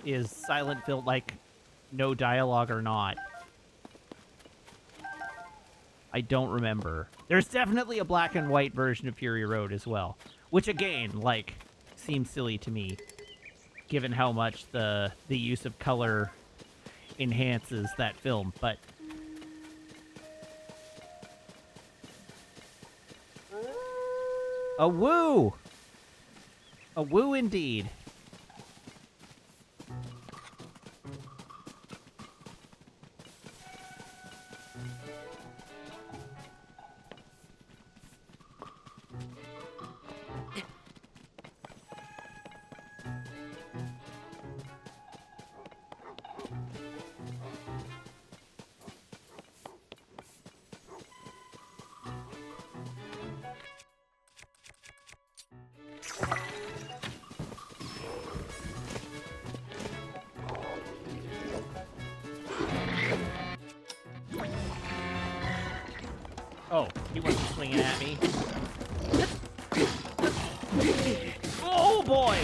is silent filled, like no dialogue or not. I don't remember. There's definitely a black and white version of Fury Road as well, which again, like, seems silly to me, given how much the use of color enhances that film, but a woo! A woo indeed. Oh, he wasn't swinging at me. Oh boy!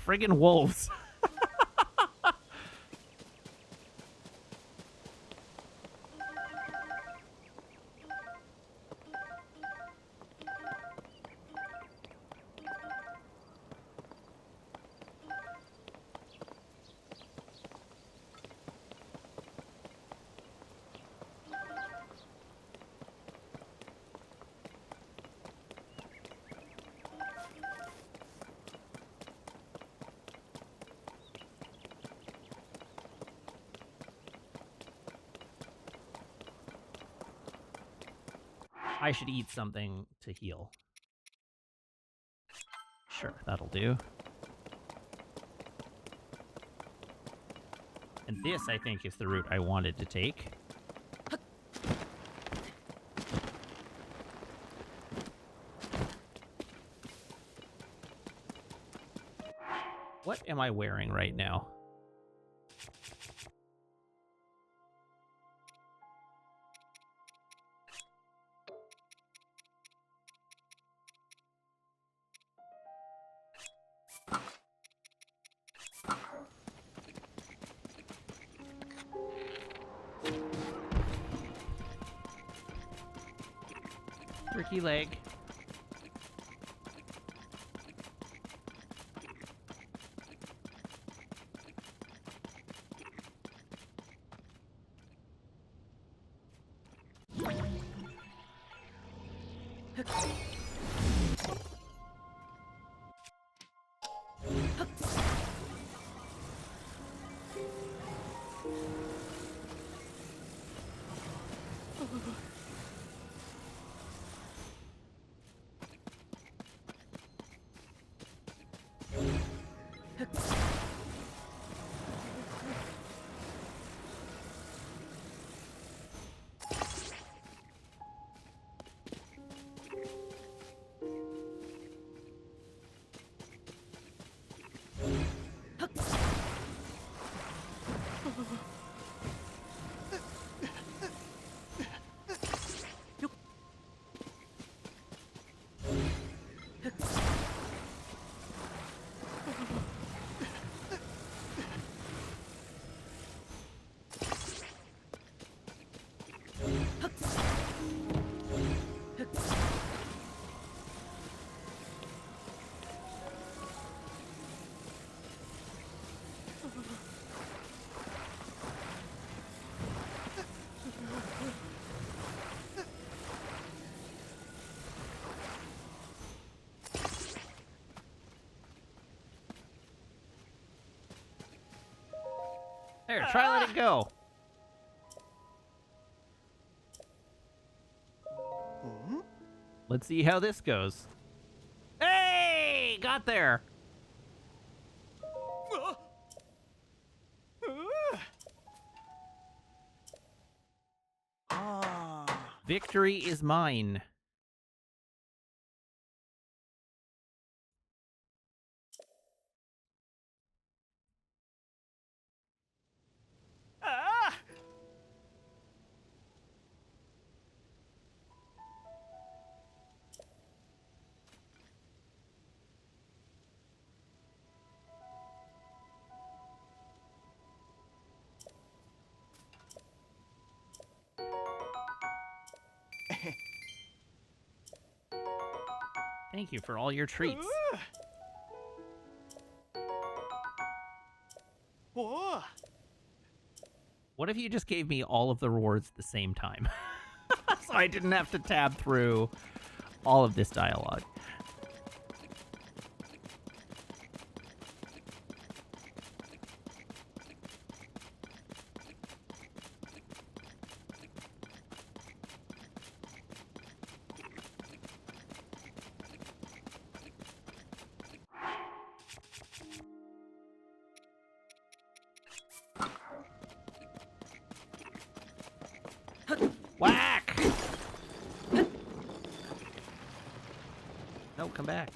Friggin' wolves. I should eat something to heal. Sure, that'll do. And this, I think, is the route I wanted to take. What am I wearing right now? Turkey leg. There, try let it go. Let's see how this goes. Hey! Got there! Victory is mine. Thank you for all your treats. What if you just gave me all of the rewards at the same time? So I didn't have to tab through all of this dialogue. Whack! No, come back.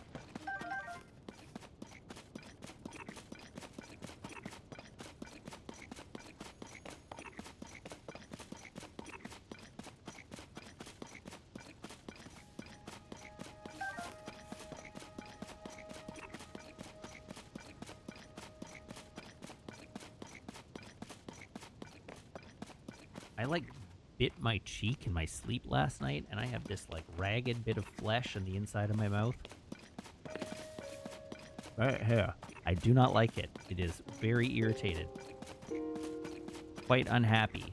I like bit my cheek in my sleep last night, and I have this like ragged bit of flesh on the inside of my mouth. Right here. I do not like it. It is very irritated. Quite unhappy.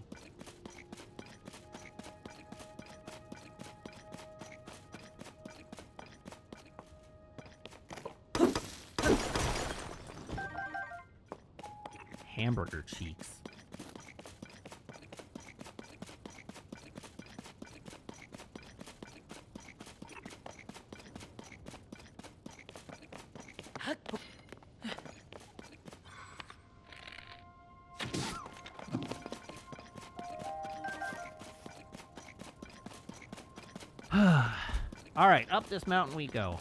Hamburger cheeks. All right, up this mountain we go.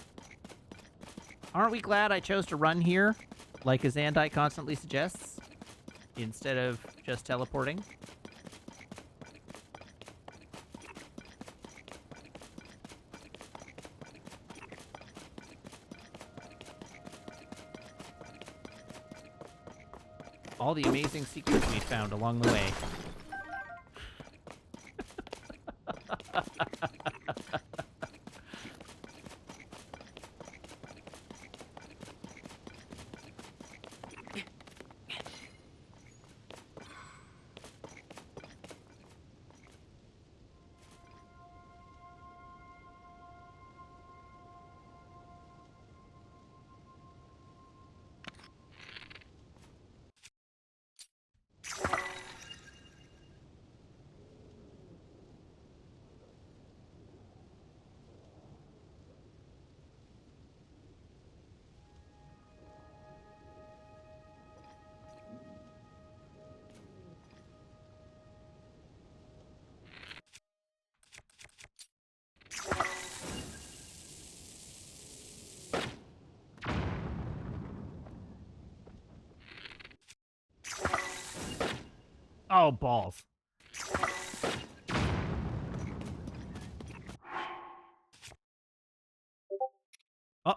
Aren't we glad I chose to run here, like Azandai constantly suggests, instead of just teleporting? All the amazing secrets we found along the way. Oh, balls. Oh,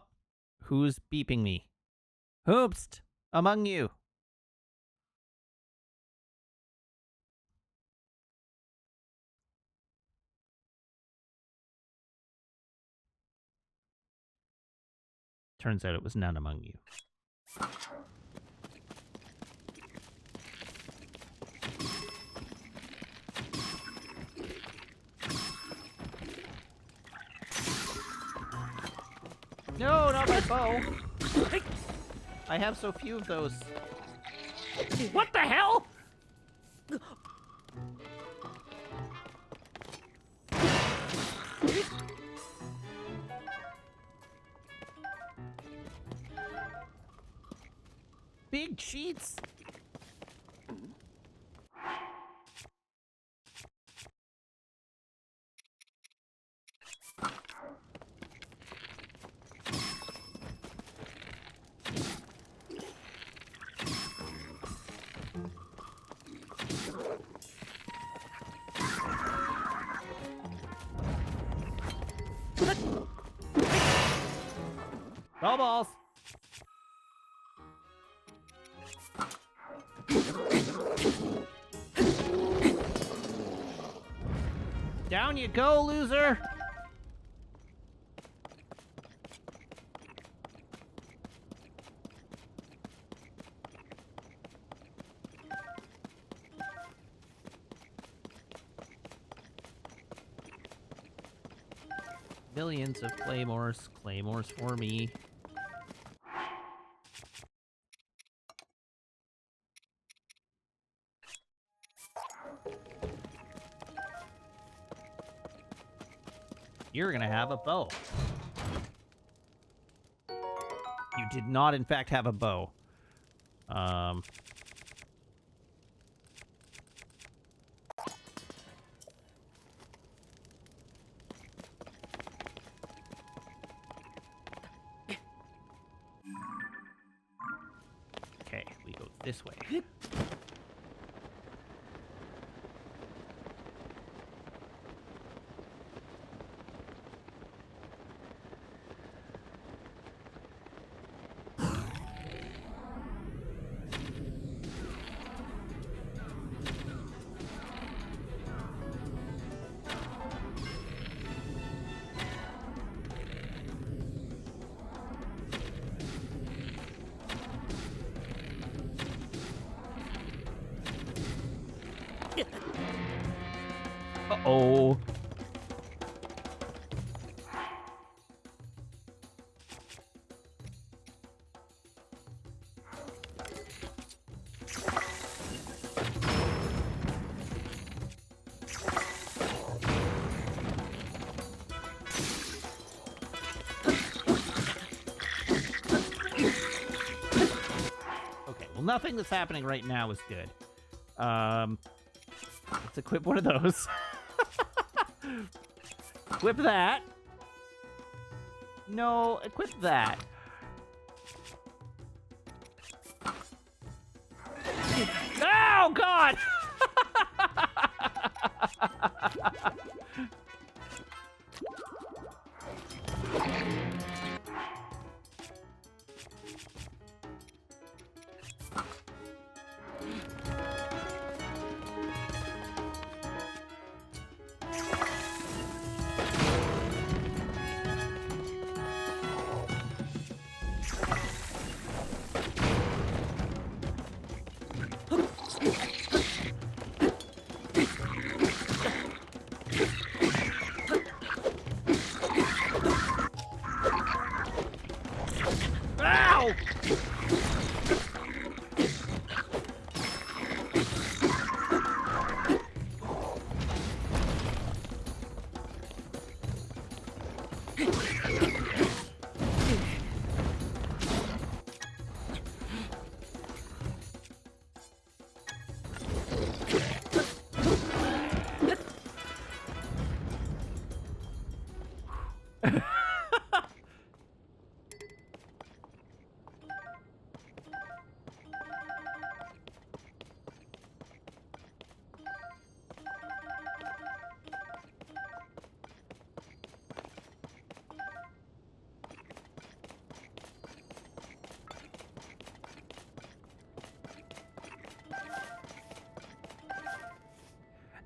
who's beeping me? Hoopst among you. Turns out it was none among you. No, not my bow. I have so few of those. What the hell? Big cheats. Ball balls. Down you go, loser. Millions of claymores. Claymores for me. You're gonna have a bow. You did not, in fact, have a bow. Okay, we go this way. Uh-oh. Okay, well, nothing that's happening right now is good. Let's equip one of those. Equip that. No, equip that. Oh, God! Ow!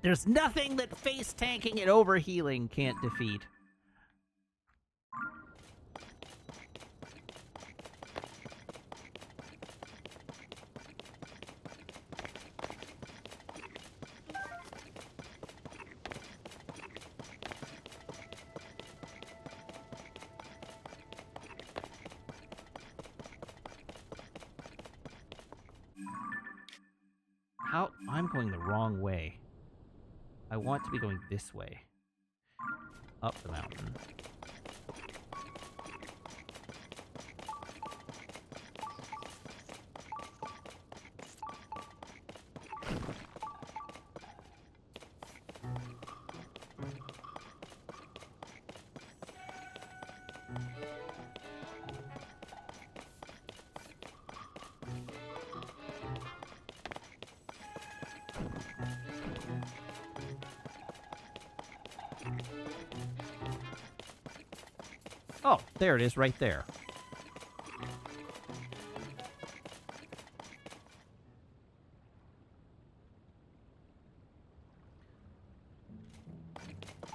There's nothing that face tanking and overhealing can't defeat. How? I'm going the wrong way. I want to be going this way. Up the mountain. Oh, there it is right there.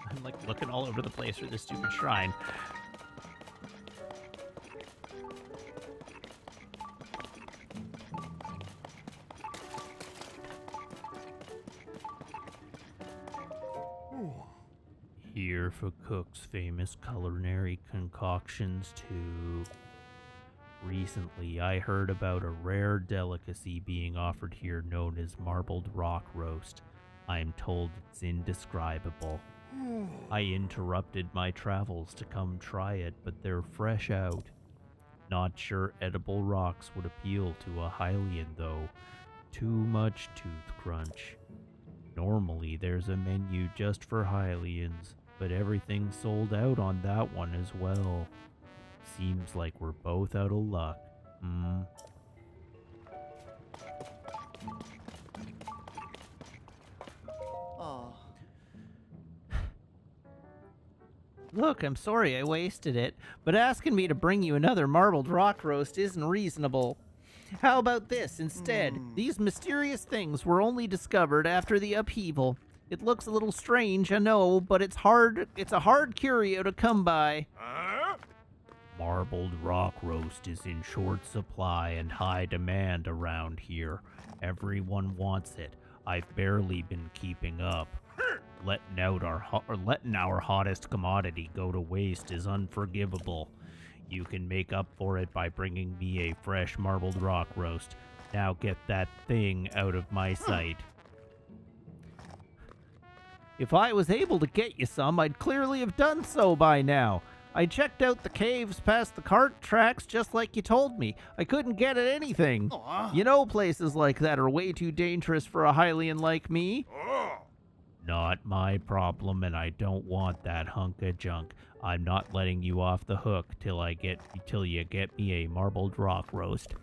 I'm like looking all over the place for this stupid shrine. Here for Cook's famous culinary concoctions too. Recently, I heard about a rare delicacy being offered here known as marbled rock roast. I'm told it's indescribable. I interrupted my travels to come try it, but they're fresh out. Not sure edible rocks would appeal to a Hylian though. Too much tooth crunch. Normally, there's a menu just for Hylians, but everything's sold out on that one as well. Seems like we're both out of luck. Oh. Look, I'm sorry I wasted it, but asking me to bring you another marbled rock roast isn't reasonable. How about this instead? These mysterious things were only discovered after the upheaval. It looks a little strange, I know, but it's a hard curio to come by. Marbled rock roast is in short supply and high demand around here. Everyone wants it. I've barely been keeping up. Letting our hottest commodity go to waste is unforgivable. You can make up for it by bringing me a fresh marbled rock roast. Now get that thing out of my sight. If I was able to get you some, I'd clearly have done so by now. I checked out the caves past the cart tracks just like you told me. I couldn't get at anything. You know places like that are way too dangerous for a Hylian like me. Not my problem, and I don't want that hunk of junk. I'm not letting you off the hook till you get me a marbled rock roast.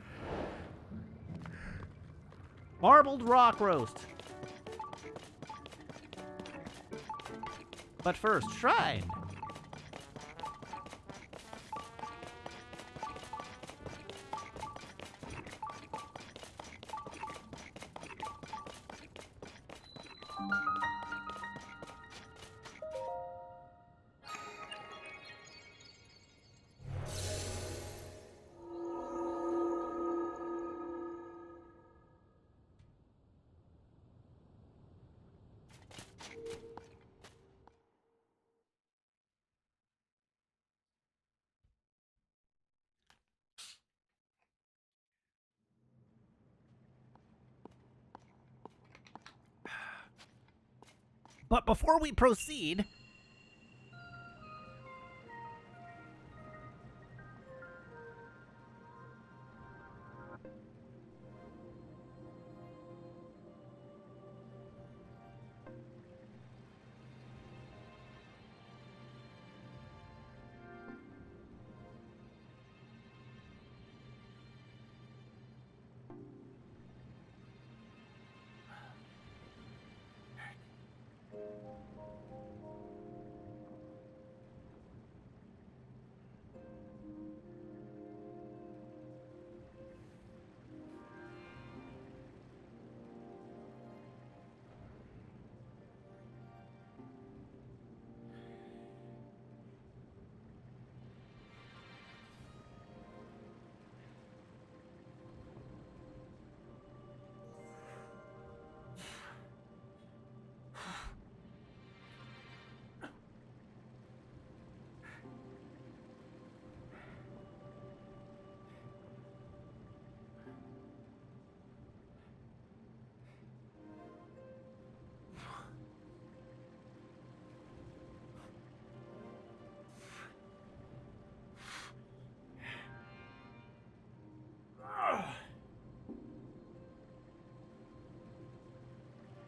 Marbled rock roast. But first, shrine. But before we proceed,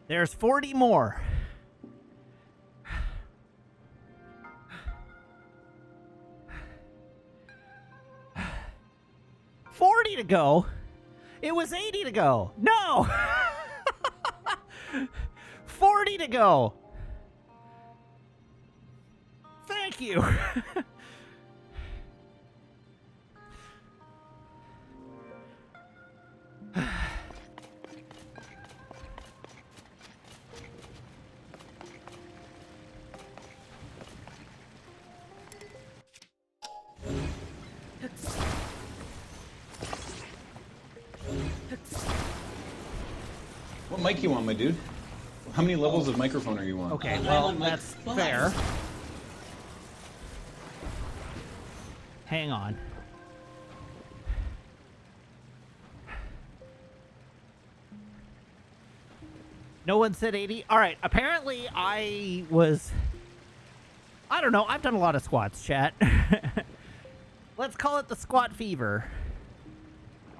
there's 40 more. $40 to go. It was 80 to go. No. 40 to go. Thank you. What mic you want, my dude? How many levels of microphone are you on? Okay, I'm well, on mic that's 5. fair. Hang on. No one said 80. All right, apparently I don't know, I've done a lot of squats, chat. Let's call it the squat fever.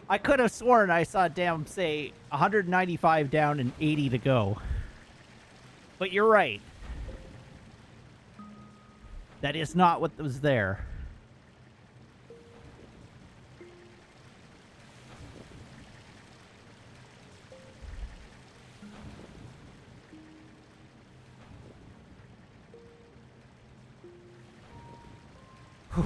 I could have sworn I saw say 195 down and 80 to go. But you're right. That is not what was there. Whew.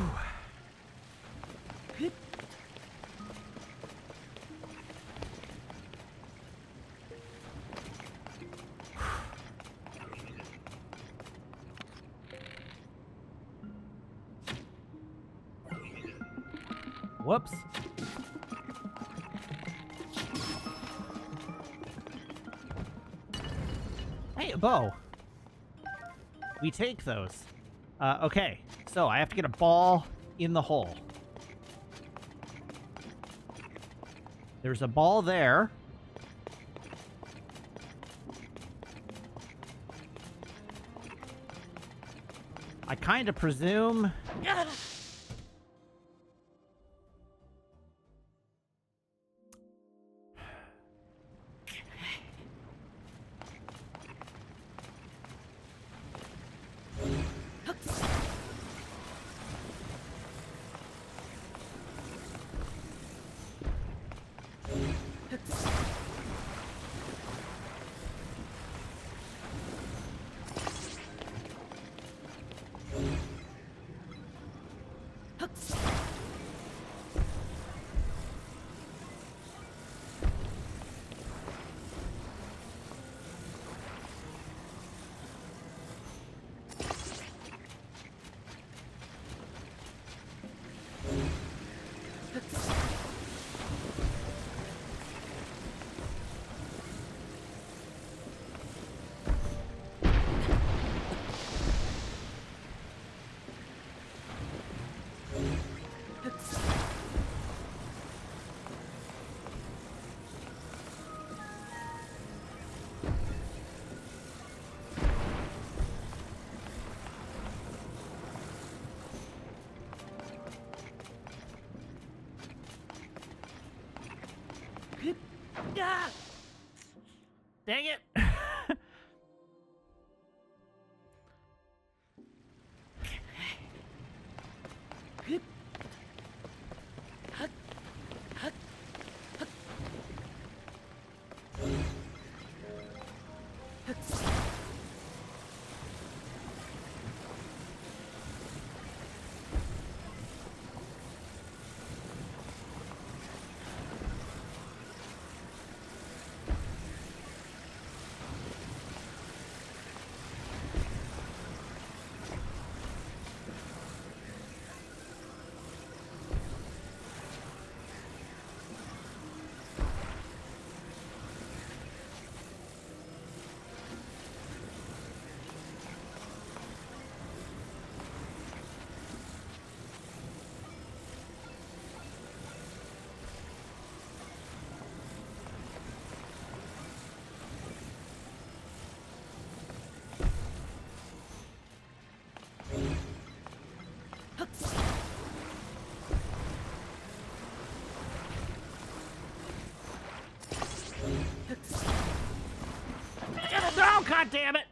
Whoops. Hey, a bow. We take those. Okay, so I have to get a ball in the hole. There's a ball there. I kind of presume... Dang it! No, God damn it!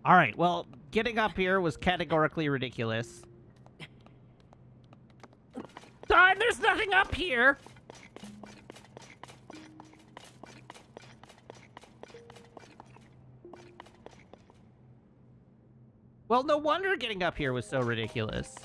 All right, well, getting up here was categorically ridiculous. God, there's nothing up here! Well, no wonder getting up here was so ridiculous.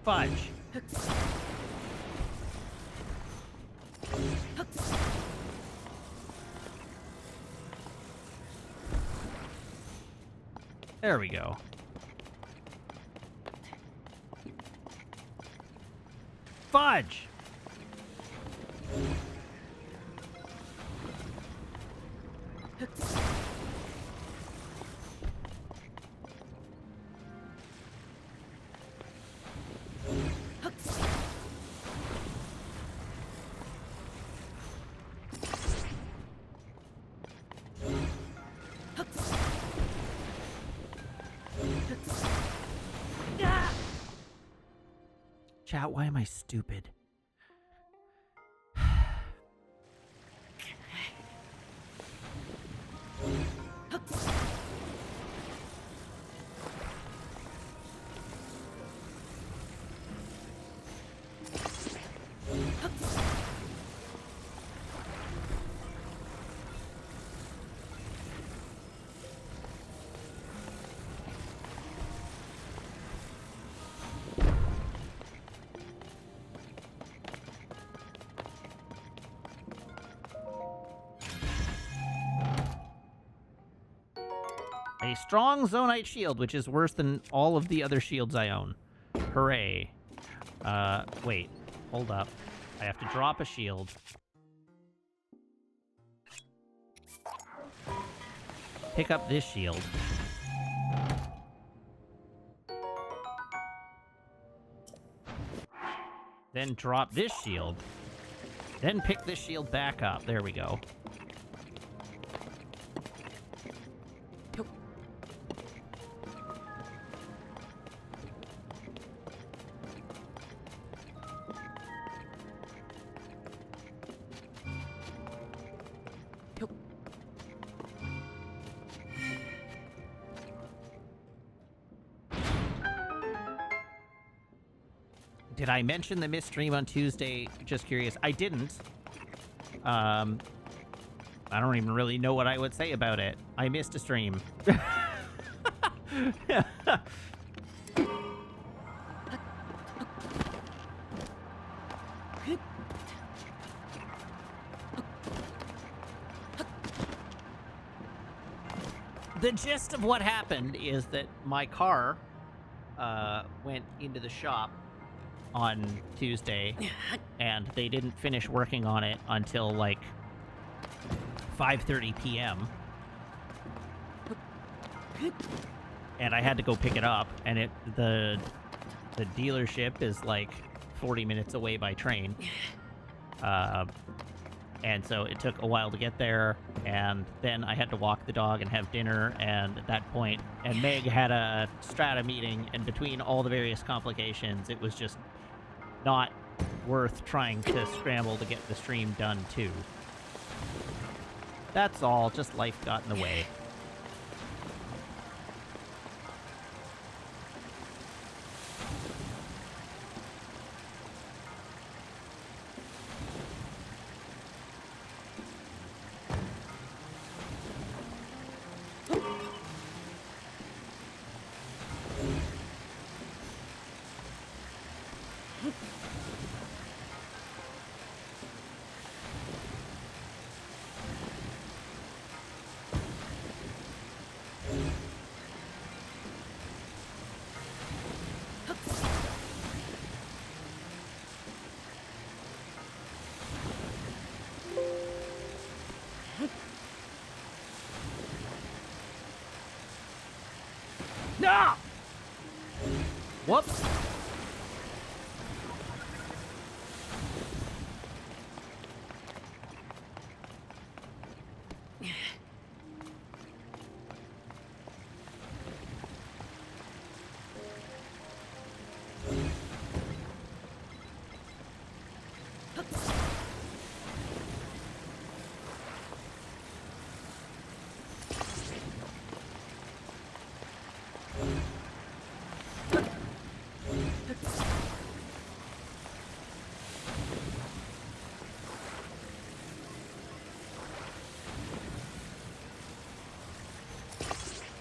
Fudge. There we go. Fudge! Chat, why am I stupid? A strong Zonite shield, which is worse than all of the other shields I own. Hooray. Wait. Hold up. I have to drop a shield. Pick up this shield. Then drop this shield. Then pick this shield back up. There we go. Did I mention the missed stream on Tuesday? Just curious. I didn't. I don't even really know what I would say about it. I missed a stream. The gist of what happened is that my car went into the shop on Tuesday, and they didn't finish working on it until like 5:30 p.m. And I had to go pick it up, and the dealership is like 40 minutes away by train. And so it took a while to get there, and then I had to walk the dog and have dinner, and at that point, and Meg had a strata meeting, and between all the various complications, it was just not worth trying to scramble to get the stream done too. That's all, just life got in the way. No! Whoops.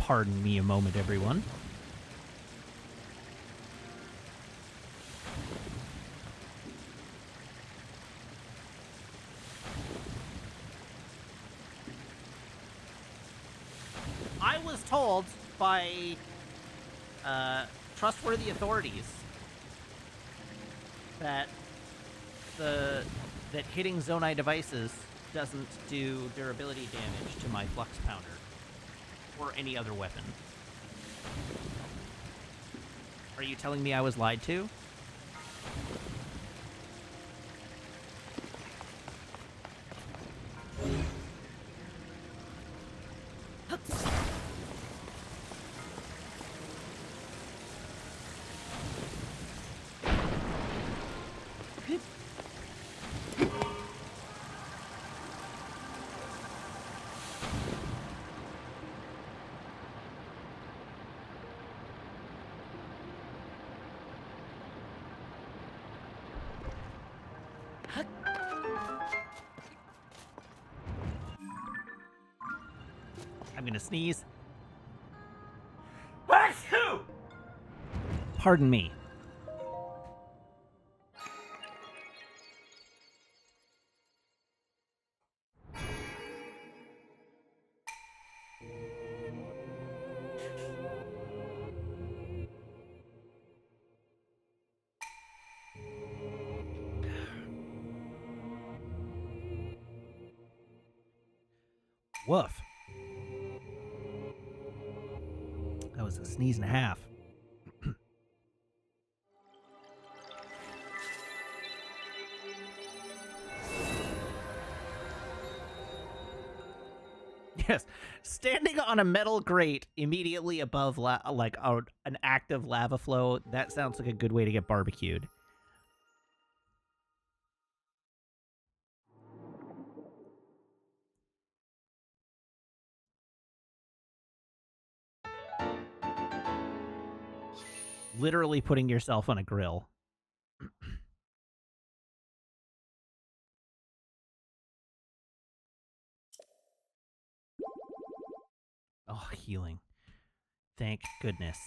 Pardon me a moment, everyone. I was told by trustworthy authorities that hitting Zonai devices doesn't do durability damage to my flux pounder or any other weapon. Are you telling me I was lied to? I'm gonna sneeze. Pardon me. Woof. That was a sneeze and a half. Yes, standing on a metal grate immediately above an active lava flow, that sounds like a good way to get barbecued. Literally putting yourself on a grill. Oh, healing. Thank goodness.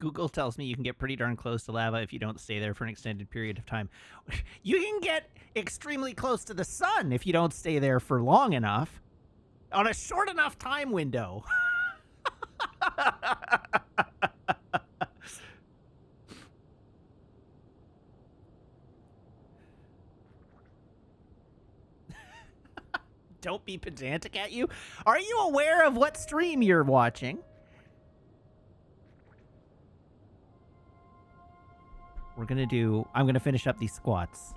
Google tells me you can get pretty darn close to lava if you don't stay there for an extended period of time. You can get extremely close to the sun if you don't stay there for long enough. On a short enough time window. Don't be pedantic at you. Are you aware of what stream you're watching? I'm gonna finish up these squats.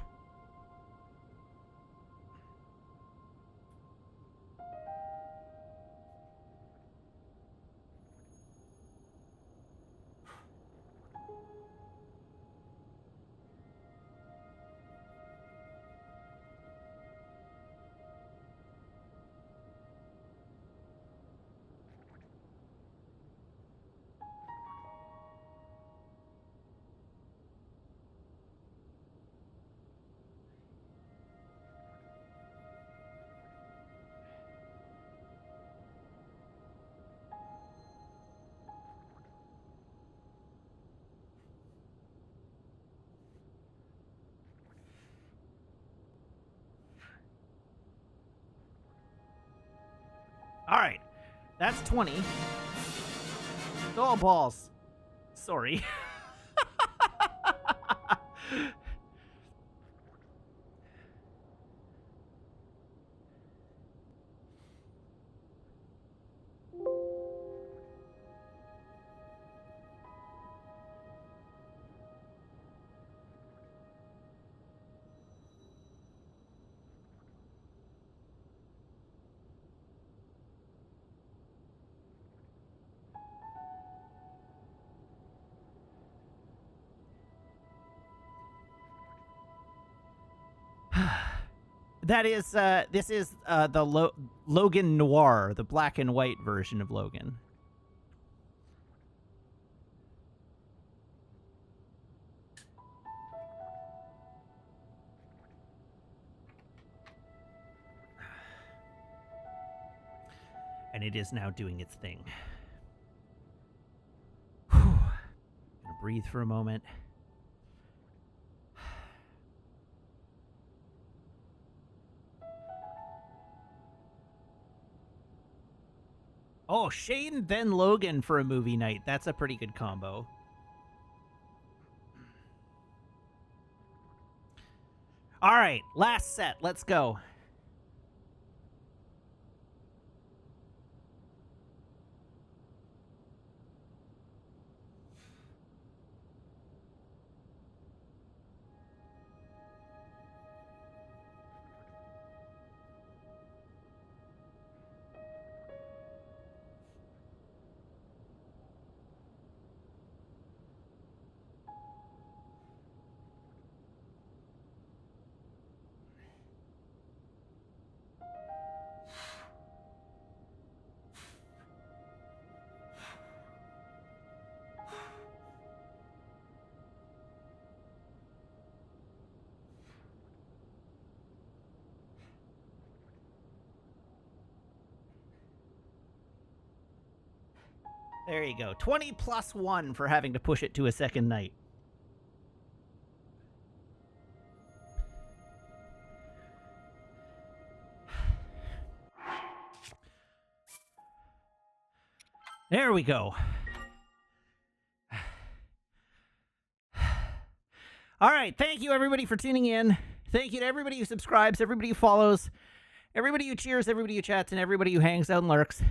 All right, that's 20. Oh, balls. Sorry. That is, this is the Logan Noir, the black and white version of Logan. And it is now doing its thing. Whew. Gonna breathe for a moment. Oh, Shane then Logan for a movie night. That's a pretty good combo. All right, last set. Let's go. There you go. 20 plus 1 for having to push it to a second night. There we go. All right. Thank you, everybody, for tuning in. Thank you to everybody who subscribes, everybody who follows, everybody who cheers, everybody who chats, and everybody who hangs out and lurks.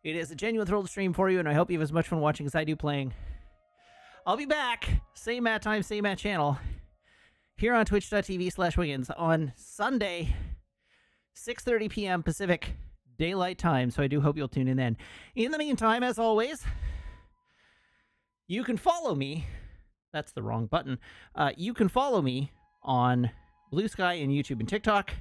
It is a genuine thrill to stream for you, and I hope you have as much fun watching as I do playing. I'll be back, same mat time, same mat channel, here on twitch.tv/Wiggins on Sunday, 6:30 p.m. Pacific Daylight Time, so I do hope you'll tune in then. In the meantime, as always, you can follow me. That's the wrong button. You can follow me on Blue Sky and YouTube and TikTok,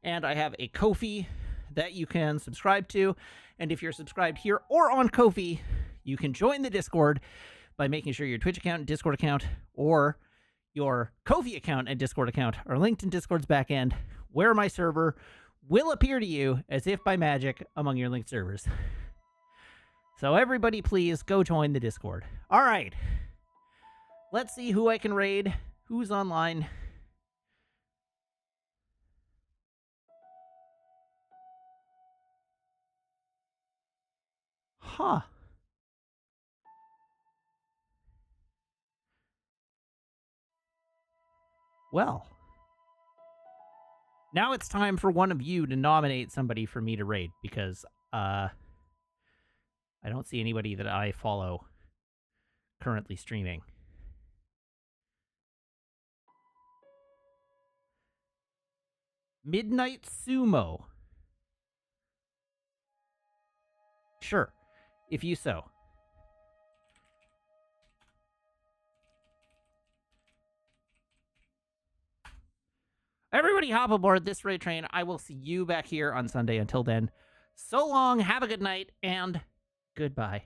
and I have a Ko-fi that you can subscribe to. And if you're subscribed here or on Ko-fi, you can join the Discord by making sure your Twitch account and Discord account or your Ko-fi account and Discord account are linked in Discord's backend, where my server will appear to you as if by magic among your linked servers. So everybody, please go join the Discord. All right. Let's see who I can raid, who's online. Huh. Well. Now it's time for one of you to nominate somebody for me to raid, because I don't see anybody that I follow currently streaming. Midnight Sumo. Sure. If you so. Everybody hop aboard this raid train. I will see you back here on Sunday. Until then, so long, have a good night, and goodbye.